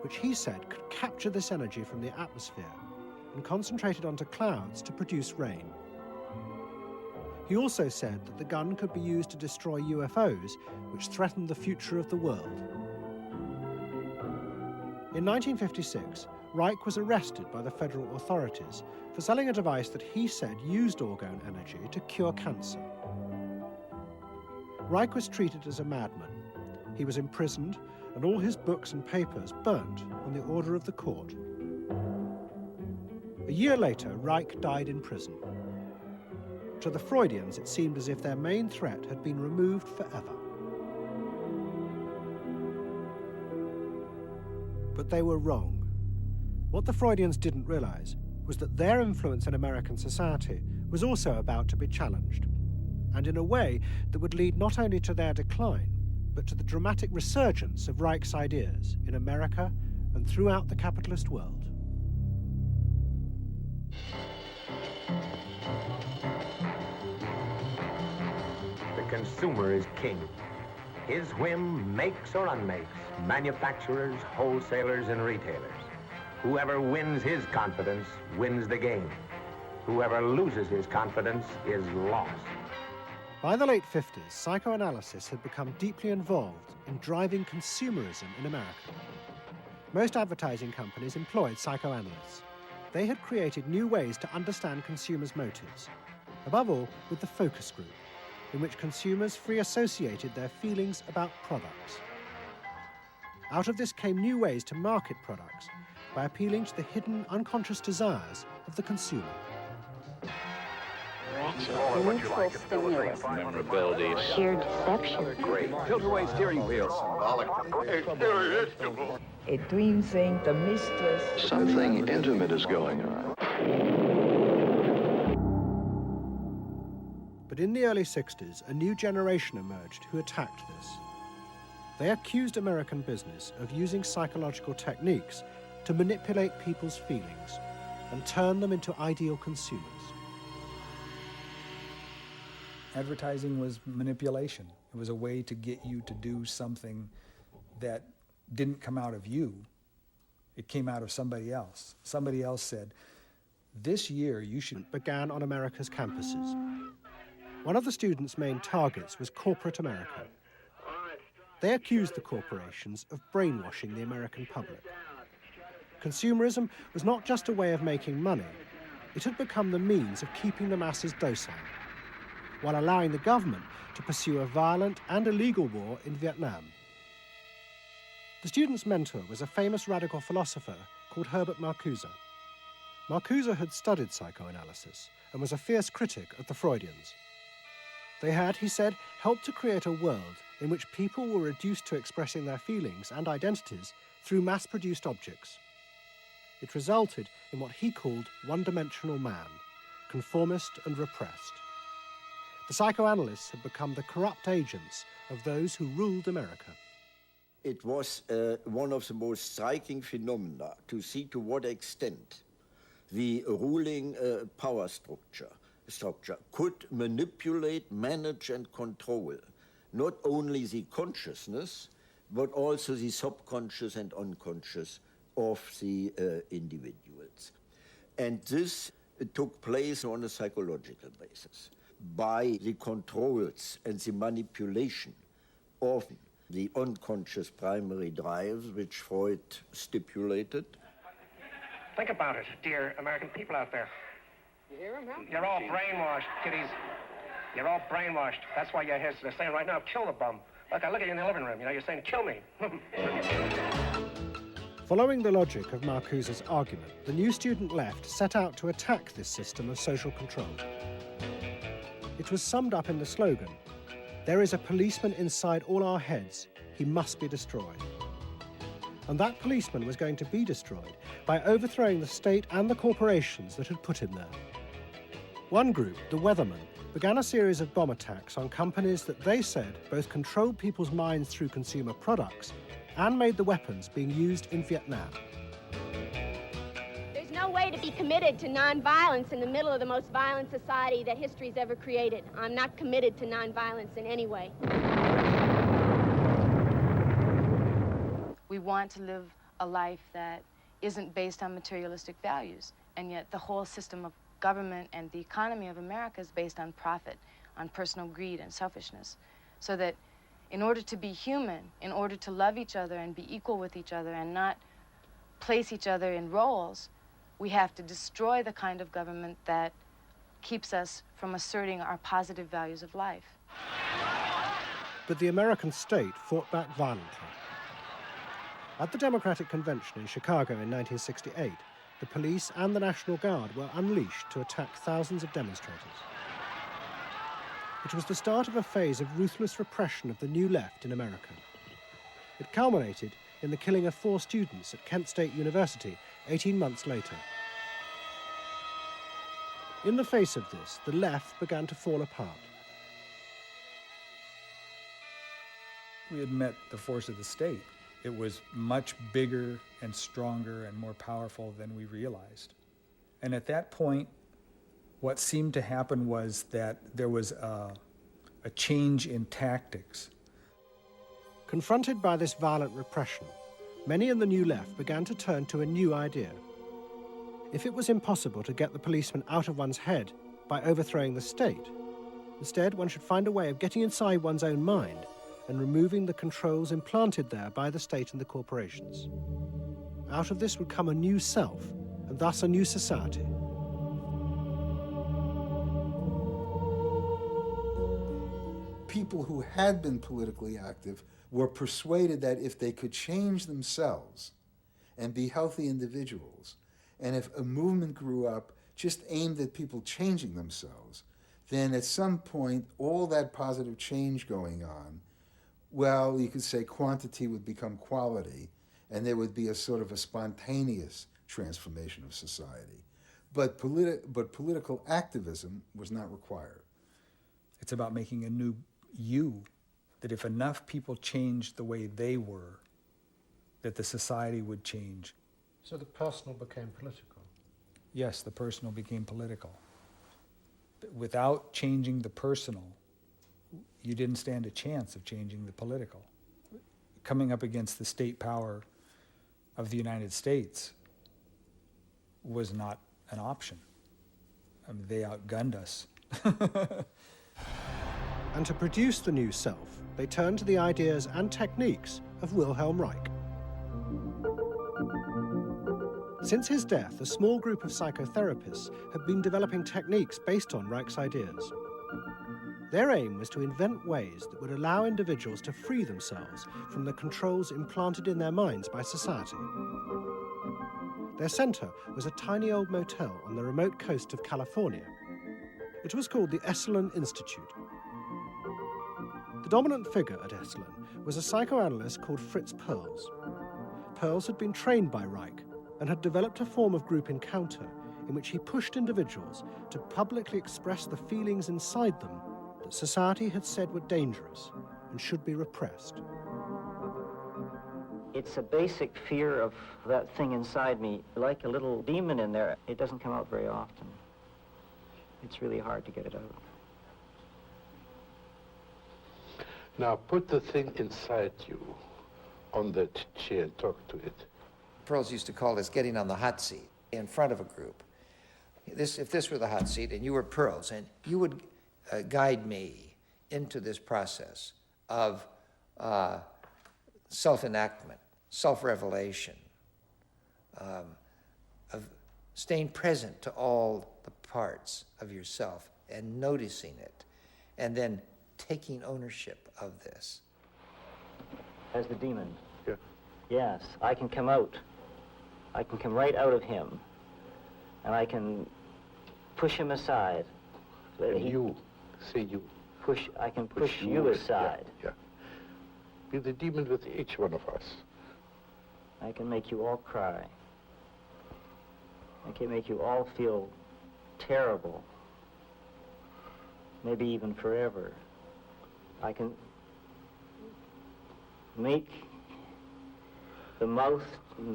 which he said could capture this energy from the atmosphere and concentrate it onto clouds to produce rain. He also said that the gun could be used to destroy UFOs, which threatened the future of the world. In 1956, Reich was arrested by the federal authorities for selling a device that he said used orgone energy to cure cancer. Reich was treated as a madman. He was imprisoned, and all his books and papers burnt on the order of the court. A year later, Reich died in prison. To the Freudians, it seemed as if their main threat had been removed forever. But they were wrong. What the Freudians didn't realize was that their influence in American society was also about to be challenged, and in a way that would lead not only to their decline, but to the dramatic resurgence of Reich's ideas in America and throughout the capitalist world. The consumer is king. his whim makes or unmakes manufacturers, wholesalers, and retailers. Whoever wins his confidence wins the game. Whoever loses his confidence is lost. By the late 50s, psychoanalysis had become deeply involved in driving consumerism in America. Most advertising companies employed psychoanalysts. They had created new ways to understand consumers' motives, above all with the focus group, in which consumers free associated their feelings about products. Out of this came new ways to market products by appealing to the hidden unconscious desires of the consumer. The neutral stimulus. Memorability. Sheer deception. Tilt-away steering wheel. A dream thing, the mistress. Something intimate is going on. But in the early 60s, a new generation emerged who attacked this. They accused American business of using psychological techniques to manipulate people's feelings and turn them into ideal consumers. Advertising was manipulation. It was a way to get you to do something that didn't come out of you. It came out of somebody else. Somebody else said, this year you should... began on America's campuses. One of the students' main targets was corporate America. They accused the corporations of brainwashing the American public. Consumerism was not just a way of making money, it had become the means of keeping the masses docile, while allowing the government to pursue a violent and illegal war in Vietnam. The student's mentor was a famous radical philosopher called Herbert Marcuse. Marcuse had studied psychoanalysis and was a fierce critic of the Freudians. They had, he said, helped to create a world in which people were reduced to expressing their feelings and identities through mass-produced objects. It resulted in what he called one-dimensional man, conformist and repressed. The psychoanalysts had become the corrupt agents of those who ruled America. It was one of the most striking phenomena to see to what extent the ruling power structure could manipulate, manage, and control not only the consciousness, but also the subconscious and unconscious of the individuals. And this took place on a psychological basis by the controls and the manipulation of the unconscious primary drives which Freud stipulated. Think about it, dear American people out there. You hear him, huh? You're all brainwashed, kiddies. You're all brainwashed. That's why you're here. So they're saying right now, kill the bum. Look, I look at you in the living room. You know, you're saying, kill me. Following the logic of Marcuse's argument, the new student left set out to attack this system of social control. It was summed up in the slogan, "There is a policeman inside all our heads. He must be destroyed." And that policeman was going to be destroyed by overthrowing the state and the corporations that had put him there. One group, the Weathermen, began a series of bomb attacks on companies that they said both controlled people's minds through consumer products and made the weapons being used in Vietnam. There's no way to be committed to nonviolence in the middle of the most violent society that history's ever created. I'm not committed to nonviolence in any way. We want to live a life that isn't based on materialistic values, and yet the whole system of government and the economy of America is based on profit, on personal greed and selfishness. So that in order to be human, in order to love each other and be equal with each other and not place each other in roles, we have to destroy the kind of government that keeps us from asserting our positive values of life. But the American state fought back violently. At the Democratic Convention in Chicago in 1968, the police and the National Guard were unleashed to attack thousands of demonstrators. It was the start of a phase of ruthless repression of the new left in America. It culminated in the killing of 4 students at Kent State University 18 months later. In the face of this, the left began to fall apart. We had met the force of the state. It was much bigger and stronger and more powerful than we realized. And at that point, what seemed to happen was that there was a change in tactics. Confronted by this violent repression, many in the New Left began to turn to a new idea. If it was impossible to get the policeman out of one's head by overthrowing the state, instead one should find a way of getting inside one's own mind and removing the controls implanted there by the state and the corporations. Out of this would come a new self, and thus a new society. People who had been politically active were persuaded that if they could change themselves and be healthy individuals, and if a movement grew up just aimed at people changing themselves, then at some point all that positive change going on, well, you could say quantity would become quality, and there would be a sort of a spontaneous transformation of society. But political activism was not required. It's about making a new you, that if enough people changed the way they were, that the society would change. So the personal became political? Yes, the personal became political. Without changing the personal, you didn't stand a chance of changing the political. Coming up against the state power of the United States was not an option. I mean, they outgunned us. And to produce the new self, they turned to the ideas and techniques of Wilhelm Reich. Since his death, a small group of psychotherapists have been developing techniques based on Reich's ideas. Their aim was to invent ways that would allow individuals to free themselves from the controls implanted in their minds by society. Their center was a tiny old motel on the remote coast of California. It was called the Esalen Institute. The dominant figure at Esalen was a psychoanalyst called Fritz Perls. Perls had been trained by Reich and had developed a form of group encounter in which he pushed individuals to publicly express the feelings inside them that society had said were dangerous and should be repressed. It's a basic fear of that thing inside me, like a little demon in there. It doesn't come out very often. It's really hard to get it out. Now put the thing inside you on that chair and talk to it. Perls used to call this getting on the hot seat in front of a group. If this were the hot seat and you were Perls, and you would guide me into this process of self-enactment, self-revelation, of staying present to all the parts of yourself and noticing it, and then taking ownership of this. As the demon? Yeah. Yes, I can come out. I can come right out of him, and I can push him aside. You, say you. I can push you aside. Yeah. Be the demon with each one of us. I can make you all cry. I can make you all feel terrible. Maybe even forever. I can make the mouth,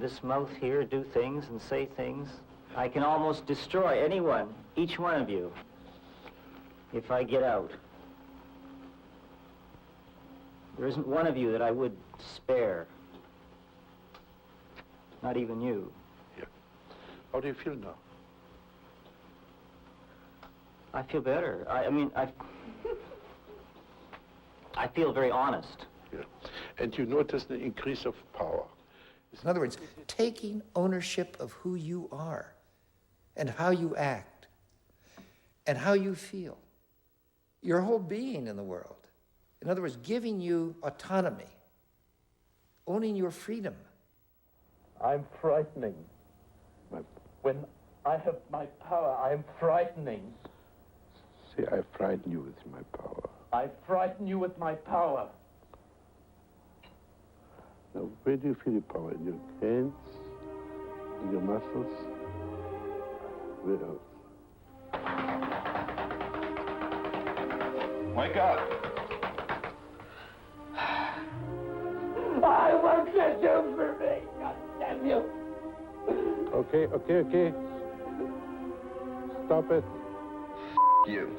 this mouth here, do things and say things. I can almost destroy anyone, each one of you, if I get out. There isn't one of you that I would spare. Not even you. Yeah. How do you feel now? I feel better. I mean, I feel very honest. Yeah. And you notice the increase of power. In other words, taking ownership of who you are and how you act and how you feel. Your whole being in the world. In other words, giving you autonomy, owning your freedom. I'm frightening. When I have my power, I am frightening. See, I frighten you with my power. I frighten you with my power. Now, where do you feel your power? In your hands? In your muscles? Where else? Wake up! I want you to do for me. God damn you. Okay. Stop it. You.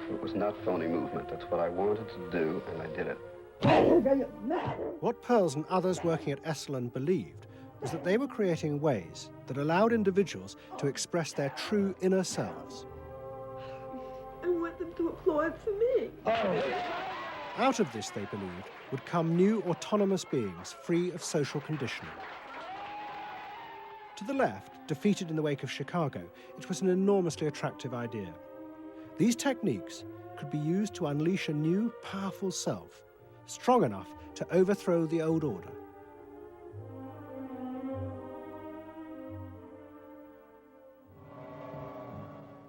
It was not phony movement. That's what I wanted to do, and I did it. What Pearls and others working at Esalen believed was that they were creating ways that allowed individuals to express their true inner selves. I want them to applaud for me. Out of this, they believed, would come new autonomous beings free of social conditioning. To the left, defeated in the wake of Chicago, it was an enormously attractive idea. These techniques could be used to unleash a new, powerful self, strong enough to overthrow the old order.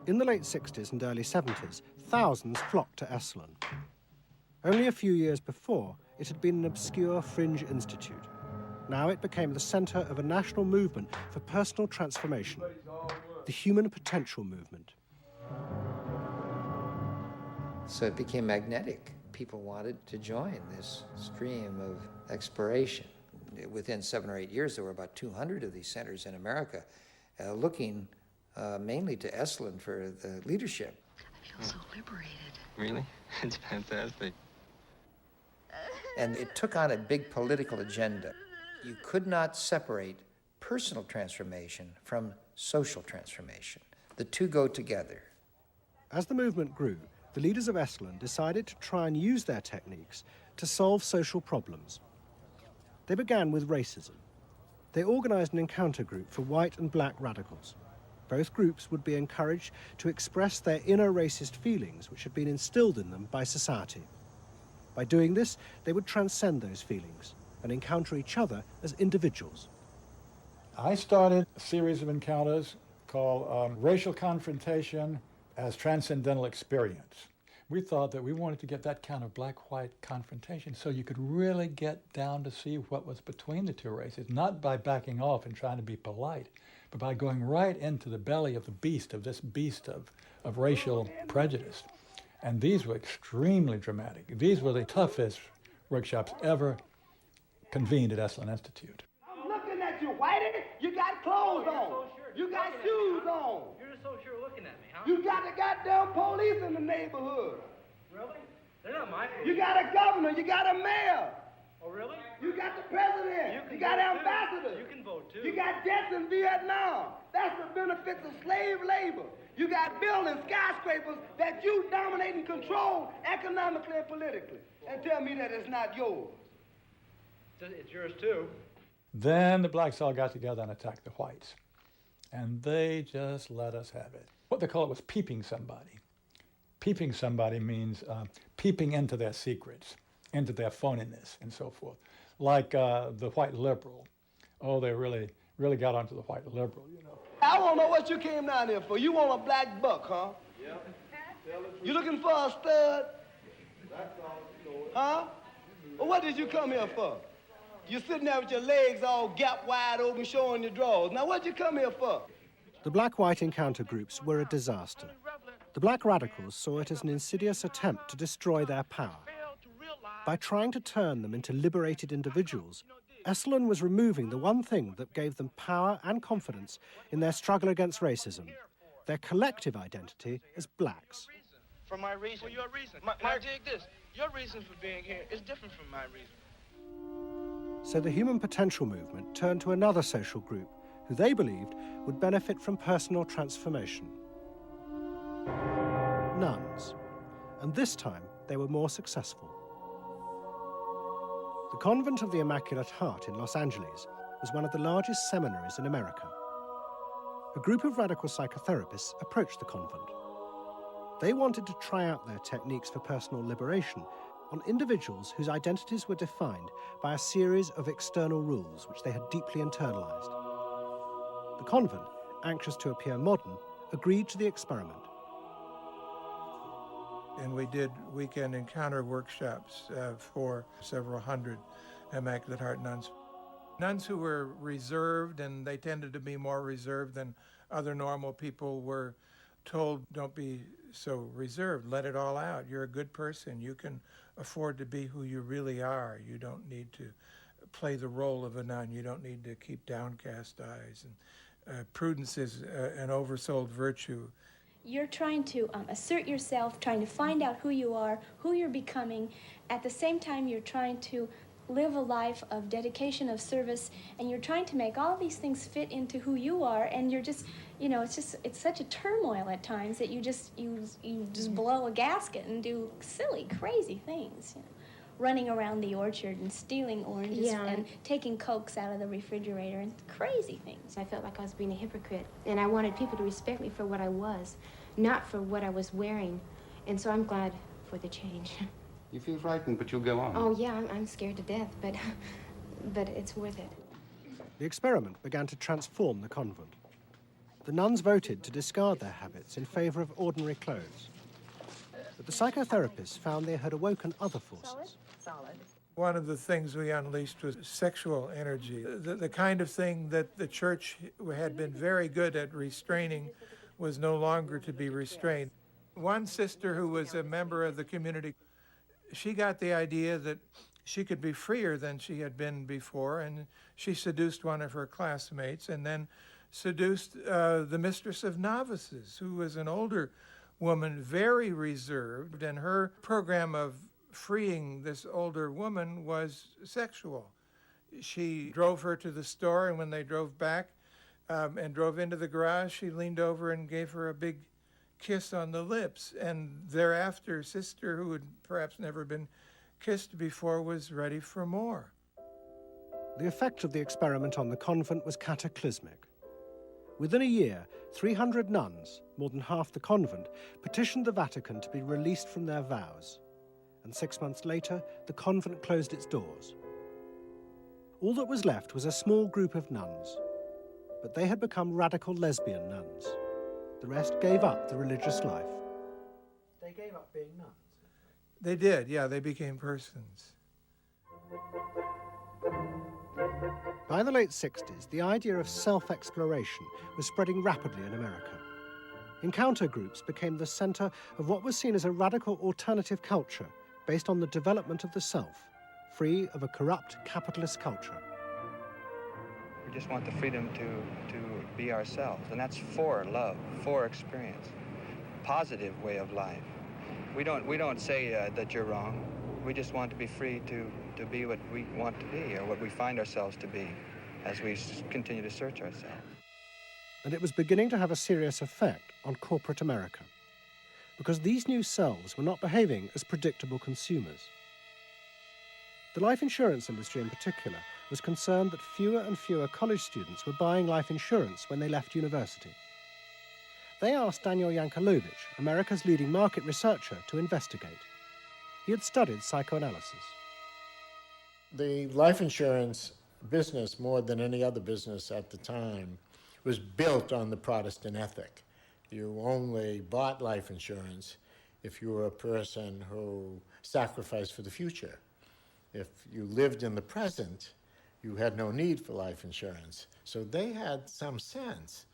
In the late 60s and early 70s, thousands flocked to Esalen. Only a few years before, it had been an obscure fringe institute. Now it became the center of a national movement for personal transformation, the human potential movement. So it became magnetic. People wanted to join this stream of exploration. Within 7 or 8 years, there were about 200 of these centers in America, looking mainly to Esalen for the leadership. I feel so liberated. Really? It's fantastic. And it took on a big political agenda. You could not separate personal transformation from social transformation. The two go together. As the movement grew, the leaders of Esalen decided to try and use their techniques to solve social problems. They began with racism. They organized an encounter group for white and black radicals. Both groups would be encouraged to express their inner racist feelings which had been instilled in them by society. By doing this, they would transcend those feelings and encounter each other as individuals. I started a series of encounters called Racial Confrontation as Transcendental Experience. We thought that we wanted to get that kind of black-white confrontation so you could really get down to see what was between the two races, not by backing off and trying to be polite, but by going right into the belly of the beast, of this beast of racial prejudice. And these were extremely dramatic. These were the toughest workshops ever convened at Esalen Institute. I'm looking at you, Whitey. You got clothes on. You got shoes on. You're so sure looking at me, huh? You got the goddamn police in the neighborhood. Really? They're not my police. You got a governor. You got a mayor. Oh, really? You got the president. You got ambassadors. You can vote, too. You got jets in Vietnam. That's the benefits of slave labor. You got buildings, skyscrapers that you dominate and control economically and politically. And tell me that it's not yours. It's yours, too. Then the blacks all got together and attacked the whites. And they just let us have it. What they call it was peeping somebody. Peeping somebody means peeping into their secrets, into their phoniness, and so forth. Like the white liberal. Oh, they really got onto the white liberal, you know. I want to know what you came down here for. You want a black buck, huh? Yep. You looking for a stud? Huh? Well, what did you come here for? You're sitting there with your legs all gap wide open, showing your drawers. Now, what'd you come here for? The black-white encounter groups were a disaster. The black radicals saw it as an insidious attempt to destroy their power. By trying to turn them into liberated individuals, Esalen was removing the one thing that gave them power and confidence in their struggle against racism, their collective identity as blacks. For my reason. For your reason. I dig this. Your reason for being here is different from my reason. So the human potential movement turned to another social group who they believed would benefit from personal transformation. Nuns. And this time, they were more successful. The Convent of the Immaculate Heart in Los Angeles was one of the largest seminaries in America. A group of radical psychotherapists approached the convent. They wanted to try out their techniques for personal liberation on individuals whose identities were defined by a series of external rules which they had deeply internalized. The convent, anxious to appear modern, agreed to the experiment. And we did weekend encounter workshops for several hundred Immaculate Heart nuns. Nuns who were reserved, and they tended to be more reserved than other normal people, were told, don't be so reserved, let it all out. You're a good person. You can afford to be who you really are. You don't need to play the role of a nun. You don't need to keep downcast eyes. And prudence is an oversold virtue. You're trying to assert yourself, trying to find out who you are, who you're becoming. At the same time, you're trying to live a life of dedication, of service, and you're trying to make all these things fit into who you are, and you're just, you know, it's such a turmoil at times that you just blow a gasket and do silly, crazy things, you know. Running around the orchard and stealing oranges and taking Cokes out of the refrigerator and crazy things. I felt like I was being a hypocrite, and I wanted people to respect me for what I was, not for what I was wearing. And so I'm glad for the change. You feel frightened, but you'll go on. Oh, yeah, I'm scared to death, but it's worth it. The experiment began to transform the convent. The nuns voted to discard their habits in favor of ordinary clothes. But the psychotherapists found they had awoken other forces. One of the things we unleashed was sexual energy. The kind of thing that the church had been very good at restraining was no longer to be restrained. One sister who was a member of the community, she got the idea that she could be freer than she had been before, and she seduced one of her classmates and then seduced the mistress of novices, who was an older woman, very reserved, and her program of freeing this older woman was sexual. She drove her to the store, and when they drove back and drove into the garage, she leaned over and gave her a big kiss on the lips. And thereafter, sister, who had perhaps never been kissed before, was ready for more. The effect of the experiment on the convent was cataclysmic. Within a year, 300 nuns, more than half the convent, petitioned the Vatican to be released from their vows. And 6 months later, the convent closed its doors. All that was left was a small group of nuns, but they had become radical lesbian nuns. The rest gave up the religious life. They gave up being nuns. They did, yeah, they became persons. By the late 60s, the idea of self-exploration was spreading rapidly in America. Encounter groups became the center of what was seen as a radical alternative culture based on the development of the self, free of a corrupt capitalist culture. We just want the freedom to be ourselves, and that's for love, for experience, positive way of life. We don't say that you're wrong. We just want to be free to be what we want to be, or what we find ourselves to be, as we continue to search ourselves. And it was beginning to have a serious effect on corporate America, because these new selves were not behaving as predictable consumers. The life insurance industry in particular was concerned that fewer and fewer college students were buying life insurance when they left university. They asked Daniel Yankelovich, America's leading market researcher, to investigate. He had studied psychoanalysis. The life insurance business, more than any other business at the time, was built on the Protestant ethic. You only bought life insurance if you were a person who sacrificed for the future. If you lived in the present, you had no need for life insurance. So they had some sense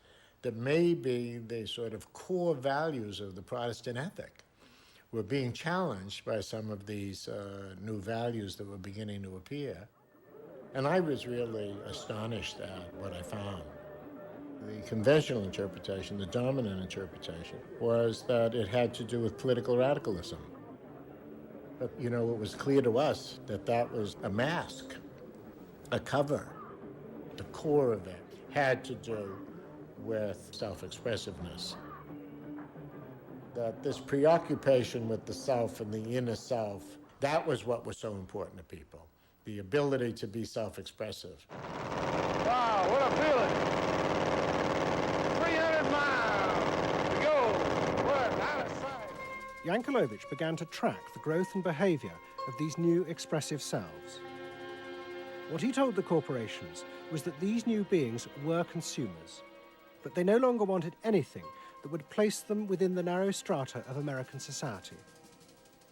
that maybe the sort of core values of the Protestant ethic were being challenged by some of these new values that were beginning to appear. And I was really astonished at what I found. The conventional interpretation, the dominant interpretation, was that it had to do with political radicalism. But, you know, it was clear to us that that was a mask, a cover. The core of it had to do with self-expressiveness. That this preoccupation with the self and the inner self, that was what was so important to people. The ability to be self-expressive. Wow, what a feeling! 300 miles to go. What out of sight. Yankelovich began to track the growth and behavior of these new expressive selves. What he told the corporations was that these new beings were consumers, but they no longer wanted anything that would place them within the narrow strata of American society.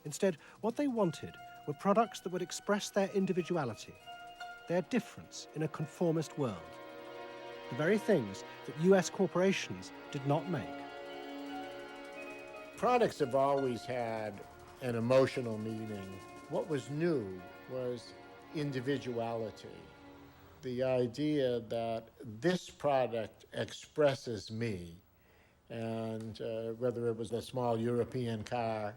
Instead, what they wanted were products that would express their individuality, their difference in a conformist world, the very things that US corporations did not make. Products have always had an emotional meaning. What was new was individuality. The idea that this product expresses me, And whether it was a small European car,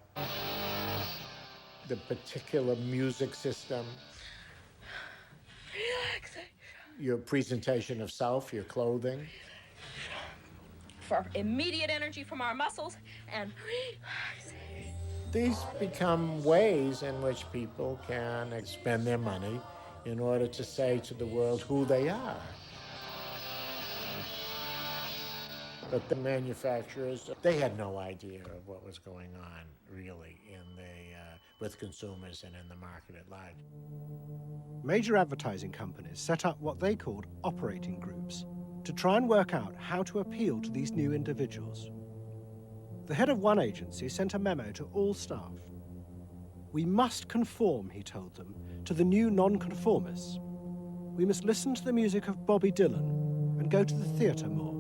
the particular music system, your presentation of self, your clothing. For immediate energy from our muscles and These become ways in which people can spend their money in order to say to the world who they are. But the manufacturers, they had no idea of what was going on, really, with consumers and in the market at large. Major advertising companies set up what they called operating groups to try and work out how to appeal to these new individuals. The head of one agency sent a memo to all staff. We must conform, he told them, to the new non-conformists. We must listen to the music of Bobby Dylan and go to the theatre more.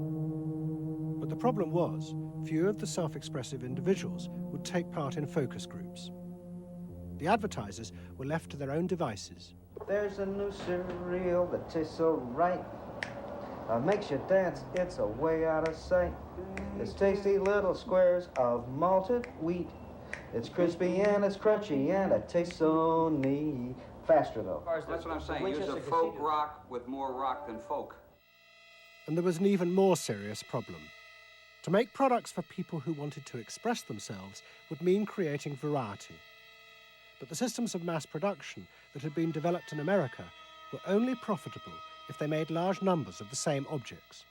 But the problem was, few of the self-expressive individuals would take part in focus groups. The advertisers were left to their own devices. There's a new cereal that tastes so right. Makes you dance, it's a way out of sight. It's tasty little squares of malted wheat. It's crispy and it's crunchy and it tastes so neat. Faster though. That's what I'm saying. Use a folk rock with more rock than folk. And there was an even more serious problem. To make products for people who wanted to express themselves would mean creating variety. But the systems of mass production that had been developed in America were only profitable if they made large numbers of the same objects.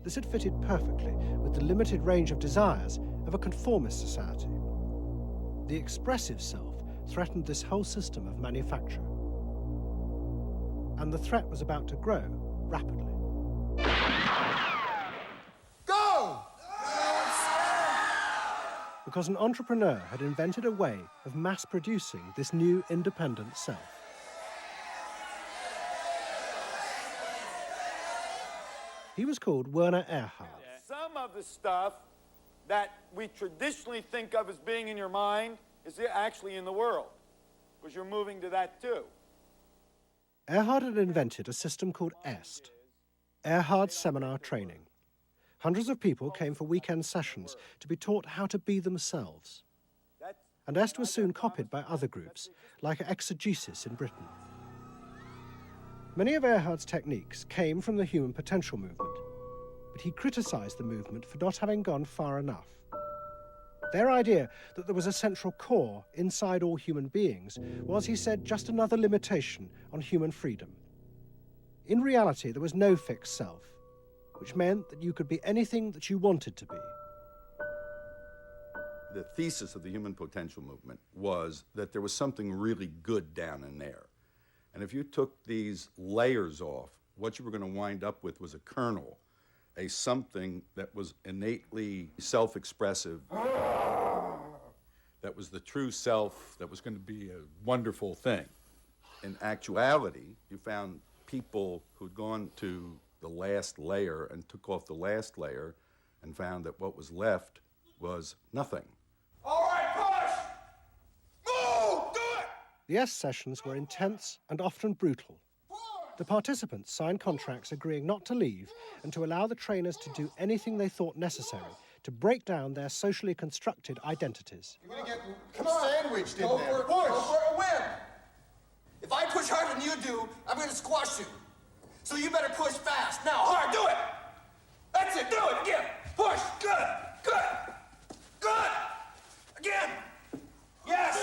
This had fitted perfectly with the limited range of desires of a conformist society. The expressive self threatened this whole system of manufacture. And the threat was about to grow rapidly. Go! Because an entrepreneur had invented a way of mass-producing this new independent self. He was called Werner Erhard. Some of the stuff that we traditionally think of as being in your mind is actually in the world, because you're moving to that too. Erhard had invented a system called EST, Erhard Seminar Training. Hundreds of people came for weekend sessions to be taught how to be themselves. And EST was soon copied by other groups, like Exegesis in Britain. Many of Erhard's techniques came from the human potential movement, but he criticized the movement for not having gone far enough. Their idea that there was a central core inside all human beings was, he said, just another limitation on human freedom. In reality, there was no fixed self, which meant that you could be anything that you wanted to be. The thesis of the human potential movement was that there was something really good down in there. And if you took these layers off, what you were going to wind up with was a kernel, a something that was innately self-expressive, that was the true self, that was going to be a wonderful thing. In actuality, you found people who'd gone to the last layer and took off the last layer and found that what was left was nothing. All right, push! Move! Do it! The EST sessions were intense and often brutal. The participants signed contracts agreeing not to leave and to allow the trainers to do anything they thought necessary to break down their socially constructed identities. You're gonna get sandwiched in there. Push! Go for a win! If I push harder than you do, I'm gonna squash you. So you better push fast. Now, hard, do it! That's it, do it again! Push! Good! Good! Good! Again! Yes!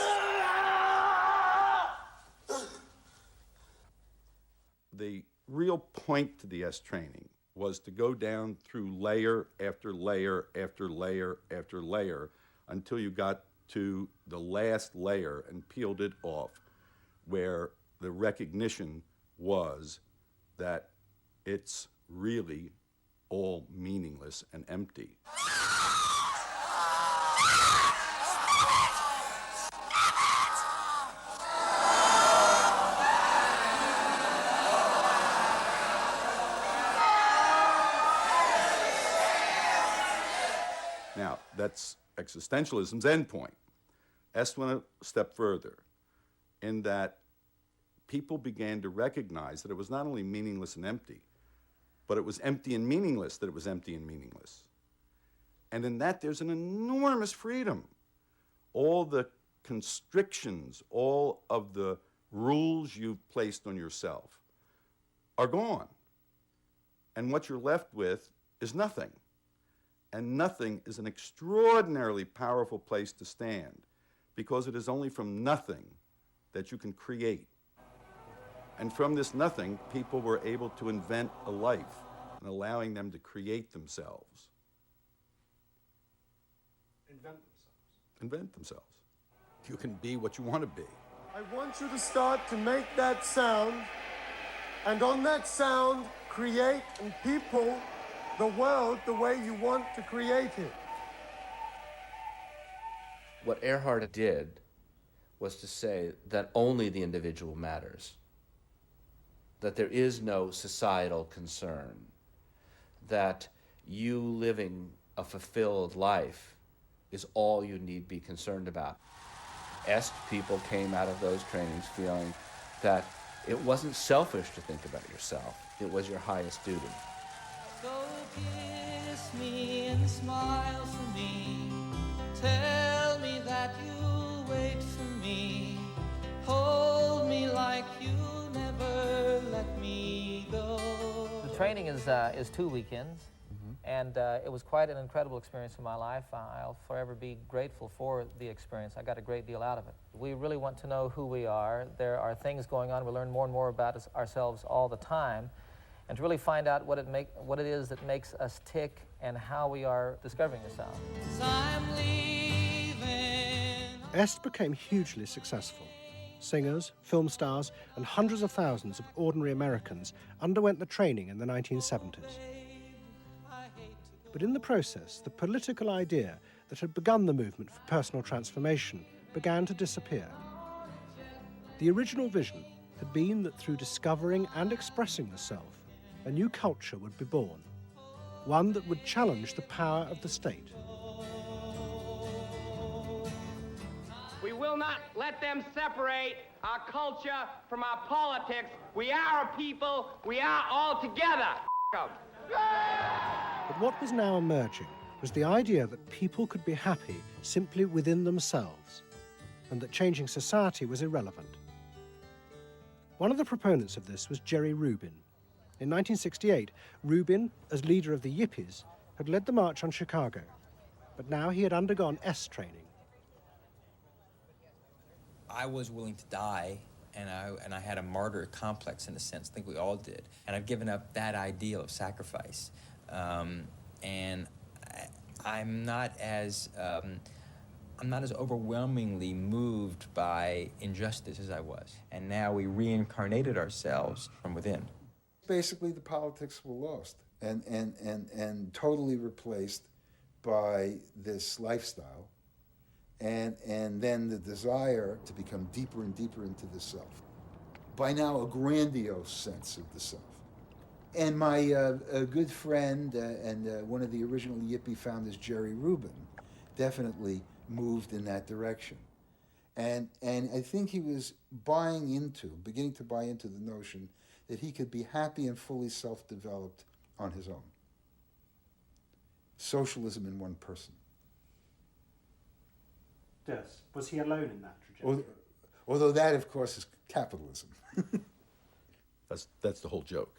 The real point to the EST training was to go down through layer after layer after layer after layer until you got to the last layer and peeled it off, where the recognition was that it's really all meaningless and empty. Now, that's existentialism's endpoint. EST went a step further in that people began to recognize that it was not only meaningless and empty, but it was empty and meaningless that it was empty and meaningless. And in that, there's an enormous freedom. All the constrictions, all of the rules you've placed on yourself are gone. And what you're left with is nothing. And nothing is an extraordinarily powerful place to stand, because it is only from nothing that you can create. And from this nothing, people were able to invent a life, and allowing them to create themselves. Invent themselves. You can be what you want to be. I want you to start to make that sound, and on that sound, create and people the world the way you want to create it. What Earhart did was to say that only the individual matters, that there is no societal concern, that you living a fulfilled life is all you need be concerned about. Est people came out of those trainings feeling that it wasn't selfish to think about yourself, it was your highest duty. So kiss me and smile for me, tell me that you'll wait for me, hold me like you'll never let me go. The training is 2 weekends, and it was quite an incredible experience in my life. I'll forever be grateful for the experience. I got a great deal out of it. We really want to know who we are. There are things going on. We learn more and more about ourselves all the time, and to really find out what it is that makes us tick and how we are discovering ourselves. Est became hugely successful. Singers, film stars, and hundreds of thousands of ordinary Americans underwent the training in the 1970s. But in the process, the political idea that had begun the movement for personal transformation began to disappear. The original vision had been that through discovering and expressing the self, a new culture would be born, one that would challenge the power of the state. We will not let them separate our culture from our politics. We are a people. We are all together. But what was now emerging was the idea that people could be happy simply within themselves, and that changing society was irrelevant. One of the proponents of this was Jerry Rubin. In 1968, Rubin, as leader of the Yippies, had led the march on Chicago, but now he had undergone Est training. I was willing to die, and I had a martyr complex in a sense. I think we all did. And I've given up that ideal of sacrifice. And I'm not as overwhelmingly moved by injustice as I was. And now we reincarnated ourselves from within. Basically, the politics were lost and totally replaced by this lifestyle, and then the desire to become deeper and deeper into the self. By now, a grandiose sense of the self. And my a good friend and one of the original Yippie founders, Jerry Rubin, definitely moved in that direction. And I think he was beginning to buy into the notion that he could be happy and fully self-developed on his own. Socialism in one person. Yes. Was he alone in that trajectory? Although that, of course, is capitalism. That's the whole joke.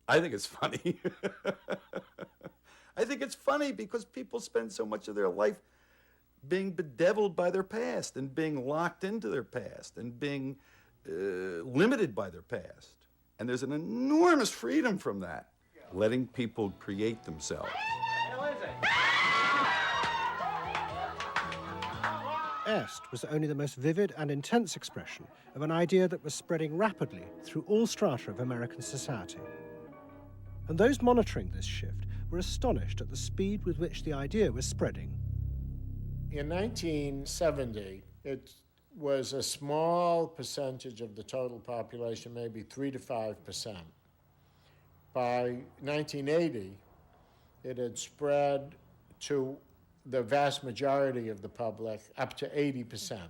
I think it's funny. I think it's funny because people spend so much of their life being bedeviled by their past and being locked into their past and being limited by their past. And there's an enormous freedom from that, letting people create themselves. Est was only the most vivid and intense expression of an idea that was spreading rapidly through all strata of American society. And those monitoring this shift were astonished at the speed with which the idea was spreading. In 1970, it was a small percentage of the total population, maybe 3 to 5%. By 1980, it had spread to the vast majority of the public, up to 80%.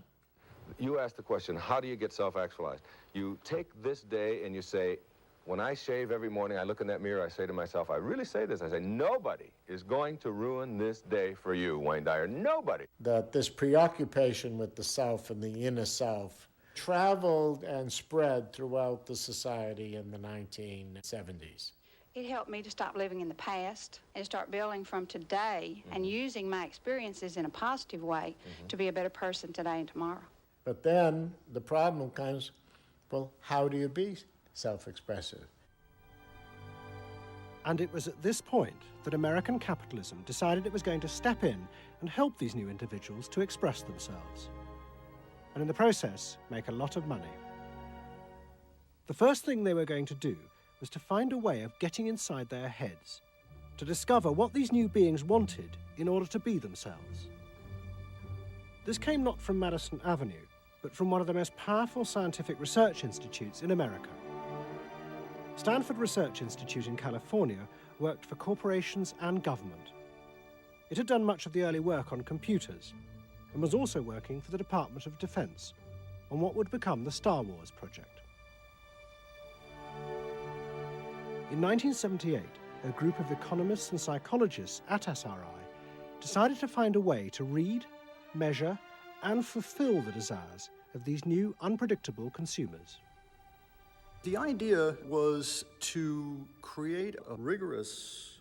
You asked the question, how do you get self-actualized? You take this day and you say, When I shave every morning, I look in that mirror, I say to myself, I really say this, I say, nobody is going to ruin this day for you, Wayne Dyer, nobody. That this preoccupation with the self and the inner self traveled and spread throughout the society in the 1970s. It helped me to stop living in the past and start building from today and using my experiences in a positive way to be a better person today and tomorrow. But then the problem comes, well, how do you be self-expressive? And it was at this point that American capitalism decided it was going to step in and help these new individuals to express themselves, and in the process, make a lot of money. The first thing they were going to do was to find a way of getting inside their heads, to discover what these new beings wanted in order to be themselves. This came not from Madison Avenue, but from one of the most powerful scientific research institutes in America. Stanford Research Institute in California worked for corporations and government. It had done much of the early work on computers and was also working for the Department of Defense on what would become the Star Wars project. In 1978, a group of economists and psychologists at SRI decided to find a way to read, measure, and fulfill the desires of these new, unpredictable consumers. The idea was to create a rigorous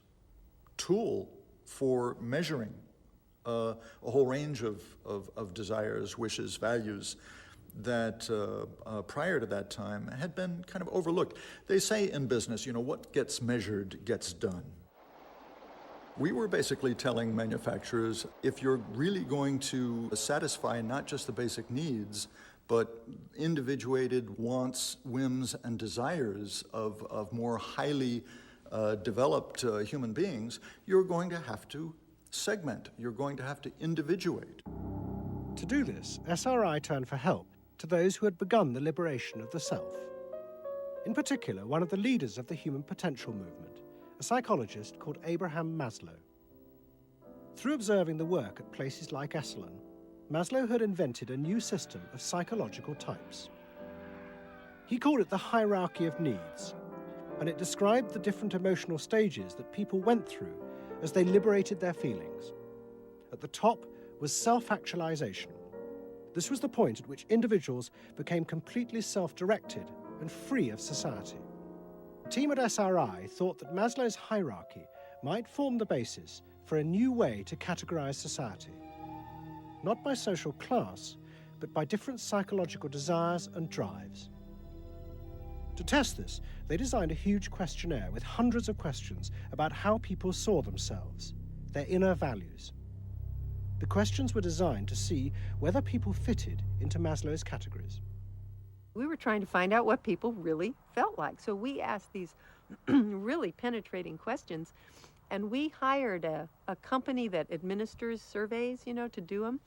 tool for measuring a whole range of desires, wishes, values that prior to that time had been kind of overlooked. They say in business, what gets measured gets done. We were basically telling manufacturers, if you're really going to satisfy not just the basic needs, but individuated wants, whims, and desires of more highly developed human beings, you're going to have to segment. You're going to have to individuate. To do this, SRI turned for help to those who had begun the liberation of the self. In particular, one of the leaders of the human potential movement, a psychologist called Abraham Maslow. Through observing the work at places like Esalen, Maslow had invented a new system of psychological types. He called it the hierarchy of needs, and it described the different emotional stages that people went through as they liberated their feelings. At the top was self-actualization. This was the point at which individuals became completely self-directed and free of society. The team at SRI thought that Maslow's hierarchy might form the basis for a new way to categorize society, not by social class, but by different psychological desires and drives. To test this, they designed a huge questionnaire with hundreds of questions about how people saw themselves, their inner values. The questions were designed to see whether people fitted into Maslow's categories. We were trying to find out what people really felt like. So we asked these really penetrating questions, and we hired a company that administers surveys, to do them.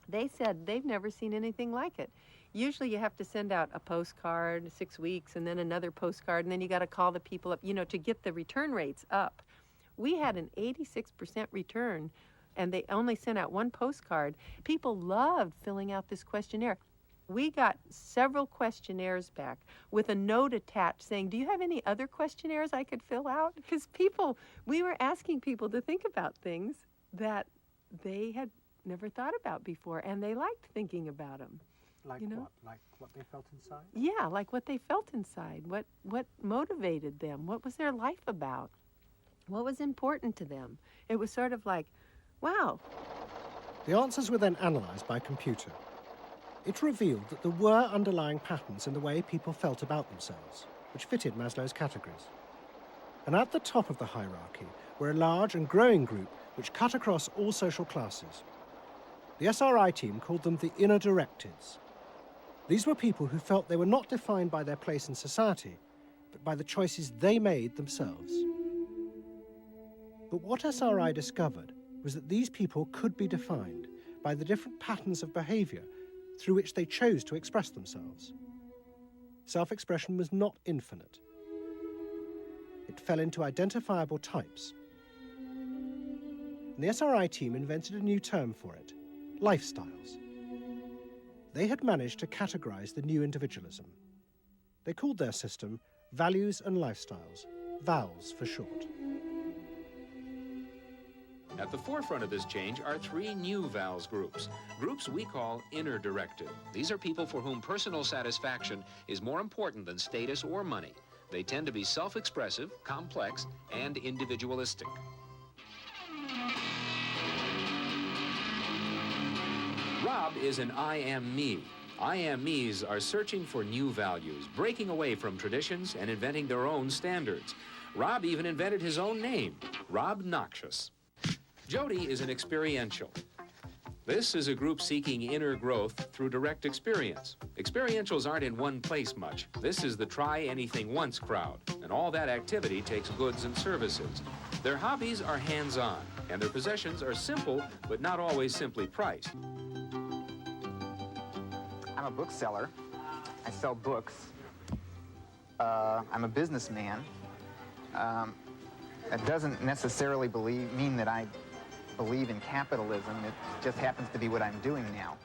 They said they've never seen anything like it. Usually you have to send out a postcard 6 weeks and then another postcard, and then you got to call the people up, to get the return rates up. We had an 86% return, and they only sent out one postcard. People loved filling out this questionnaire. We got several questionnaires back with a note attached saying, do you have any other questionnaires I could fill out? Because we were asking people to think about things that they had never thought about before, and they liked thinking about them. Like what? Like what they felt inside? Yeah, like what they felt inside. What motivated them? What was their life about? What was important to them? It was sort of like, wow. The answers were then analyzed by computer. It revealed that there were underlying patterns in the way people felt about themselves, which fitted Maslow's categories. And at the top of the hierarchy were a large and growing group which cut across all social classes. The SRI team called them the inner directeds. These were people who felt they were not defined by their place in society, but by the choices they made themselves. But what SRI discovered was that these people could be defined by the different patterns of behavior through which they chose to express themselves. Self-expression was not infinite. It fell into identifiable types. And the SRI team invented a new term for it: lifestyles. They had managed to categorize the new individualism. They called their system Values and Lifestyles, VALS for short. At the forefront of this change are 3 new VALS groups we call inner directed. These are people for whom personal satisfaction is more important than status or money. They tend to be self-expressive, complex, and individualistic. Rob is an I am me. I am me's are searching for new values, breaking away from traditions and inventing their own standards. Rob even invented his own name, Rob Noxious. Jody is an experiential. This is a group seeking inner growth through direct experience. Experientials aren't in one place much. This is the try-anything-once crowd, and all that activity takes goods and services. Their hobbies are hands-on, and their possessions are simple, but not always simply priced. I'm a bookseller. I sell books. I'm a businessman. That doesn't necessarily mean that I believe in capitalism. It just happens to be what I'm doing now.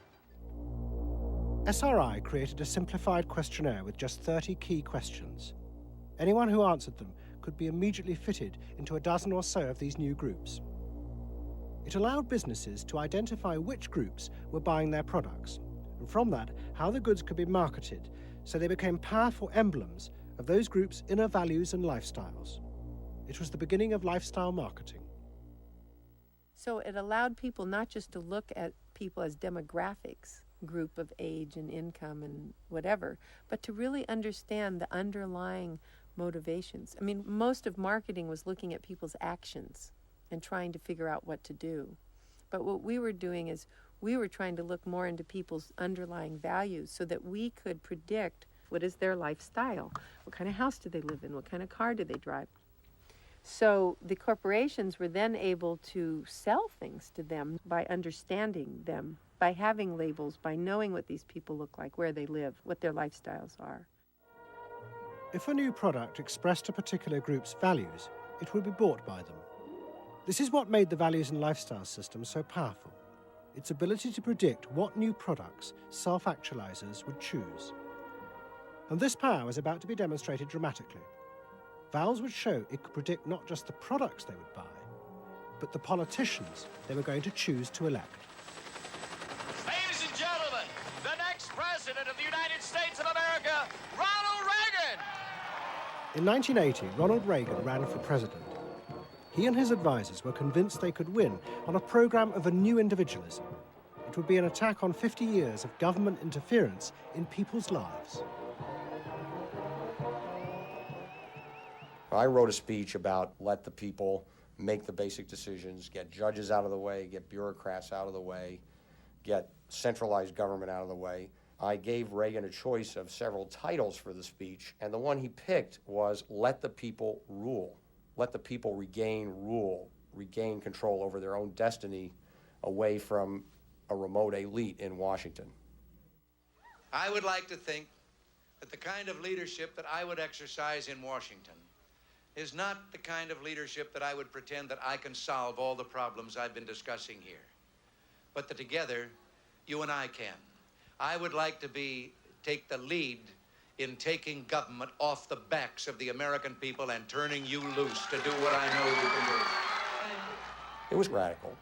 SRI created a simplified questionnaire with just 30 key questions. Anyone who answered them could be immediately fitted into a dozen or so of these new groups. It allowed businesses to identify which groups were buying their products, and from that, how the goods could be marketed, so they became powerful emblems of those groups' inner values and lifestyles. It was the beginning of lifestyle marketing. So it allowed people not just to look at people as demographics, group of age and income and whatever, but to really understand the underlying motivations. I mean, most of marketing was looking at people's actions and trying to figure out what to do. But what we were doing is we were trying to look more into people's underlying values so that we could predict what is their lifestyle, what kind of house do they live in, what kind of car do they drive. So the corporations were then able to sell things to them by understanding them, by having labels, by knowing what these people look like, where they live, what their lifestyles are. If a new product expressed a particular group's values, it would be bought by them. This is what made the values and lifestyle system so powerful. Its ability to predict what new products self-actualizers would choose. And this power was about to be demonstrated dramatically. VALS would show it could predict not just the products they would buy, but the politicians they were going to choose to elect. Ladies and gentlemen, the next president of the United States of America, Ronald Reagan! In 1980, Ronald Reagan ran for president. He and his advisors were convinced they could win on a program of a new individualism. It would be an attack on 50 years of government interference in people's lives. I wrote a speech about let the people make the basic decisions, get judges out of the way, get bureaucrats out of the way, get centralized government out of the way. I gave Reagan a choice of several titles for the speech, and the one he picked was let the people rule. Let the people regain rule, regain control over their own destiny away from a remote elite in Washington. I would like to think that the kind of leadership that I would exercise in Washington is not the kind of leadership that I would pretend that I can solve all the problems I've been discussing here, but that together, you and I can. I would like to take the lead in taking government off the backs of the American people and turning you loose to do what I know you can do. It was radical.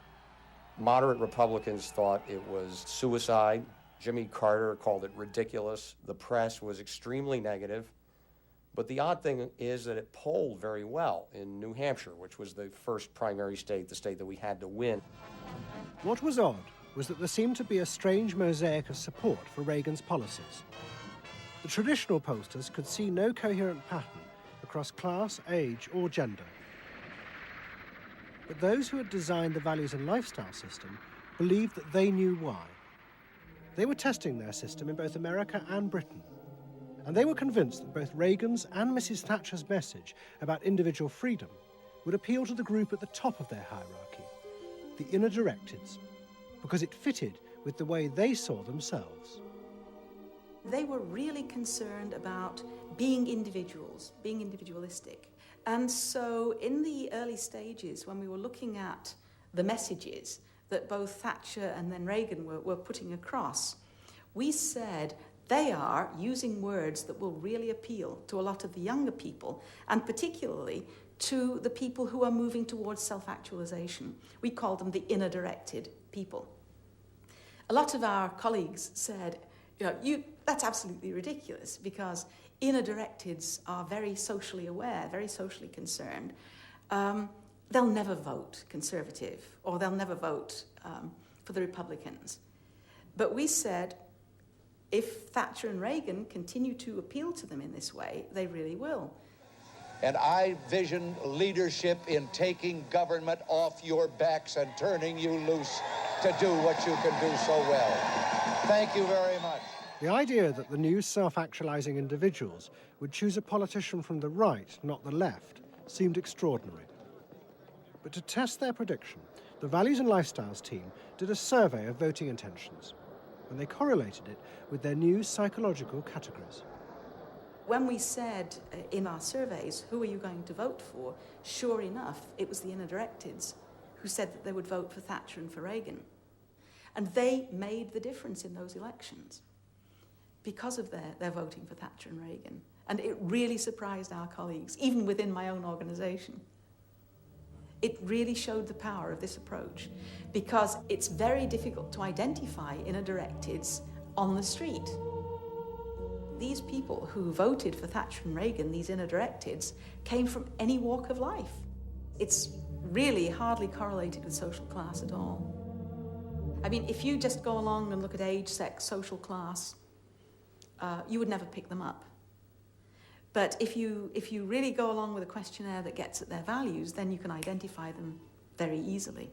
Moderate Republicans thought it was suicide. Jimmy Carter called it ridiculous. The press was extremely negative. But the odd thing is that it polled very well in New Hampshire, which was the first primary state, the state that we had to win. What was odd was that there seemed to be a strange mosaic of support for Reagan's policies. The traditional pollsters could see no coherent pattern across class, age, or gender. But those who had designed the values and lifestyle system believed that they knew why. They were testing their system in both America and Britain. And they were convinced that both Reagan's and Mrs. Thatcher's message about individual freedom would appeal to the group at the top of their hierarchy, the inner directeds, because it fitted with the way they saw themselves. They were really concerned about being individuals, being individualistic. And so in the early stages, when we were looking at the messages that both Thatcher and then Reagan were putting across, we said They are using words that will really appeal to a lot of the younger people, and particularly to the people who are moving towards self-actualization. We call them the inner-directed people. A lot of our colleagues said, that's absolutely ridiculous, because inner-directeds are very socially aware, very socially concerned. They'll never vote Conservative, or they'll never vote for the Republicans. But we said, if Thatcher and Reagan continue to appeal to them in this way, they really will. And I vision leadership in taking government off your backs and turning you loose to do what you can do so well. Thank you very much. The idea that the new self-actualizing individuals would choose a politician from the right, not the left, seemed extraordinary. But to test their prediction, the Values and Lifestyles team did a survey of voting intentions, and they correlated it with their new psychological categories. When we said in our surveys, who are you going to vote for, sure enough, it was the inner-directeds who said that they would vote for Thatcher and for Reagan. And they made the difference in those elections because of their voting for Thatcher and Reagan. And it really surprised our colleagues, even within my own organisation. It really showed the power of this approach, because it's very difficult to identify inner-directeds on the street. These people who voted for Thatcher and Reagan, these inner-directeds, came from any walk of life. It's really hardly correlated with social class at all. I mean, if you just go along and look at age, sex, social class, you would never pick them up. But if you really go along with a questionnaire that gets at their values, then you can identify them very easily.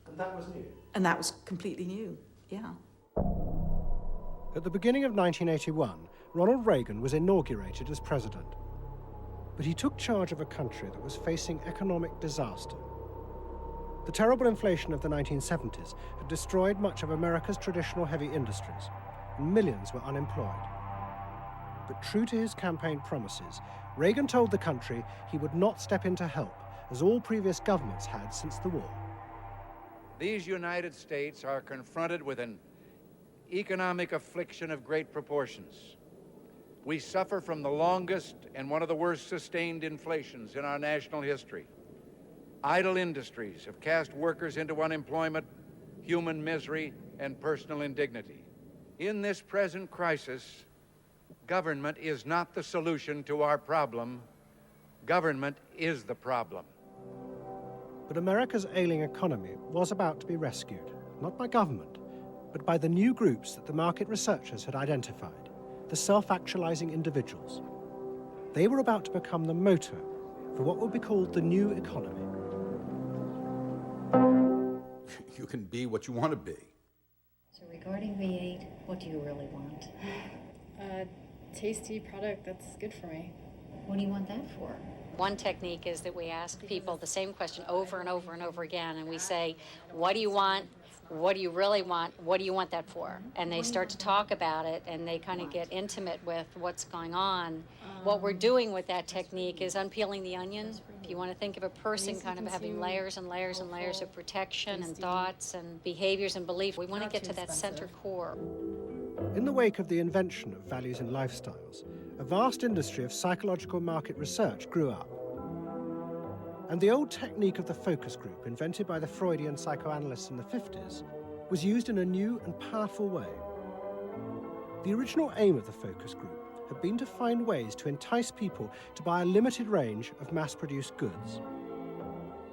And that was new? And that was completely new, yeah. At the beginning of 1981, Ronald Reagan was inaugurated as president. But he took charge of a country that was facing economic disaster. The terrible inflation of the 1970s had destroyed much of America's traditional heavy industries, and millions were unemployed. But true to his campaign promises, Reagan told the country he would not step in to help, as all previous governments had since the war. These United States are confronted with an economic affliction of great proportions. We suffer from the longest and one of the worst sustained inflations in our national history. Idle industries have cast workers into unemployment, human misery, and personal indignity. In this present crisis, government is not the solution to our problem. Government is the problem. But America's ailing economy was about to be rescued, not by government, but by the new groups that the market researchers had identified, the self-actualizing individuals. They were about to become the motor for what would be called the new economy. You can be what you want to be. So regarding V8, what do you really want? A tasty product that's good for me. What do you want that for? One technique is that we ask people the same question over and over and over again, and we say, what do you want? What do you really want? What do you want that for? And they start to talk about it, and they kind of get intimate with what's going on. What we're doing with that technique is unpeeling the onion. If you want to think of a person kind of having layers and layers and layers of protection and thoughts and behaviors and beliefs, we want to get to that center core. In the wake of the invention of values and lifestyles, a vast industry of psychological market research grew up. And the old technique of the focus group, invented by the Freudian psychoanalysts in the 50s, was used in a new and powerful way. The original aim of the focus group had been to find ways to entice people to buy a limited range of mass-produced goods.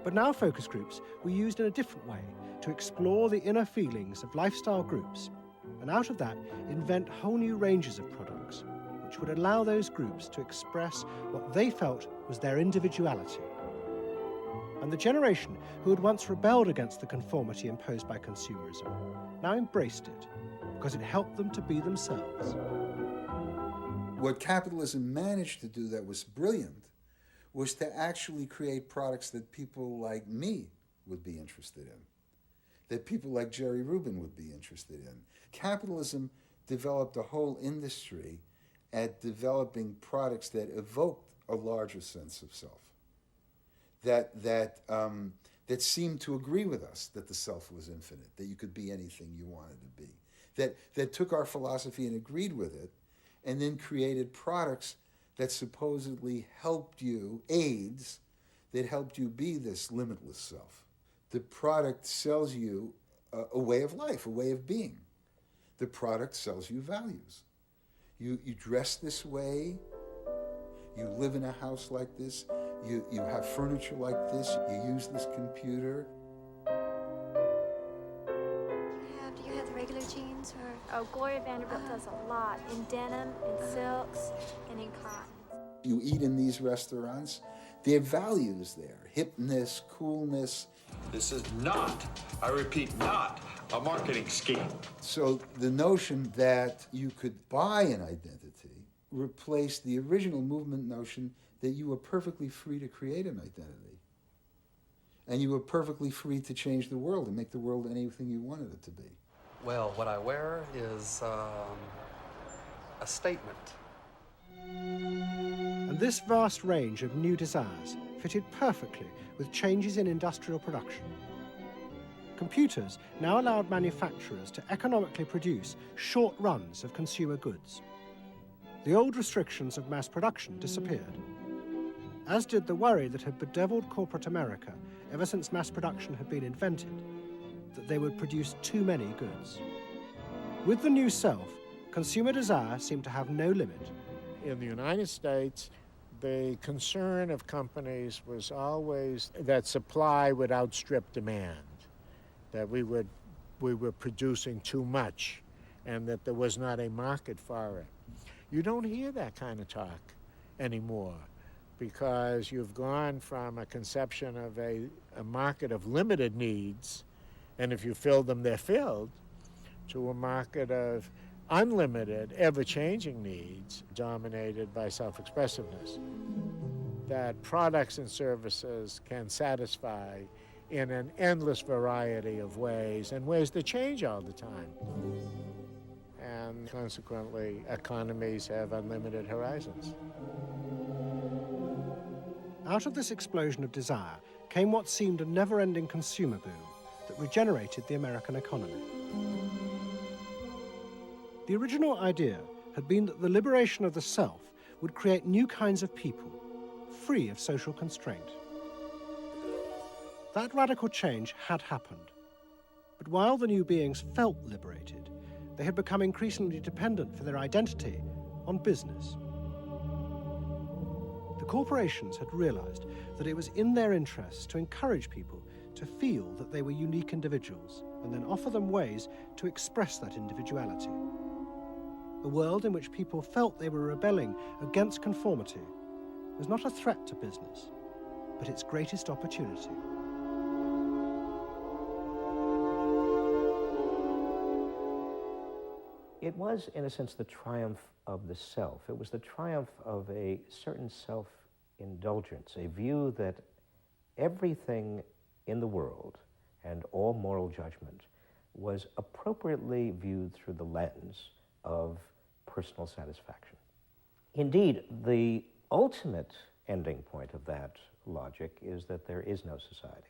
But now focus groups were used in a different way to explore the inner feelings of lifestyle groups, and out of that, invent whole new ranges of products, which would allow those groups to express what they felt was their individuality. And the generation who had once rebelled against the conformity imposed by consumerism now embraced it because it helped them to be themselves. What capitalism managed to do that was brilliant was to actually create products that people like me would be interested in, that people like Jerry Rubin would be interested in. Capitalism developed a whole industry at developing products that evoked a larger sense of self, that seemed to agree with us that the self was infinite, that you could be anything you wanted to be, that took our philosophy and agreed with it, and then created products that supposedly helped you, aids, that helped you be this limitless self. The product sells you a way of life, a way of being. The product sells you values. You dress this way, you live in a house like this, you have furniture like this, you use this computer. Do you have the regular jeans or? Oh, Gloria Vanderbilt does a lot in denim, in silks, and in cotton. You eat in these restaurants, there are values there, hipness, coolness. This is not, I repeat, not a marketing scheme. So the notion that you could buy an identity replaced the original movement notion that you were perfectly free to create an identity. And you were perfectly free to change the world and make the world anything you wanted it to be. Well, what I wear is a statement. And this vast range of new desires fitted perfectly with changes in industrial production. Computers now allowed manufacturers to economically produce short runs of consumer goods. The old restrictions of mass production disappeared, as did the worry that had bedeviled corporate America ever since mass production had been invented, that they would produce too many goods. With the new self, consumer desire seemed to have no limit. In the United States, the concern of companies was always that supply would outstrip demand, that we were producing too much and that there was not a market for it. You don't hear that kind of talk anymore because you've gone from a conception of a market of limited needs, and if you fill them, they're filled, to a market of unlimited, ever-changing needs dominated by self-expressiveness. That products and services can satisfy in an endless variety of ways, and ways that change all the time. And consequently, economies have unlimited horizons. Out of this explosion of desire came what seemed a never-ending consumer boom that regenerated the American economy. The original idea had been that the liberation of the self would create new kinds of people, free of social constraint. That radical change had happened. But while the new beings felt liberated, they had become increasingly dependent for their identity on business. The corporations had realized that it was in their interests to encourage people to feel that they were unique individuals and then offer them ways to express that individuality. A world in which people felt they were rebelling against conformity was not a threat to business, but its greatest opportunity. It was, in a sense, the triumph of the self. It was the triumph of a certain self-indulgence, a view that everything in the world and all moral judgment was appropriately viewed through the lens of personal satisfaction. Indeed, the ultimate ending point of that logic is that there is no society.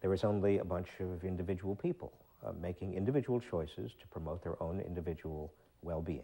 There is only a bunch of individual people making individual choices to promote their own individual well-being.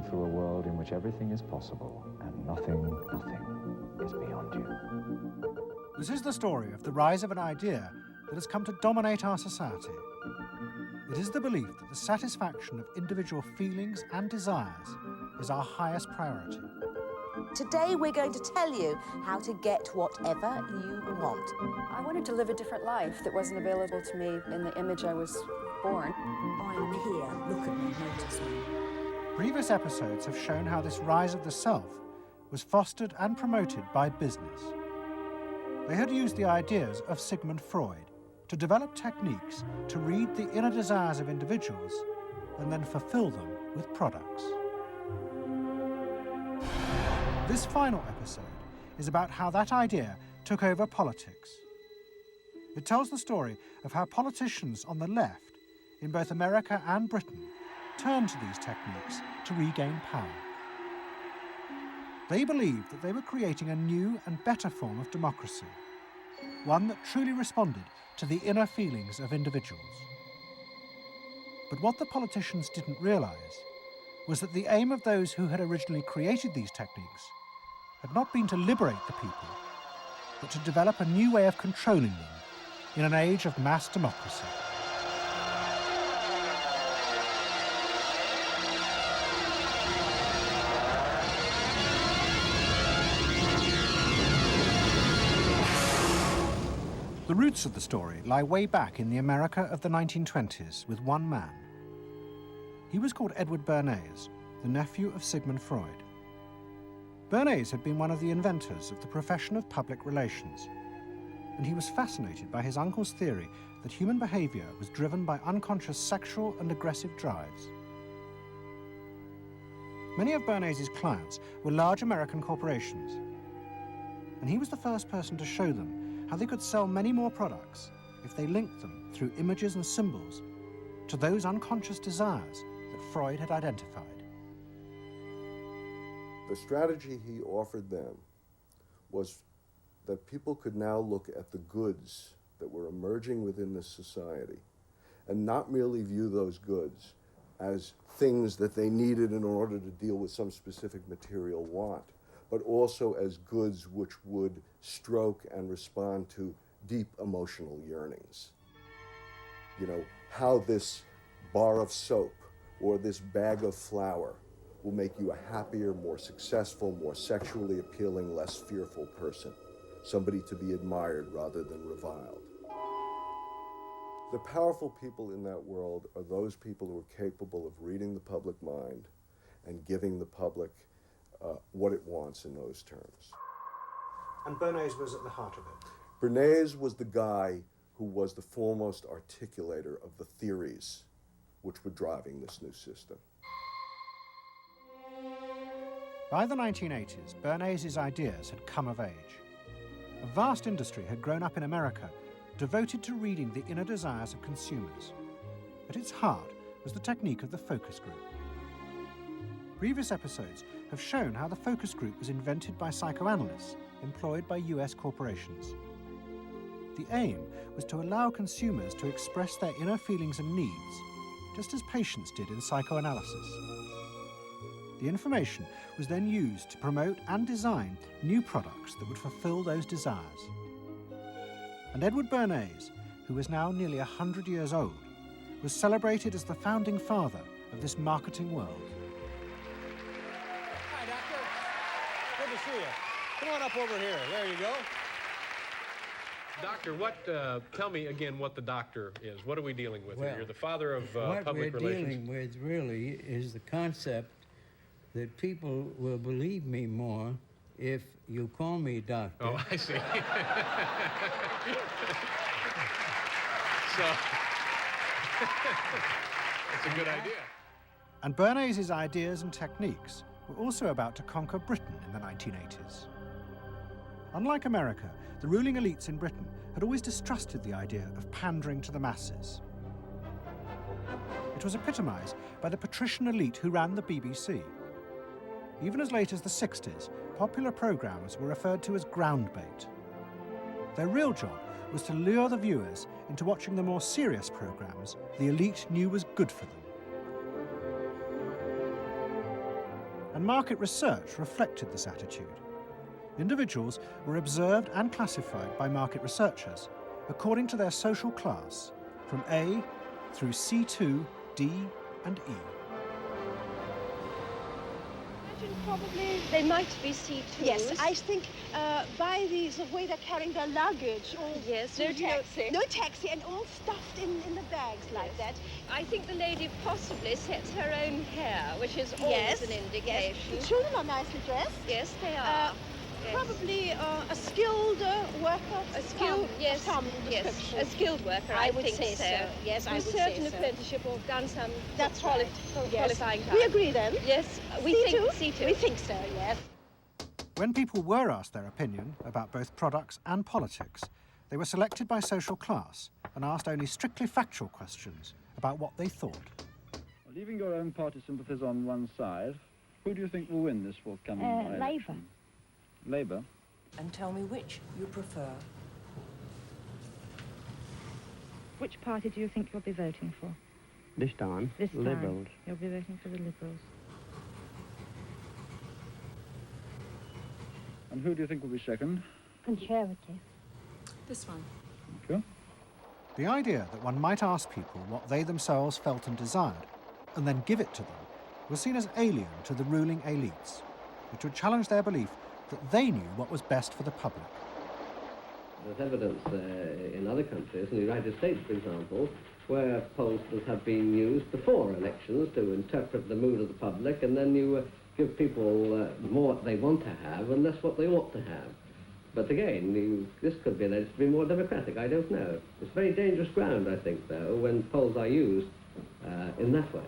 Through a world in which everything is possible and nothing is beyond you. This is the story of the rise of an idea that has come to dominate our society. It is the belief that the satisfaction of individual feelings and desires is our highest priority. Today we're going to tell you how to get whatever you want. I wanted to live a different life that wasn't available to me in the image I was born. I'm here, look at me, notice me. Previous episodes have shown how this rise of the self was fostered and promoted by business. They had used the ideas of Zygmunt Freud to develop techniques to read the inner desires of individuals and then fulfill them with products. This final episode is about how that idea took over politics. It tells the story of how politicians on the left, in both America and Britain, turned to these techniques to regain power. They believed that they were creating a new and better form of democracy, one that truly responded to the inner feelings of individuals. But what the politicians didn't realise was that the aim of those who had originally created these techniques had not been to liberate the people, but to develop a new way of controlling them in an age of mass democracy. The roots of the story lie way back in the America of the 1920s with one man. He was called Edward Bernays, the nephew of Sigmund Freud. Bernays had been one of the inventors of the profession of public relations, and he was fascinated by his uncle's theory that human behavior was driven by unconscious sexual and aggressive drives. Many of Bernays' clients were large American corporations, and he was the first person to show them how they could sell many more products if they linked them through images and symbols to those unconscious desires that Freud had identified. The strategy he offered them was that people could now look at the goods that were emerging within this society and not merely view those goods as things that they needed in order to deal with some specific material want, but also as goods which would stroke and respond to deep emotional yearnings. You know, how this bar of soap or this bag of flour will make you a happier, more successful, more sexually appealing, less fearful person, somebody to be admired rather than reviled. The powerful people in that world are those people who are capable of reading the public mind and giving the public what it wants in those terms. And Bernays was at the heart of it. Bernays was the guy who was the foremost articulator of the theories which were driving this new system. By the 1980s, Bernays' ideas had come of age. A vast industry had grown up in America devoted to reading the inner desires of consumers. At its heart was the technique of the focus group. Previous episodes have shown how the focus group was invented by psychoanalysts employed by US corporations. The aim was to allow consumers to express their inner feelings and needs, just as patients did in psychoanalysis. The information was then used to promote and design new products that would fulfill those desires. And Edward Bernays, who was now nearly 100 years old, was celebrated as the founding father of this marketing world. Hi, Doctor. Good to see you. Come on up over here. There you go. Doctor, tell me again what the doctor is. What are we dealing with here? You're the father of what public we're relations. dealing with really is the concept that people will believe me more if you call me doctor. Oh, I see. So, that's a good idea. And Bernays' ideas and techniques were also about to conquer Britain in the 1980s. Unlike America, the ruling elites in Britain had always distrusted the idea of pandering to the masses. It was epitomised by the patrician elite who ran the BBC. Even as late as the 60s, popular programmes were referred to as ground bait. Their real job was to lure the viewers into watching the more serious programmes the elite knew was good for them. And market research reflected this attitude. Individuals were observed and classified by market researchers according to their social class, from A through C2, D, and E. imagine probably... They might be C2s. Yes, I think by the way they're carrying their luggage. All, yes, no taxi. No taxi, and all stuffed in the bags like that. I think the lady possibly sets her own hair, which is always an indication. Yes. The children are nicely dressed. Yes, they are. Probably a skilled worker. A skilled, yes, description. a skilled worker. I would think say so. Yes, I would say certain so. apprenticeship or done some qualifying time. We We agree then. Yes, we think C2. We think so. Yes. When people were asked their opinion about both products and politics, they were selected by social class and asked only strictly factual questions about what they thought. Leaving your own party sympathies on one side, who do you think will win this forthcoming election? Labour. Labour? And tell me which you prefer. Which party do you think you'll be voting for? This time, This time, Liberals. you'll be voting for the Liberals. And who do you think will be second? Conservative. This one. Thank you. The idea that one might ask people what they themselves felt and desired, and then give it to them, was seen as alien to the ruling elites, which would challenge their belief that they knew what was best for the public. There's evidence in other countries, in the United States, for example, where pollsters have been used before elections to interpret the mood of the public, and then you give people more what they want to have and less what they ought to have. But again, this could be alleged to be more democratic, I don't know. It's very dangerous ground, I think, though, when polls are used in that way.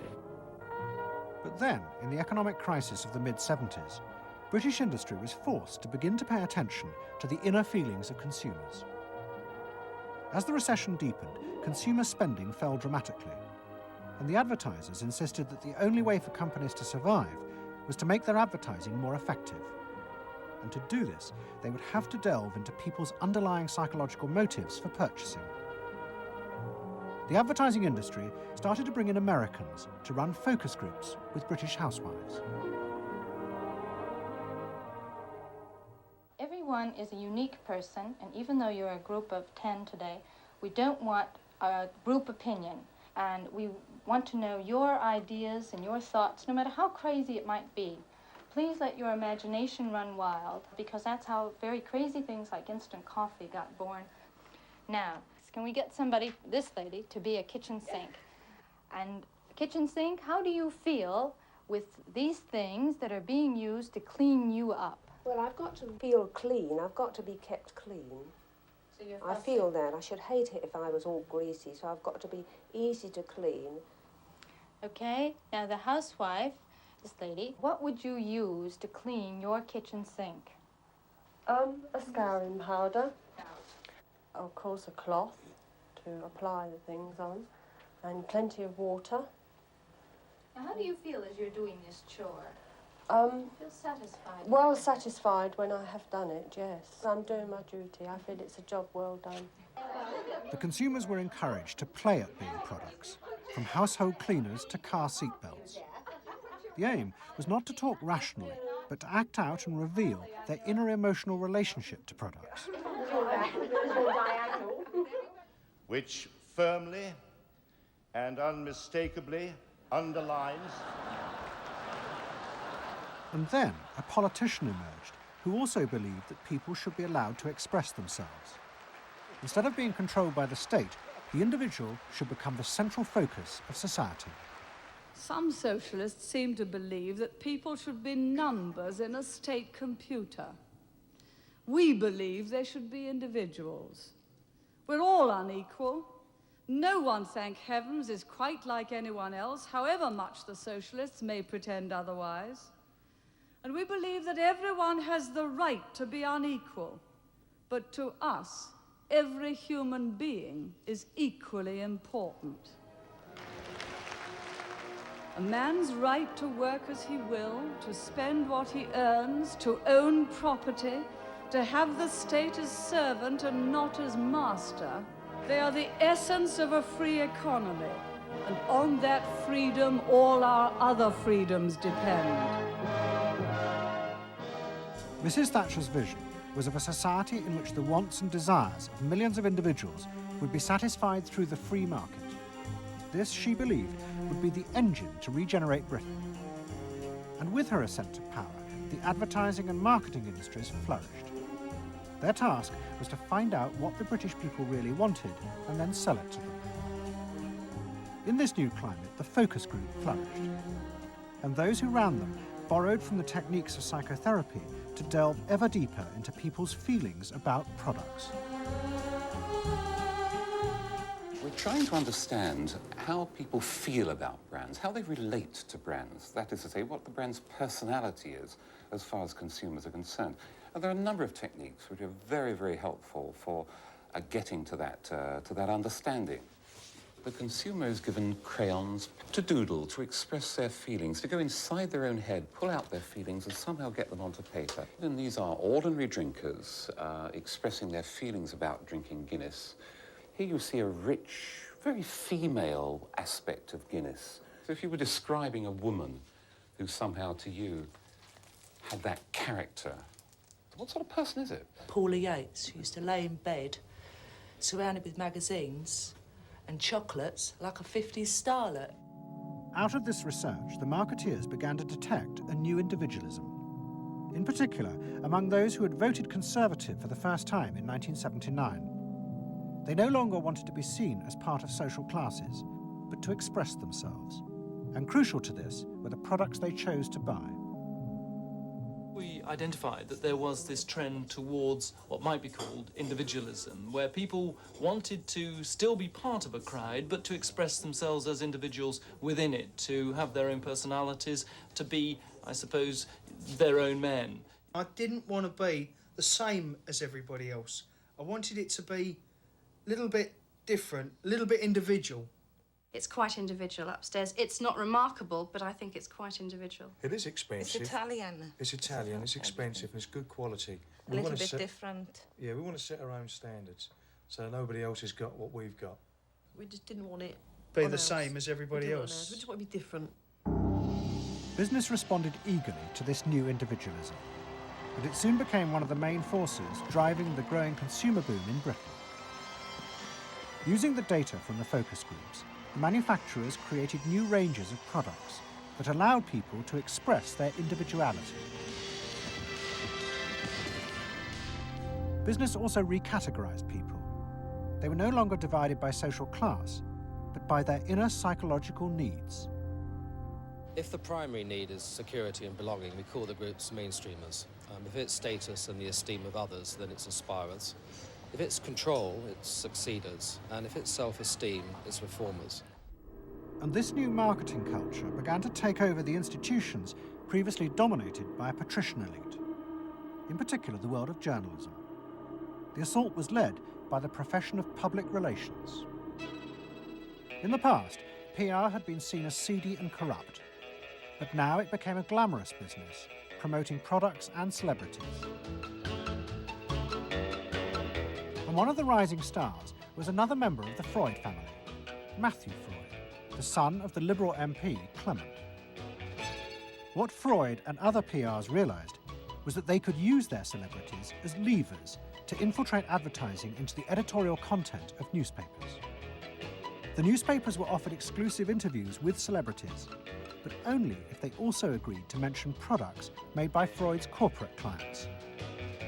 But then, in the economic crisis of the mid-70s, British industry was forced to begin to pay attention to the inner feelings of consumers. As the recession deepened, consumer spending fell dramatically, and the advertisers insisted that the only way for companies to survive was to make their advertising more effective. And to do this, they would have to delve into people's underlying psychological motives for purchasing. The advertising industry started to bring in Americans to run focus groups with British housewives. Everyone is a unique person, and even though you're a group of 10 today, we don't want a group opinion, and we want to know your ideas and your thoughts, no matter how crazy it might be. Please let your imagination run wild, because that's how very crazy things like instant coffee got born. Now, can we get somebody, this lady, to be a kitchen sink? And kitchen sink, how do you feel with these things that are being used to clean you up? Well, I've got to feel clean. I've got to be kept clean. So you're I feel that. I should hate it if I was all greasy, so I've got to be easy to clean. Okay, now the housewife, this lady, what would you use to clean your kitchen sink? A scouring powder. Of course, a cloth to apply the things on, and plenty of water. Now, how do you feel as you're doing this chore? Feel satisfied? Well satisfied when I have done it, yes. I'm doing my duty. I feel it's a job well done. The consumers were encouraged to play at being products, from household cleaners to car seat belts. The aim was not to talk rationally, but to act out and reveal their inner emotional relationship to products. Which firmly and unmistakably underlines. And then a politician emerged who also believed that people should be allowed to express themselves. Instead of being controlled by the state, the individual should become the central focus of society. Some socialists seem to believe that people should be numbers in a state computer. We believe they should be individuals. We're all unequal. No one, thank heavens, is quite like anyone else, however much the socialists may pretend otherwise. And we believe that everyone has the right to be unequal. But to us, every human being is equally important. A man's right to work as he will, to spend what he earns, to own property, to have the state as servant and not as master, they are the essence of a free economy. And on that freedom, all our other freedoms depend. Mrs. Thatcher's vision was of a society in which the wants and desires of millions of individuals would be satisfied through the free market. This, she believed, would be the engine to regenerate Britain. And with her ascent to power, the advertising and marketing industries flourished. Their task was to find out what the British people really wanted and then sell it to them. In this new climate, the focus group flourished. And those who ran them borrowed from the techniques of psychotherapy to delve ever deeper into people's feelings about products. We're trying to understand how people feel about brands, how they relate to brands. That is to say, what the brand's personality is as far as consumers are concerned. And there are a number of techniques which are very, very helpful for getting to that understanding. The consumer is given crayons to doodle, to express their feelings, to go inside their own head, pull out their feelings and somehow get them onto paper. And these are ordinary drinkers expressing their feelings about drinking Guinness. Here you see a rich, very female aspect of Guinness. So if you were describing a woman who somehow to you had that character, what sort of person is it? Paula Yates, who used to lay in bed, surrounded with magazines and chocolates like a 50s starlet. Out of this research, the marketeers began to detect a new individualism. In particular, among those who had voted Conservative for the first time in 1979. They no longer wanted to be seen as part of social classes, but to express themselves. And crucial to this were the products they chose to buy. We identified that there was this trend towards what might be called individualism, where people wanted to still be part of a crowd, but to express themselves as individuals within it, to have their own personalities, to be, I suppose, their own men. I didn't want to be the same as everybody else. I wanted it to be a little bit different, a little bit individual. It's quite individual upstairs. It's not remarkable, but I think it's quite individual. It is expensive. It's Italian. It's Italian, it's expensive, and it's good quality. A little bit different. Yeah, we want to set our own standards, so nobody else has got what we've got. We just didn't want it Be the same as everybody else. We just want to be different. Business responded eagerly to this new individualism, but it soon became one of the main forces driving the growing consumer boom in Britain. Using the data from the focus groups, the manufacturers created new ranges of products that allowed people to express their individuality. Business also recategorized people. They were no longer divided by social class, but by their inner psychological needs. If the primary need is security and belonging, we call the groups mainstreamers. If it's status and the esteem of others, then it's aspirers. If it's control, it's succeeders. And if it's self-esteem, it's reformers. And this new marketing culture began to take over the institutions previously dominated by a patrician elite, in particular the world of journalism. The assault was led by the profession of public relations. In the past, PR had been seen as seedy and corrupt, but now it became a glamorous business, promoting products and celebrities. And one of the rising stars was another member of the Freud family, Matthew Freud, the son of the Liberal MP Clement. What Freud and other PRs realised was that they could use their celebrities as levers to infiltrate advertising into the editorial content of newspapers. The newspapers were offered exclusive interviews with celebrities, but only if they also agreed to mention products made by Freud's corporate clients,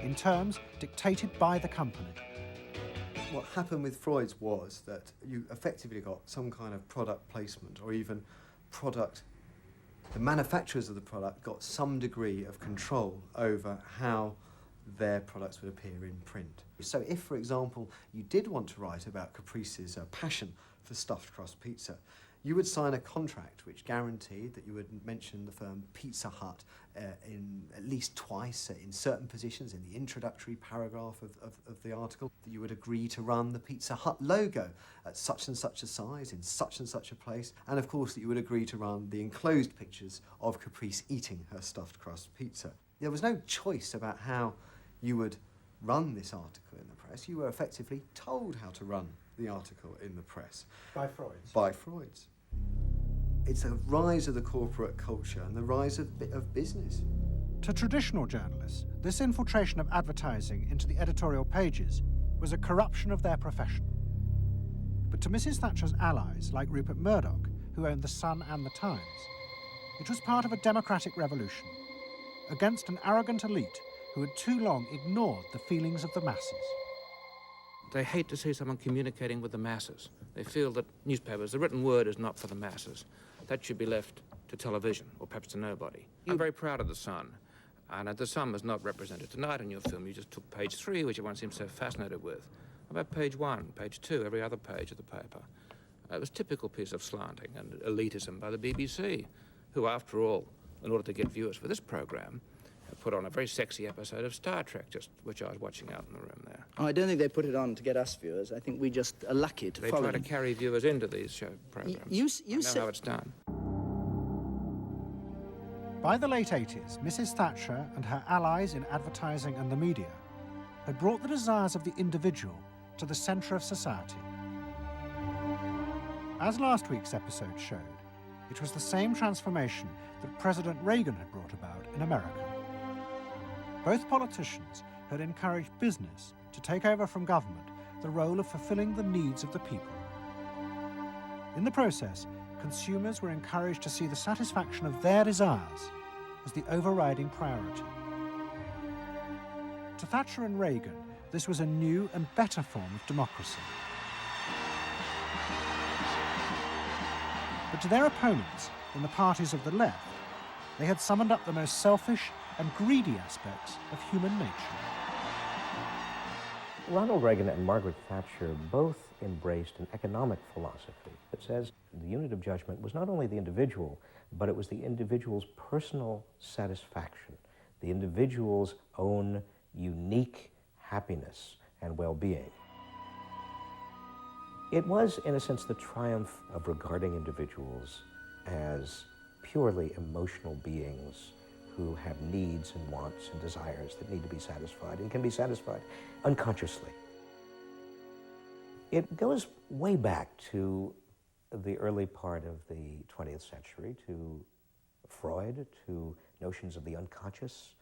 in terms dictated by the company. What happened with Freud's was that you effectively got some kind of product placement, or even the manufacturers of the product got some degree of control over how their products would appear in print. So if, for example, you did want to write about Caprice's passion for stuffed crust pizza, you would sign a contract which guaranteed that you would mention the firm Pizza Hut in at least twice in certain positions in the introductory paragraph of the article, that you would agree to run the Pizza Hut logo at such and such a size in such and such a place, and of course that you would agree to run the enclosed pictures of Caprice eating her stuffed crust pizza. There was no choice about how you would run this article in the press. You were effectively told how to run the article in the press. By Freud's? By Freud's. It's a rise of the corporate culture and the rise of business. To traditional journalists, this infiltration of advertising into the editorial pages was a corruption of their profession. But to Mrs. Thatcher's allies, like Rupert Murdoch, who owned The Sun and The Times, It was part of a democratic revolution against an arrogant elite who had too long ignored the feelings of the masses. They hate to see someone communicating with the masses. They feel that newspapers, the written word is not for the masses. That should be left to television, or perhaps to nobody. I'm very proud of The Sun. And The Sun was not represented tonight in your film. You just took page 3, which everyone seems so fascinated with. How about page 1, page 2, every other page of the paper? It was a typical piece of slanting and elitism by the BBC, who, after all, in order to get viewers for this program, put on a very sexy episode of Star Trek, which I was watching out in the room there. Oh, I don't think they put it on to get us viewers. I think we just are lucky to follow They try them. to carry viewers into these show programs. You I know how it's done. By the late 80s, Mrs. Thatcher and her allies in advertising and the media had brought the desires of the individual to the centre of society. As last week's episode showed, it was the same transformation that President Reagan had brought about in America. Both politicians had encouraged business to take over from government the role of fulfilling the needs of the people. In the process, consumers were encouraged to see the satisfaction of their desires as the overriding priority. To Thatcher and Reagan, this was a new and better form of democracy. But to their opponents in the parties of the left, they had summoned up the most selfish and greedy aspects of human nature. Ronald Reagan and Margaret Thatcher both embraced an economic philosophy that says the unit of judgment was not only the individual, but it was the individual's personal satisfaction, the individual's own unique happiness and well-being. It was, in a sense, the triumph of regarding individuals as purely emotional beings who have needs and wants and desires that need to be satisfied and can be satisfied unconsciously. It goes way back to the early part of the 20th century, to Freud, to notions of the unconscious,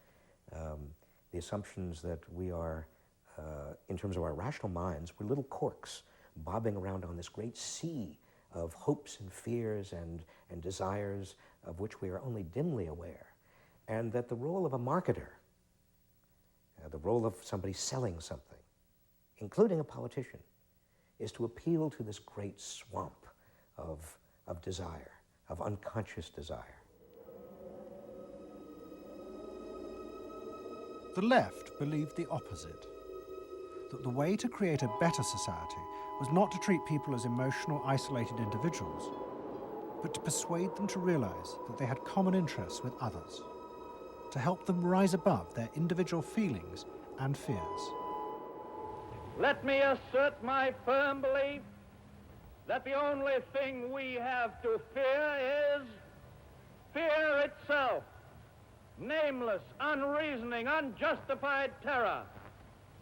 the assumptions that we are, in terms of our rational minds, we're little corks bobbing around on this great sea of hopes and fears and desires of which we are only dimly aware. And that the role of a marketer, the role of somebody selling something, including a politician, is to appeal to this great swamp of desire, of unconscious desire. The left believed the opposite, that the way to create a better society was not to treat people as emotional, isolated individuals, but to persuade them to realize that they had common interests with others, to help them rise above their individual feelings and fears. Let me assert my firm belief that the only thing we have to fear is fear itself. Nameless, unreasoning, unjustified terror,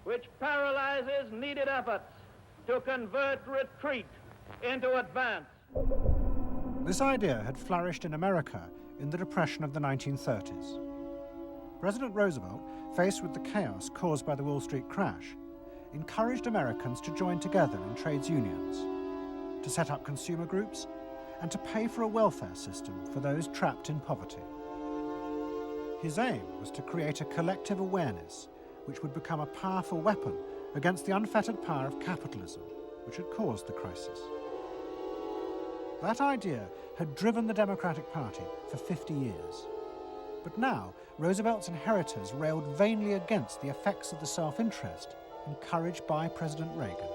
which paralyzes needed efforts to convert retreat into advance. This idea had flourished in America in the Depression of the 1930s. President Roosevelt, faced with the chaos caused by the Wall Street crash, encouraged Americans to join together in trades unions, to set up consumer groups, and to pay for a welfare system for those trapped in poverty. His aim was to create a collective awareness which would become a powerful weapon against the unfettered power of capitalism, which had caused the crisis. That idea had driven the Democratic Party for 50 years. But now, Roosevelt's inheritors railed vainly against the effects of the self-interest encouraged by President Reagan.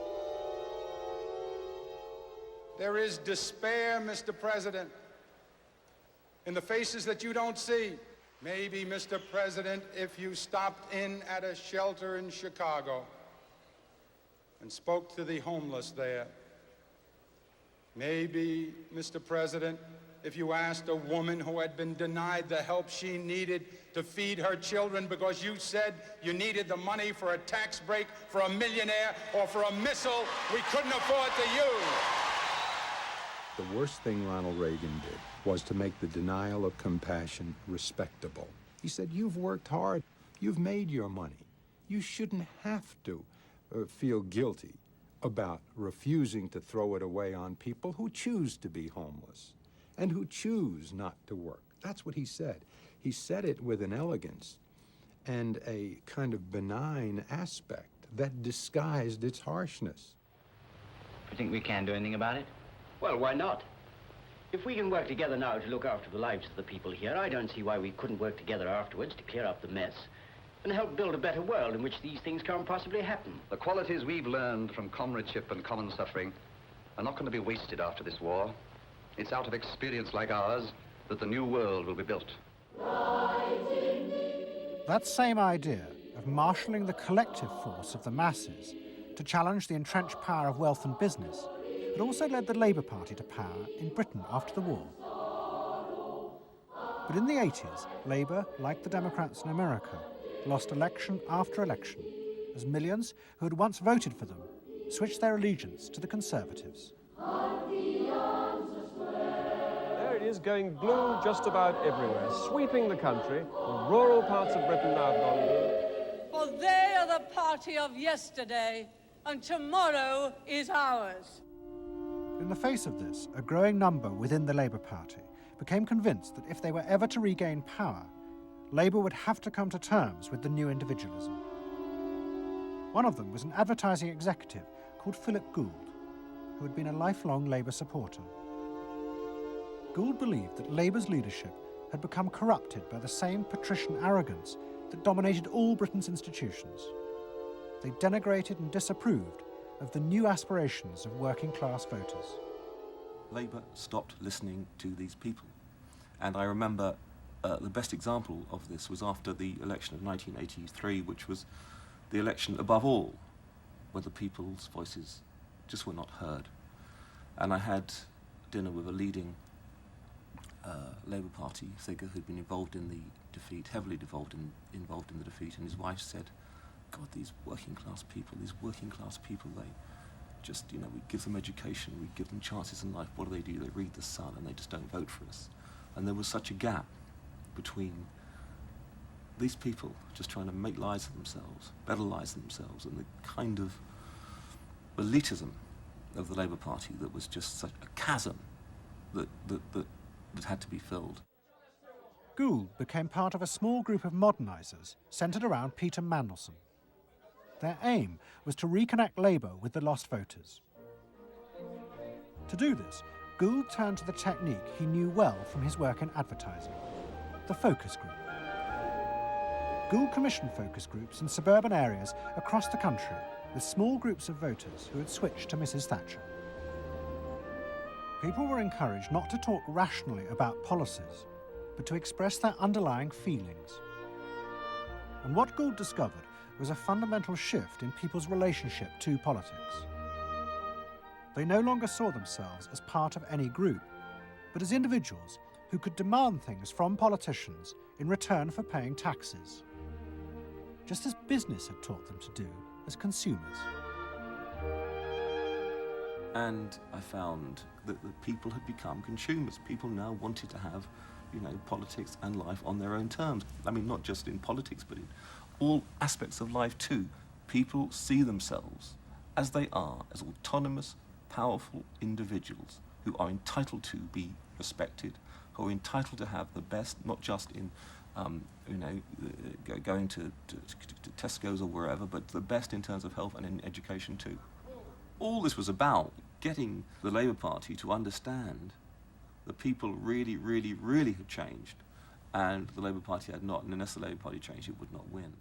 There is despair, Mr. President, in the faces that you don't see. Maybe, Mr. President, if you stopped in at a shelter in Chicago and spoke to the homeless there. Maybe, Mr. President, if you asked a woman who had been denied the help she needed to feed her children because you said you needed the money for a tax break for a millionaire or for a missile we couldn't afford to use. The worst thing Ronald Reagan did was to make the denial of compassion respectable. He said, you've worked hard, you've made your money. You shouldn't have to feel guilty about refusing to throw it away on people who choose to be homeless and who choose not to work. That's what he said. He said it with an elegance and a kind of benign aspect that disguised its harshness. You think we can do anything about it? Well, why not? If we can work together now to look after the lives of the people here, I don't see why we couldn't work together afterwards to clear up the mess and help build a better world in which these things can't possibly happen. The qualities we've learned from comradeship and common suffering are not going to be wasted after this war. It's out of experience like ours that the new world will be built. That same idea of marshalling the collective force of the masses to challenge the entrenched power of wealth and business had also led the Labour Party to power in Britain after the war. But in the 80s, Labour, like the Democrats in America, lost election after election as millions who had once voted for them switched their allegiance to the Conservatives. There it is, going blue just about everywhere, sweeping the country. The rural parts of Britain now have gone blue. For they are the party of yesterday, and tomorrow is ours. In the face of this, a growing number within the Labour Party became convinced that if they were ever to regain power, Labour would have to come to terms with the new individualism. One of them was an advertising executive called Philip Gould, who had been a lifelong Labour supporter. Gould believed that Labour's leadership had become corrupted by the same patrician arrogance that dominated all Britain's institutions. They denigrated and disapproved of the new aspirations of working-class voters. Labour stopped listening to these people. And I remember the best example of this was after the election of 1983, which was the election above all, where the people's voices just were not heard. And I had dinner with a leading Labour Party figure who'd been involved in the defeat, heavily involved in the defeat, and his wife said, God, these working class people, they just, we give them education, we give them chances in life. What do? They read the Sun and they just don't vote for us. And there was such a gap between these people just trying to make lives for themselves, better lives for themselves, and the kind of elitism of the Labour Party that was just such a chasm that had to be filled. Gould became part of a small group of modernisers centred around Peter Mandelson. Their aim was to reconnect Labour with the lost voters. To do this, Gould turned to the technique he knew well from his work in advertising, the focus group. Gould commissioned focus groups in suburban areas across the country with small groups of voters who had switched to Mrs. Thatcher. People were encouraged not to talk rationally about policies, but to express their underlying feelings. And what Gould discovered was a fundamental shift in people's relationship to politics. They no longer saw themselves as part of any group, but as individuals who could demand things from politicians in return for paying taxes, just as business had taught them to do as consumers. And I found that the people had become consumers. People now wanted to have, politics and life on their own terms. I mean, not just in politics, but in all aspects of life too. People see themselves as they are, as autonomous, powerful individuals who are entitled to be respected, who are entitled to have the best, not just in, going to Tesco's or wherever, but the best in terms of health and in education too. All this was about getting the Labour Party to understand that people really, really, really had changed, and the Labour Party had not, and unless the Labour Party changed, it would not win.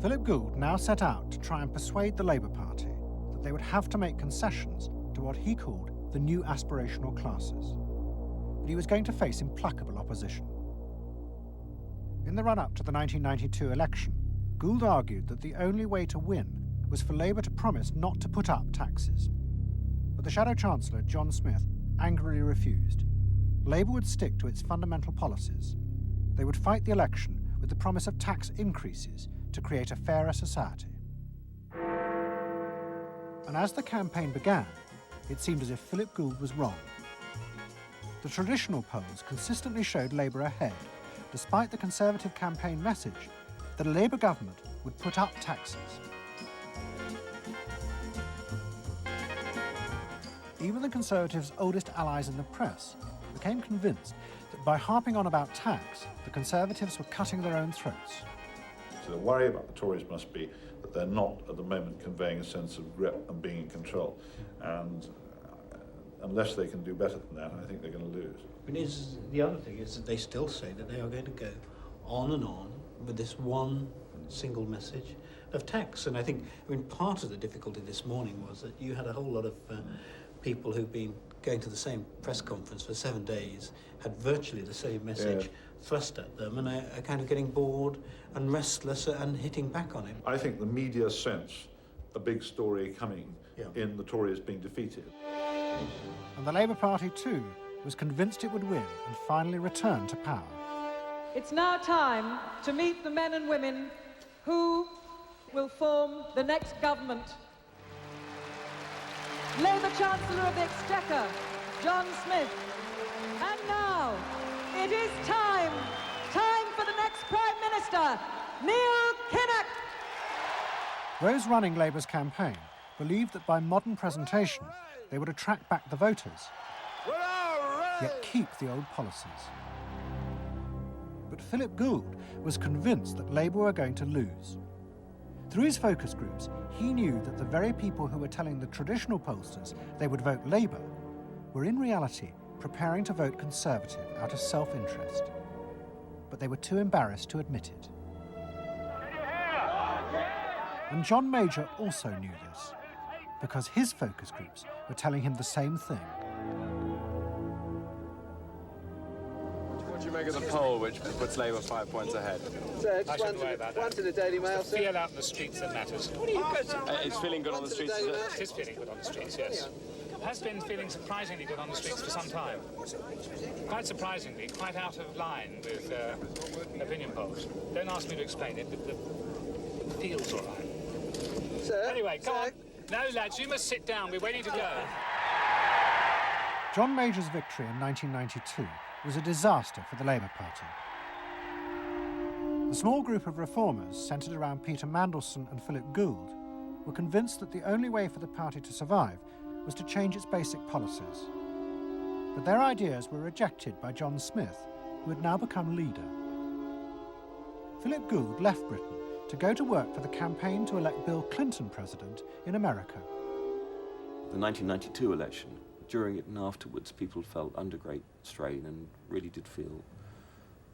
Philip Gould now set out to try and persuade the Labour Party that they would have to make concessions to what he called the new aspirational classes. But he was going to face implacable opposition. In the run-up to the 1992 election, Gould argued that the only way to win was for Labour to promise not to put up taxes. But the Shadow Chancellor, John Smith, angrily refused. Labour would stick to its fundamental policies. They would fight the election with the promise of tax increases to create a fairer society. And as the campaign began, it seemed as if Philip Gould was wrong. The traditional polls consistently showed Labour ahead, despite the Conservative campaign message that a Labour government would put up taxes. Even the Conservatives' oldest allies in the press became convinced that by harping on about tax, the Conservatives were cutting their own throats. So the worry about the Tories must be that they're not, at the moment, conveying a sense of grip and being in control. And unless they can do better than that, I think they're going to lose. The other thing is that they still say that they are going to go on and on with this one single message of tax. And I think, part of the difficulty this morning was that you had a whole lot of people who've been going to the same press conference for 7 days, had virtually the same message thrust at them, and are kind of getting bored and restless and hitting back on it. I think the media sense a big story coming in the Tories being defeated. And the Labour Party, too, was convinced it would win and finally return to power. It's now time to meet the men and women who will form the next government. Labour Chancellor of the Exchequer, John Smith. And now, it is time for the next Prime Minister, Neil Kinnock. Those running Labour's campaign believed that by modern presentation, they would attract back the voters, yet keep the old policies. But Philip Gould was convinced that Labour were going to lose. Through his focus groups, he knew that the very people who were telling the traditional pollsters they would vote Labour were in reality preparing to vote Conservative out of self-interest. But they were too embarrassed to admit it. And John Major also knew this, because his focus groups were telling him the same thing. What do you make of the poll, which puts Labour 5 points ahead? I shouldn't worry about that. One to the Daily Mail, it's the sir. feel out in the streets that matters. What are you it's feeling good on the streets, is it? It is feeling good on the streets, yes. It has been feeling surprisingly good on the streets for some time. Quite surprisingly, quite out of line with opinion polls. Don't ask me to explain it, but it feels all right. Sir? Anyway, come on. No, lads, you must sit down. We're waiting to go. John Major's victory in 1992 was a disaster for the Labour Party. The small group of reformers centred around Peter Mandelson and Philip Gould were convinced that the only way for the party to survive was to change its basic policies. But their ideas were rejected by John Smith, who had now become leader. Philip Gould left Britain to go to work for the campaign to elect Bill Clinton president in America. The 1992 election, during it and afterwards, people felt under great strain and really did feel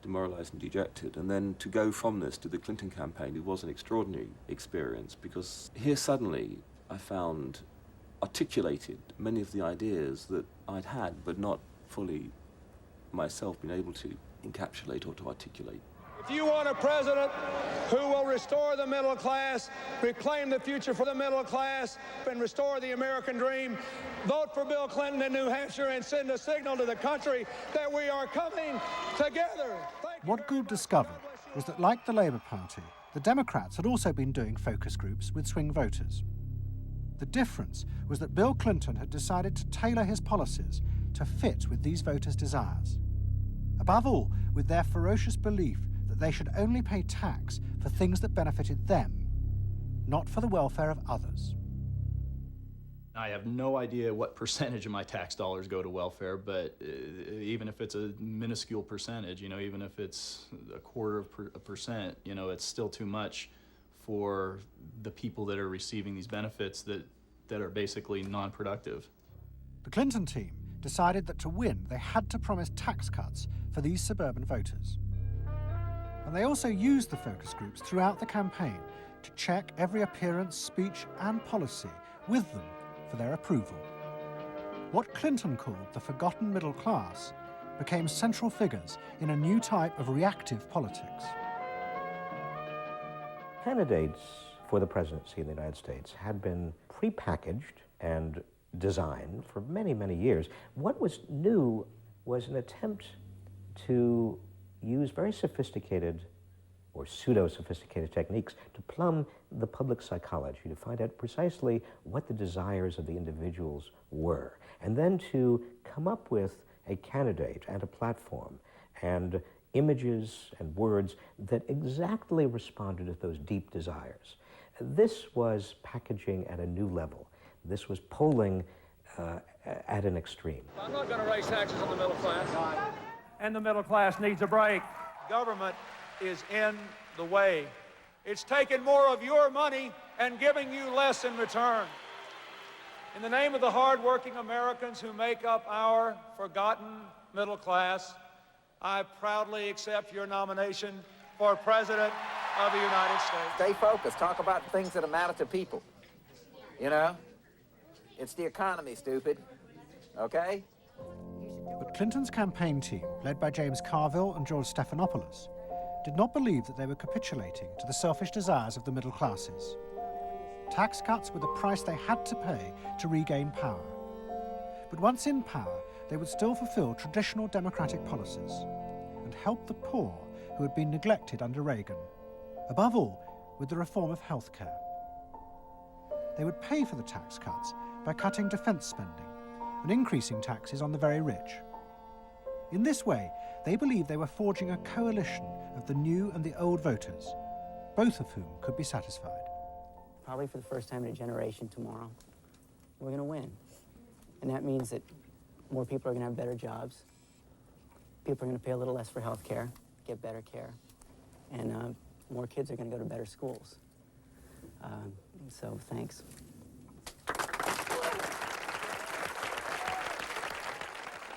demoralised and dejected. And then to go from this to the Clinton campaign, it was an extraordinary experience, because here suddenly I found articulated many of the ideas that I'd had but not fully myself been able to encapsulate or to articulate. If you want a president who will restore the middle class, reclaim the future for the middle class, and restore the American dream, vote for Bill Clinton in New Hampshire and send a signal to the country that we are coming together. What Gould discovered was that, like the Labour Party, the Democrats had also been doing focus groups with swing voters. The difference was that Bill Clinton had decided to tailor his policies to fit with these voters' desires. Above all, with their ferocious belief that they should only pay tax for things that benefited them, not for the welfare of others. I have no idea what percentage of my tax dollars go to welfare, but even if it's a minuscule percentage, even if it's 0.25%, it's still too much for the people that are receiving these benefits that are basically non-productive. The Clinton team decided that to win, they had to promise tax cuts for these suburban voters. And they also used the focus groups throughout the campaign to check every appearance, speech, and policy with them for their approval. What Clinton called the forgotten middle class became central figures in a new type of reactive politics. Candidates for the presidency in the United States had been prepackaged and designed for many, many years. What was new was an attempt to use very sophisticated or pseudo-sophisticated techniques to plumb the public psychology, to find out precisely what the desires of the individuals were, and then to come up with a candidate and a platform and images and words that exactly responded to those deep desires. This was packaging at a new level. This was polling at an extreme. I'm not going to raise taxes on the middle class. and the middle class needs a break. Government is in the way. It's taking more of your money and giving you less in return. In the name of the hard-working Americans who make up our forgotten middle class, I proudly accept your nomination for President of the United States. Stay focused. Talk about things that matter to people. You know? It's the economy, stupid. Okay? But Clinton's campaign team, led by James Carville and George Stephanopoulos, did not believe that they were capitulating to the selfish desires of the middle classes. Tax cuts were the price they had to pay to regain power. But once in power, they would still fulfill traditional democratic policies and help the poor who had been neglected under Reagan, above all with the reform of health care. They would pay for the tax cuts by cutting defense spending and increasing taxes on the very rich. In this way, they believed they were forging a coalition of the new and the old voters, both of whom could be satisfied. Probably for the first time in a generation tomorrow, we're going to win. And that means that more people are going to have better jobs. People are going to pay a little less for health care, get better care. And more kids are going to go to better schools. So thanks.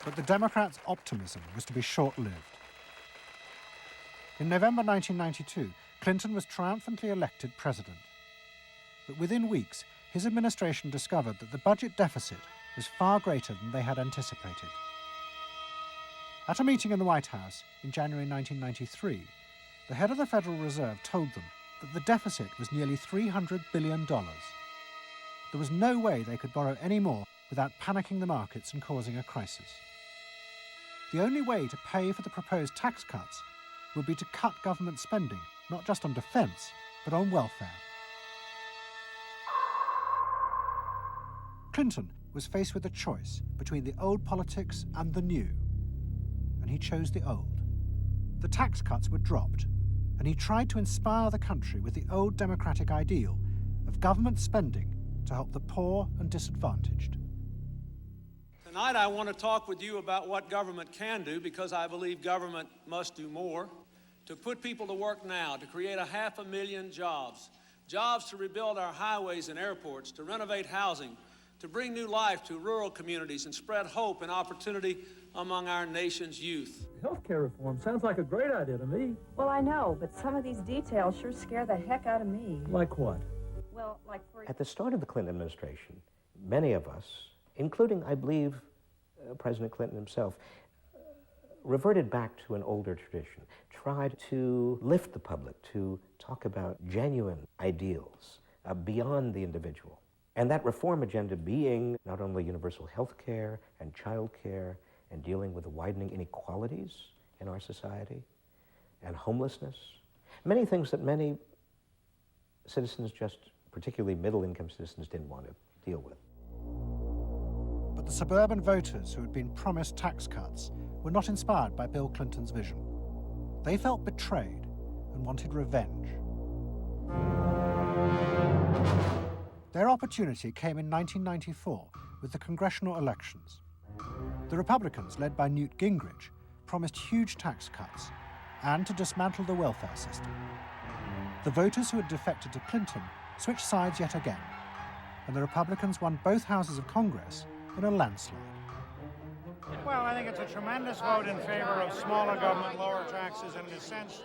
But the Democrats' optimism was to be short-lived. In November 1992, Clinton was triumphantly elected president. But within weeks, his administration discovered that the budget deficit was far greater than they had anticipated. At a meeting in the White House in January 1993, the head of the Federal Reserve told them that the deficit was nearly $300 billion. There was no way they could borrow any more without panicking the markets and causing a crisis. The only way to pay for the proposed tax cuts would be to cut government spending, not just on defense, but on welfare. Clinton was faced with a choice between the old politics and the new, and he chose the old. The tax cuts were dropped, and he tried to inspire the country with the old democratic ideal of government spending to help the poor and disadvantaged. Tonight I want to talk with you about what government can do, because I believe government must do more. To put people to work now, to create 500,000 jobs. Jobs to rebuild our highways and airports, to renovate housing, to bring new life to rural communities and spread hope and opportunity among our nation's youth. Healthcare reform sounds like a great idea to me. Well, I know, but some of these details sure scare the heck out of me. Like what? Well, like for... At the start of the Clinton administration, many of us, including, I believe, President Clinton himself, reverted back to an older tradition, tried to lift the public, to talk about genuine ideals beyond the individual. And that reform agenda being not only universal health care and child care and dealing with the widening inequalities in our society and homelessness, many things that many citizens, just particularly middle-income citizens, didn't want to deal with. But the suburban voters who had been promised tax cuts were not inspired by Bill Clinton's vision. They felt betrayed and wanted revenge. Their opportunity came in 1994 with the congressional elections. The Republicans, led by Newt Gingrich, promised huge tax cuts and to dismantle the welfare system. The voters who had defected to Clinton switched sides yet again, and the Republicans won both houses of Congress in a landslide. Well, I think it's a tremendous vote in favor of smaller government, lower taxes, and in a sense,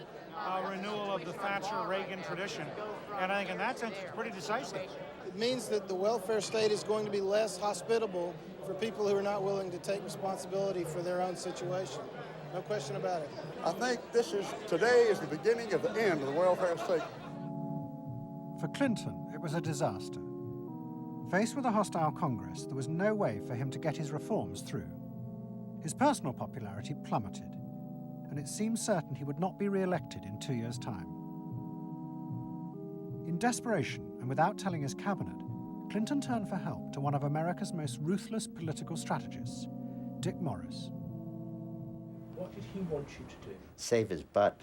renewal of the Thatcher-Reagan tradition. And I think in that sense, it's pretty decisive. It means that the welfare state is going to be less hospitable for people who are not willing to take responsibility for their own situation. No question about it. I think today is the beginning of the end of the welfare state. For Clinton, it was a disaster. Faced with a hostile Congress, there was no way for him to get his reforms through. His personal popularity plummeted, and it seemed certain he would not be re-elected in 2 years' time. In desperation, and without telling his cabinet, Clinton turned for help to one of America's most ruthless political strategists, Dick Morris. What did he want you to do? Save his butt.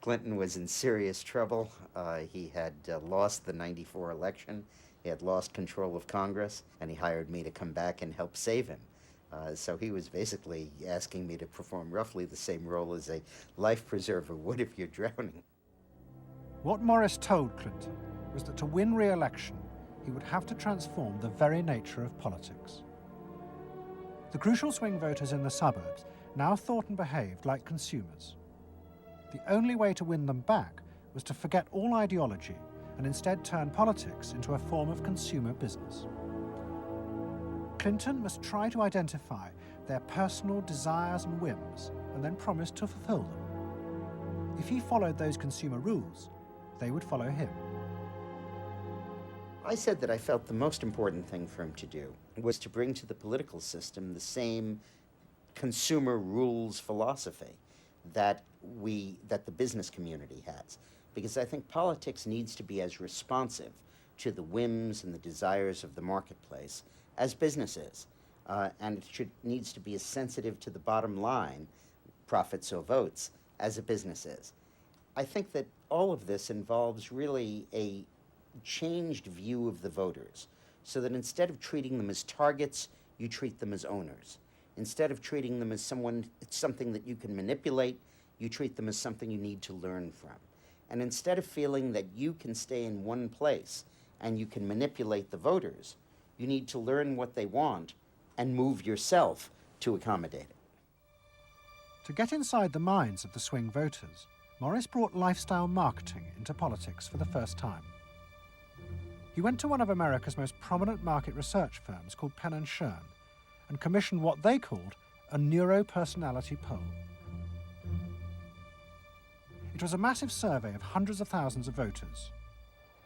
Clinton was in serious trouble. He had lost the '94 election. He had lost control of Congress, and he hired me to come back and help save him. So he was basically asking me to perform roughly the same role as a life preserver would if you're drowning. What Morris told Clinton was that to win re-election, he would have to transform the very nature of politics. The crucial swing voters in the suburbs now thought and behaved like consumers. The only way to win them back was to forget all ideology and instead turn politics into a form of consumer business. Clinton must try to identify their personal desires and whims and then promise to fulfill them. If he followed those consumer rules, they would follow him. I said that I felt the most important thing for him to do was to bring to the political system the same consumer rules philosophy that the business community has. Because I think politics needs to be as responsive to the whims and the desires of the marketplace as business is. And it needs to be as sensitive to the bottom line, profits or votes, as a business is. I think that all of this involves really a changed view of the voters, so that instead of treating them as targets, you treat them as owners. Instead of treating them as something that you can manipulate, you treat them as something you need to learn from. And instead of feeling that you can stay in one place and you can manipulate the voters, you need to learn what they want and move yourself to accommodate it. To get inside the minds of the swing voters, Morris brought lifestyle marketing into politics for the first time. He went to one of America's most prominent market research firms called Penn & Shern and commissioned what they called a neuropersonality poll. It was a massive survey of hundreds of thousands of voters,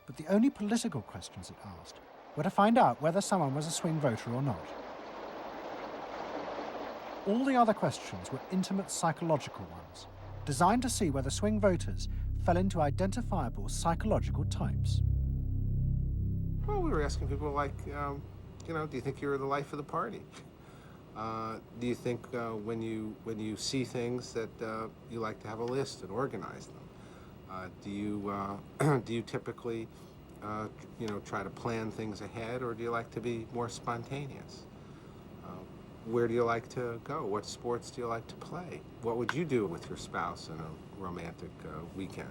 but the only political questions it asked were to find out whether someone was a swing voter or not. All the other questions were intimate psychological ones, designed to see whether swing voters fell into identifiable psychological types. Well, we were asking people like, do you think you're the life of the party? Do you think when you see things that you like to have a list and organize them? Do you typically try to plan things ahead, or do you like to be more spontaneous? Where do you like to go? What sports do you like to play? What would you do with your spouse in a romantic weekend?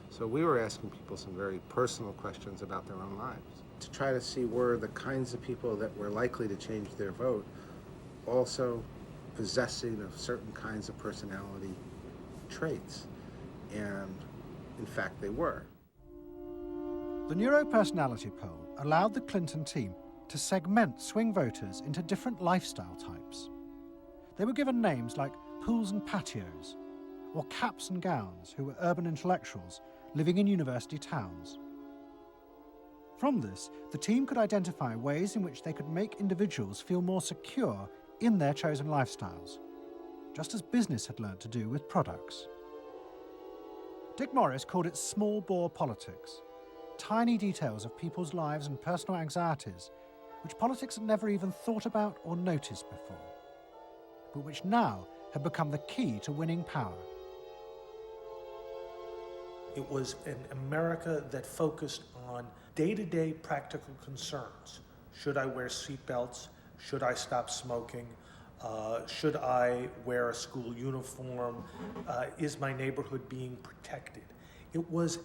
So we were asking people some very personal questions about their own lives, to try to see were the kinds of people that were likely to change their vote also possessing of certain kinds of personality traits. And in fact, they were. The neuropersonality poll allowed the Clinton team to segment swing voters into different lifestyle types. They were given names like pools and patios, or caps and gowns, who were urban intellectuals living in university towns. From this, the team could identify ways in which they could make individuals feel more secure in their chosen lifestyles, just as business had learned to do with products. Dick Morris called it small-bore politics, tiny details of people's lives and personal anxieties which politics had never even thought about or noticed before, but which now had become the key to winning power. It was an America that focused on day-to-day practical concerns. Should I wear seatbelts? Should I stop smoking? Should I wear a school uniform? Is my neighborhood being protected? It was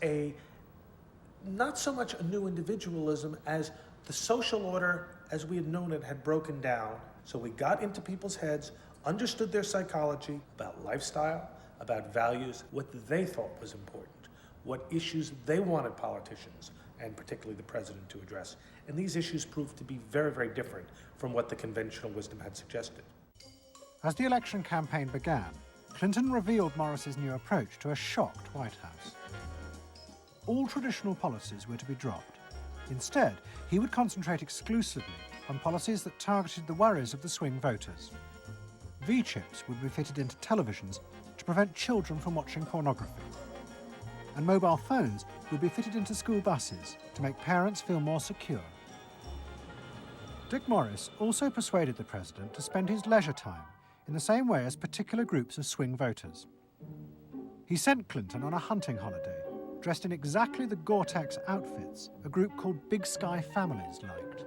not so much a new individualism as the social order as we had known it had broken down. So we got into people's heads, understood their psychology about lifestyle, about values, what they thought was important, what issues they wanted politicians, and particularly the president, to address. And these issues proved to be very, very different from what the conventional wisdom had suggested. As the election campaign began, Clinton revealed Morris's new approach to a shocked White House. All traditional policies were to be dropped. Instead, he would concentrate exclusively on policies that targeted the worries of the swing voters. V-chips would be fitted into televisions to prevent children from watching pornography. And mobile phones would be fitted into school buses to make parents feel more secure. Dick Morris also persuaded the president to spend his leisure time in the same way as particular groups of swing voters. He sent Clinton on a hunting holiday, dressed in exactly the Gore-Tex outfits a group called Big Sky Families liked.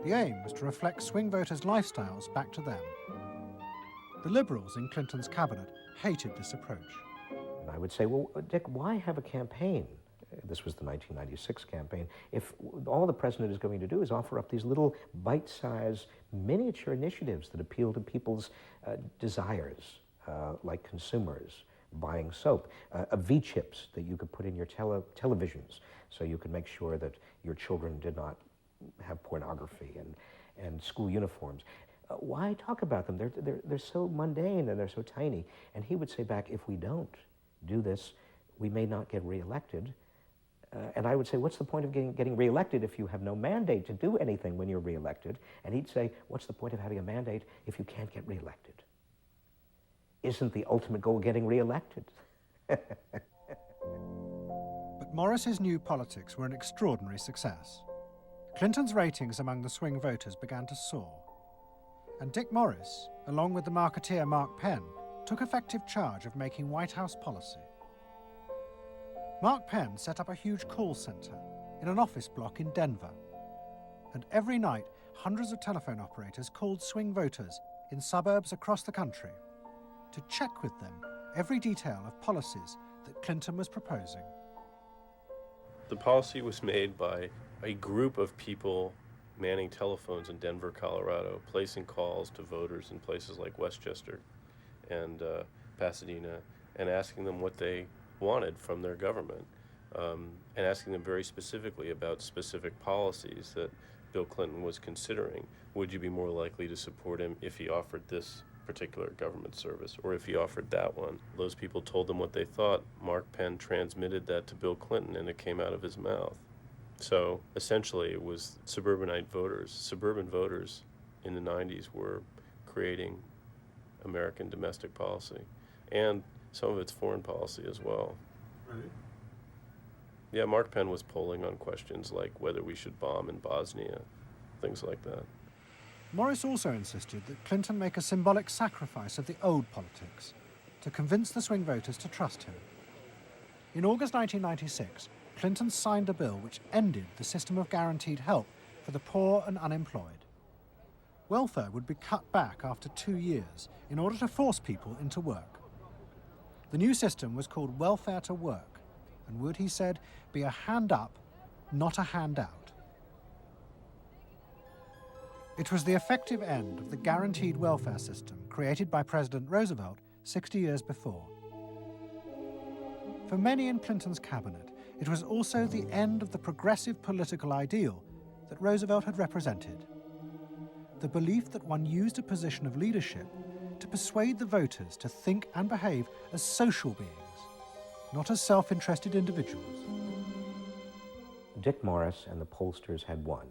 The aim was to reflect swing voters' lifestyles back to them. The Liberals in Clinton's cabinet hated this approach. And I would say, well, Dick, why have a campaign? This was the 1996 campaign. If all the president is going to do is offer up these little bite-sized miniature initiatives that appeal to people's desires, like consumers, buying soap, V-chips that you could put in your televisions so you could make sure that your children did not have pornography, and school uniforms. Why talk about them? They're so mundane and they're so tiny. And he would say back, if we don't do this, we may not get reelected. And I would say, what's the point of getting reelected if you have no mandate to do anything when you're reelected? And he'd say, what's the point of having a mandate if you can't get reelected? Isn't the ultimate goal getting reelected? But Morris's new politics were an extraordinary success. Clinton's ratings among the swing voters began to soar. And Dick Morris, along with the marketeer Mark Penn, took effective charge of making White House policy. Mark Penn set up a huge call center in an office block in Denver. And every night, hundreds of telephone operators called swing voters in suburbs across the country to check with them every detail of policies that Clinton was proposing. The policy was made by a group of people manning telephones in Denver, Colorado, placing calls to voters in places like Westchester and Pasadena, and asking them what they wanted from their government, and asking them very specifically about specific policies that Bill Clinton was considering. Would you be more likely to support him if he offered this particular government service, or if he offered that one? Those people told them what they thought. Mark Penn transmitted that to Bill Clinton, and it came out of his mouth. So essentially it was suburbanite voters. Suburban voters in the 90s were creating American domestic policy, and some of its foreign policy as well. Right. Yeah, Mark Penn was polling on questions like whether we should bomb in Bosnia, things like that. Morris also insisted that Clinton make a symbolic sacrifice of the old politics to convince the swing voters to trust him. In August 1996, Clinton signed a bill which ended the system of guaranteed help for the poor and unemployed. Welfare would be cut back after 2 years in order to force people into work. The new system was called welfare to work, and would, he said, be a hand up, not a handout. It was the effective end of the guaranteed welfare system created by President Roosevelt 60 years before. For many in Clinton's cabinet, it was also the end of the progressive political ideal that Roosevelt had represented. The belief that one used a position of leadership to persuade the voters to think and behave as social beings, not as self-interested individuals. Dick Morris and the pollsters had won.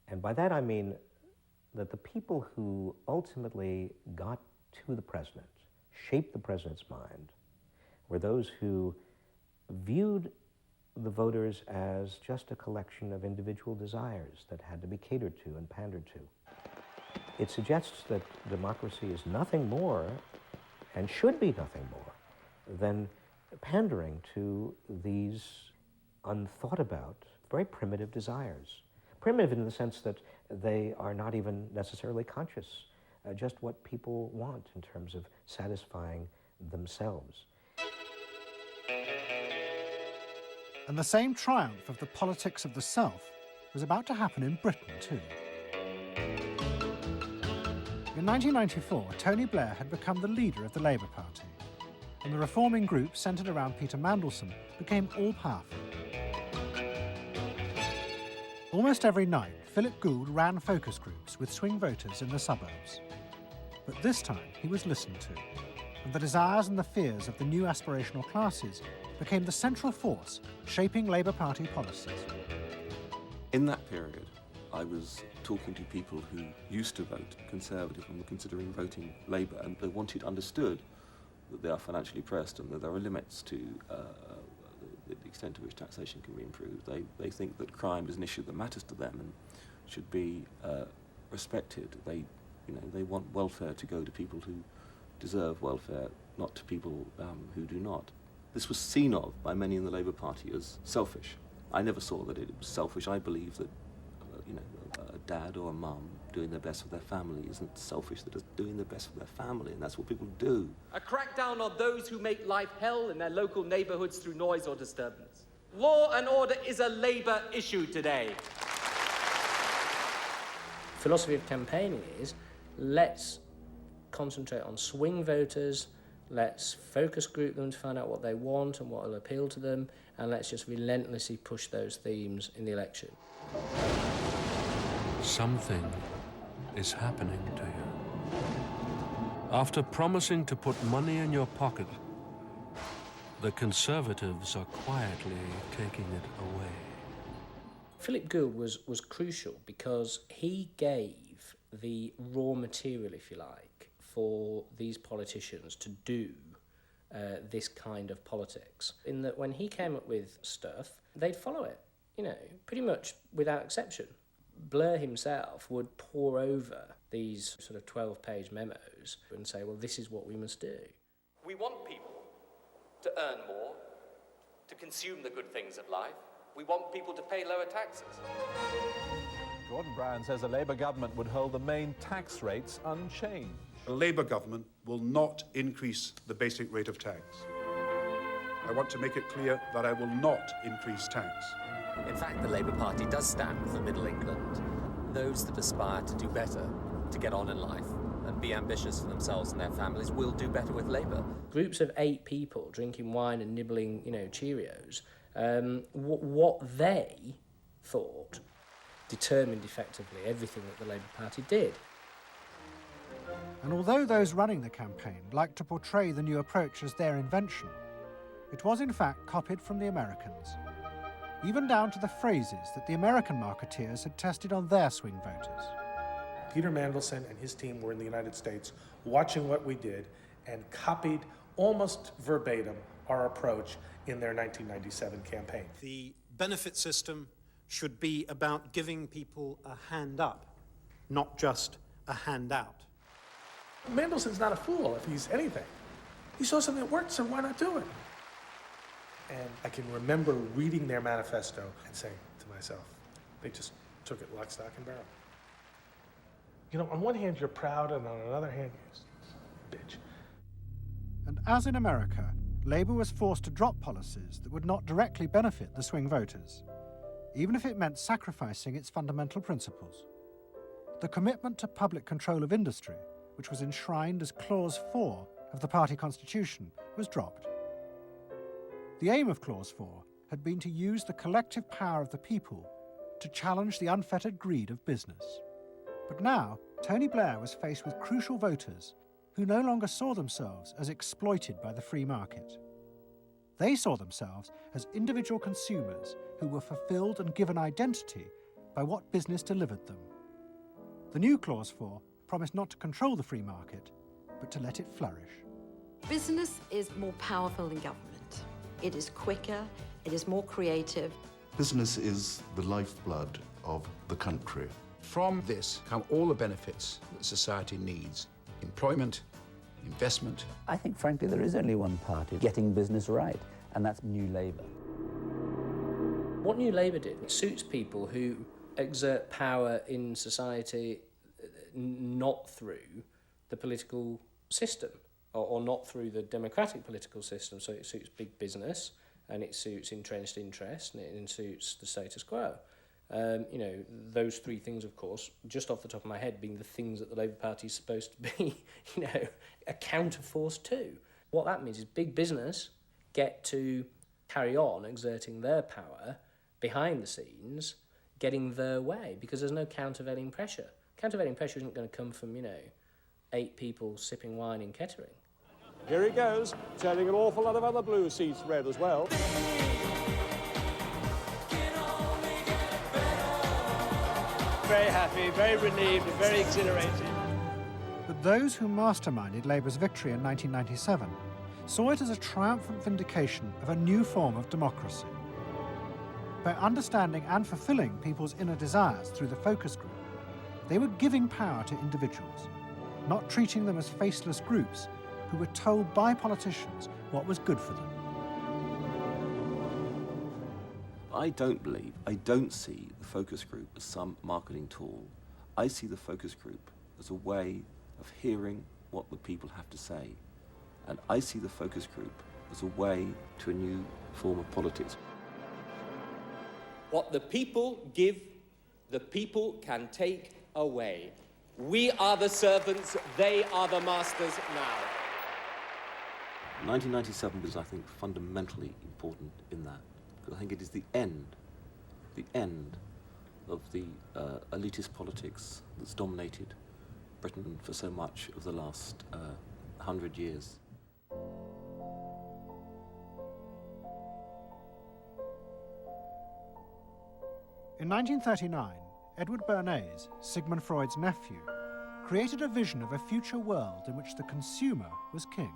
And by that I mean that the people who ultimately got to the president, shaped the president's mind, were those who viewed the voters as just a collection of individual desires that had to be catered to and pandered to. It suggests that democracy is nothing more, and should be nothing more, than pandering to these unthought about, very primitive desires. Primitive in the sense that they are not even necessarily conscious, just what people want in terms of satisfying themselves. And the same triumph of the politics of the self was about to happen in Britain too. In 1994, Tony Blair had become the leader of the Labour Party, and the reforming group centred around Peter Mandelson became all-powerful. Almost every night, Philip Gould ran focus groups with swing voters in the suburbs. But this time, he was listened to, and the desires and the fears of the new aspirational classes became the central force shaping Labour Party policies. In that period, I was talking to people who used to vote Conservative and were considering voting Labour, and they wanted understood that they are financially pressed and that there are limits to the extent to which taxation can be improved. They think that crime is an issue that matters to them and should be respected. They want welfare to go to people who deserve welfare, not to people who do not. This was seen of by many in the Labour Party as selfish. I never saw that it was selfish. I believe that a dad or a mum doing their best for their family isn't selfish, they're just doing their best for their family, and that's what people do. A crackdown on those who make life hell in their local neighborhoods through noise or disturbance. Law and order is a Labour issue today. Philosophy of campaigning is, let's concentrate on swing voters, let's focus group them to find out what they want and what will appeal to them, and let's just relentlessly push those themes in the election. Something is happening to you. After promising to put money in your pocket, the Conservatives are quietly taking it away. Philip Gould was crucial because he gave the raw material, if you like, for these politicians to do this kind of politics. In that when he came up with stuff, they'd follow it, you know, pretty much without exception. Blair himself would pore over these sort of 12-page memos and say, well, this is what we must do. We want people to earn more, to consume the good things of life. We want people to pay lower taxes. Gordon Brown says a Labour government would hold the main tax rates unchanged. A Labour government will not increase the basic rate of tax. I want to make it clear that I will not increase tax. In fact, the Labour Party does stand for Middle England, those that aspire to do better, to get on in life, and be ambitious for themselves and their families will do better with Labour. Groups of 8 people drinking wine and nibbling, you know, Cheerios, what they thought determined effectively everything that the Labour Party did. And although those running the campaign liked to portray the new approach as their invention, it was in fact copied from the Americans, even down to the phrases that the American marketeers had tested on their swing voters. Peter Mandelson and his team were in the United States watching what we did and copied almost verbatim our approach in their 1997 campaign. The benefit system should be about giving people a hand up, not just a handout. Mandelson's not a fool if he's anything. He saw something that worked, so why not do it? And I can remember reading their manifesto and saying to myself, they just took it lock, stock, and barrel. You know, on one hand, you're proud, and on another hand, you're bitch. And as in America, Labour was forced to drop policies that would not directly benefit the swing voters, even if it meant sacrificing its fundamental principles. The commitment to public control of industry, which was enshrined as Clause 4 of the party constitution, was dropped. The aim of Clause 4 had been to use the collective power of the people to challenge the unfettered greed of business. But now, Tony Blair was faced with crucial voters who no longer saw themselves as exploited by the free market. They saw themselves as individual consumers who were fulfilled and given identity by what business delivered them. The new Clause 4 promised not to control the free market, but to let it flourish. Business is more powerful than government. It is quicker, it is more creative. Business is the lifeblood of the country. From this come all the benefits that society needs. Employment, investment. I think, frankly, there is only one party getting business right, and that's New Labour. What New Labour did, it suits people who exert power in society not through the political system, or not through the democratic political system. So it suits big business, and it suits entrenched interest, and it suits the status quo. You know, those 3 things, of course, just off the top of my head, being the things that the Labour Party is supposed to be, you know, a counterforce to. What that means is big business get to carry on exerting their power behind the scenes, getting their way, because there's no countervailing pressure. Countervailing pressure isn't going to come from, you know, 8 people sipping wine in Kettering. Here he goes, turning an awful lot of other blue seats red as well. Very happy, very relieved, and very exhilarated. But those who masterminded Labour's victory in 1997 saw it as a triumphant vindication of a new form of democracy. By understanding and fulfilling people's inner desires through the focus group, they were giving power to individuals, not treating them as faceless groups who were told by politicians what was good for them. I don't see the focus group as some marketing tool. I see the focus group as a way of hearing what the people have to say. And I see the focus group as a way to a new form of politics. What the people give, the people can take away. We are the servants, they are the masters now. 1997 was, I think, fundamentally important in that. Because I think it is the end of the elitist politics that's dominated Britain for so much of the last 100 years. In 1939, Edward Bernays, Sigmund Freud's nephew, created a vision of a future world in which the consumer was king.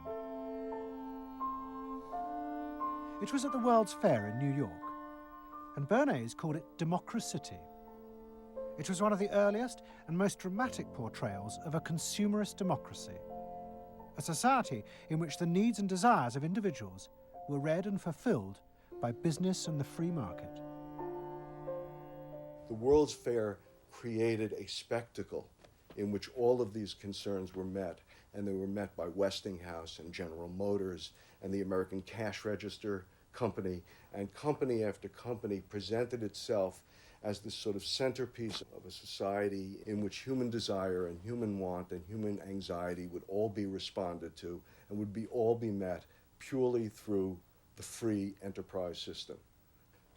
It was at the World's Fair in New York, and Bernays called it democracity. It was one of the earliest and most dramatic portrayals of a consumerist democracy, a society in which the needs and desires of individuals were read and fulfilled by business and the free market. The World's Fair created a spectacle in which all of these concerns were met, and they were met by Westinghouse and General Motors and the American Cash Register Company, and company after company presented itself as this sort of centerpiece of a society in which human desire and human want and human anxiety would all be responded to and would all be met purely through the free enterprise system.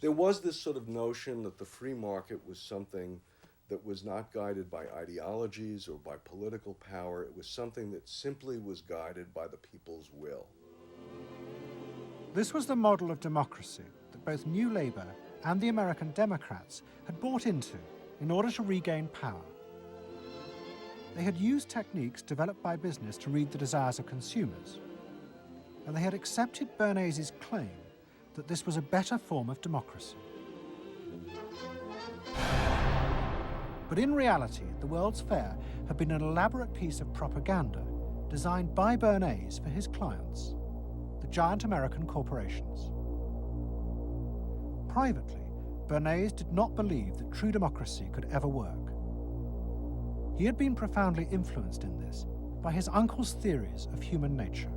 There was this sort of notion that the free market was something that was not guided by ideologies or by political power. It was something that simply was guided by the people's will. This was the model of democracy that both New Labour and the American Democrats had bought into in order to regain power. They had used techniques developed by business to read the desires of consumers, and they had accepted Bernays' claim that this was a better form of democracy. But in reality, the World's Fair had been an elaborate piece of propaganda designed by Bernays for his clients, the giant American corporations. Privately, Bernays did not believe that true democracy could ever work. He had been profoundly influenced in this by his uncle's theories of human nature.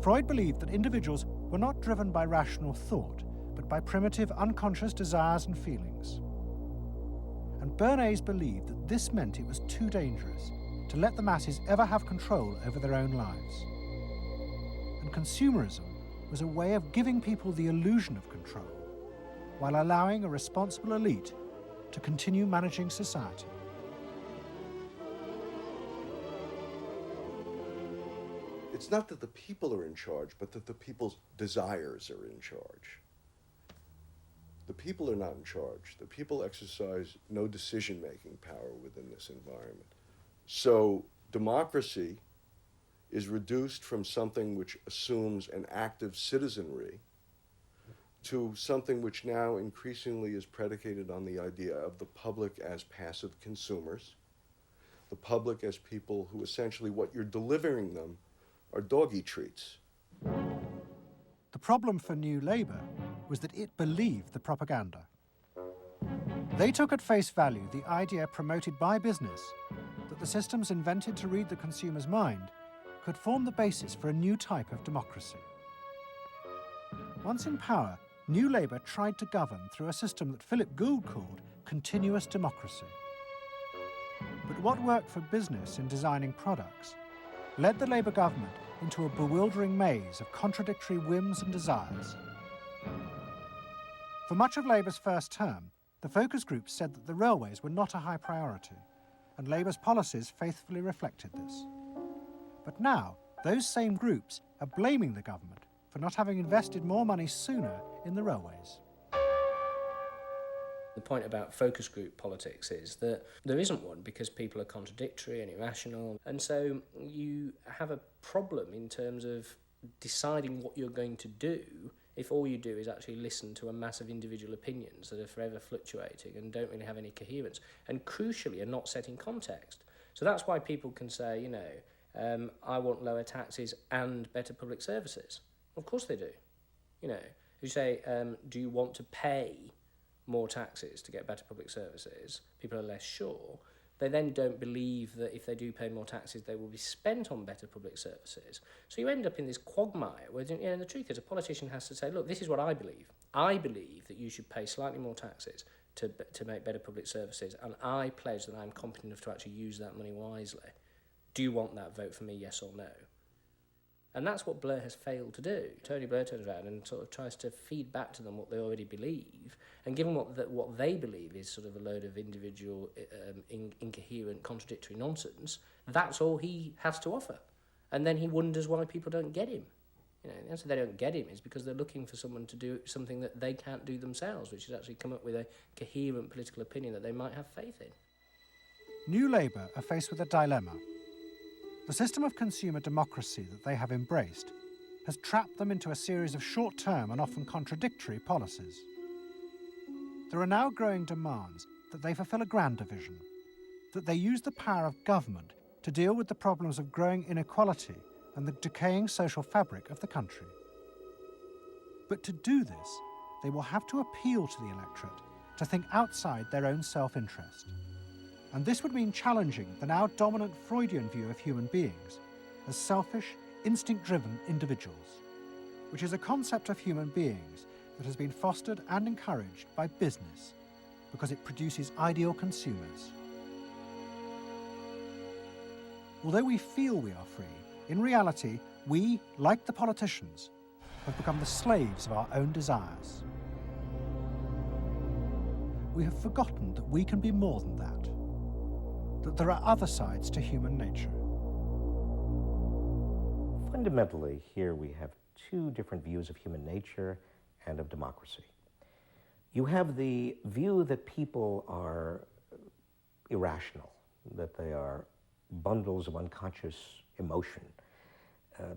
Freud believed that individuals were not driven by rational thought, but by primitive, unconscious desires and feelings. And Bernays believed that this meant it was too dangerous to let the masses ever have control over their own lives. And consumerism was a way of giving people the illusion of control, while allowing a responsible elite to continue managing society. It's not that the people are in charge, but that the people's desires are in charge. The people are not in charge. The people exercise no decision-making power within this environment. So democracy is reduced from something which assumes an active citizenry to something which now increasingly is predicated on the idea of the public as passive consumers, the public as people who essentially what you're delivering them are doggy treats. The problem for New Labour was that it believed the propaganda. They took at face value the idea promoted by business that the systems invented to read the consumer's mind could form the basis for a new type of democracy. Once in power, New Labour tried to govern through a system that Philip Gould called continuous democracy. But what worked for business in designing products led the Labour government into a bewildering maze of contradictory whims and desires. For much of Labour's first term, the focus groups said that the railways were not a high priority, and Labour's policies faithfully reflected this. But now, those same groups are blaming the government for not having invested more money sooner in the railways. The point about focus group politics is that there isn't one because people are contradictory and irrational, and so you have a problem in terms of deciding what you're going to do if all you do is actually listen to a mass of individual opinions that are forever fluctuating and don't really have any coherence, and crucially are not set in context. So that's why people can say, I want lower taxes and better public services. Of course they do. who say, do you want to pay more taxes to get better public services? People are less sure. They then don't believe that if they do pay more taxes, they will be spent on better public services. So you end up in this quagmire where, the truth is, a politician has to say, look, this is what I believe. I believe that you should pay slightly more taxes to make better public services, and I pledge that I'm competent enough to actually use that money wisely. Do you want that? Vote for me, yes or no? And that's what Blair has failed to do. Tony Blair turns around and sort of tries to feed back to them what they already believe, and given what they believe is sort of a load of individual, incoherent, contradictory nonsense, that's all he has to offer. And then he wonders why people don't get him. The answer they don't get him is because they're looking for someone to do something that they can't do themselves, which is actually come up with a coherent political opinion that they might have faith in. New Labour are faced with a dilemma. The system of consumer democracy that they have embraced has trapped them into a series of short-term and often contradictory policies. There are now growing demands that they fulfil a grander vision, that they use the power of government to deal with the problems of growing inequality and the decaying social fabric of the country. But to do this, they will have to appeal to the electorate to think outside their own self-interest. And this would mean challenging the now dominant Freudian view of human beings as selfish, instinct-driven individuals, which is a concept of human beings that has been fostered and encouraged by business because it produces ideal consumers. Although we feel we are free, in reality, we, like the politicians, have become the slaves of our own desires. We have forgotten that we can be more than that there are other sides to human nature. Fundamentally, here we have two different views of human nature and of democracy. You have the view that people are irrational, that they are bundles of unconscious emotion.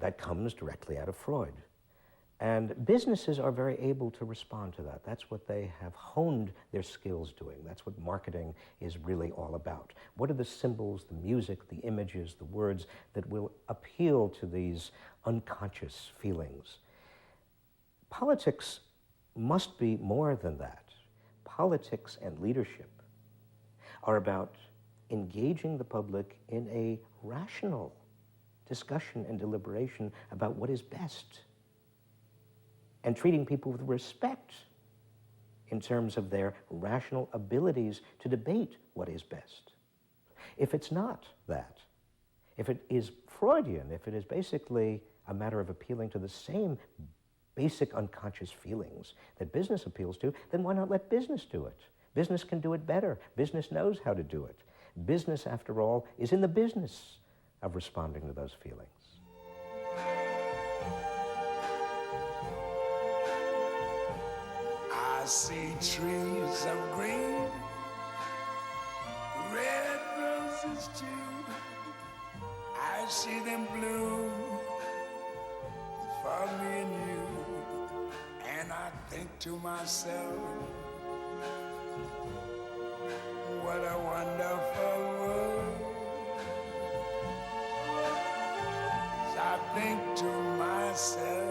That comes directly out of Freud. And businesses are very able to respond to that. That's what they have honed their skills doing. That's what marketing is really all about. What are the symbols, the music, the images, the words that will appeal to these unconscious feelings? Politics must be more than that. Politics and leadership are about engaging the public in a rational discussion and deliberation about what is best, and treating people with respect in terms of their rational abilities to debate what is best. If it's not that, if it is Freudian, if it is basically a matter of appealing to the same basic unconscious feelings that business appeals to, then why not let business do it? Business can do it better. Business knows how to do it. Business, after all, is in the business of responding to those feelings. I see trees of green, red roses too. I see them bloom for me and you. And I think to myself, what a wonderful world. I think to myself,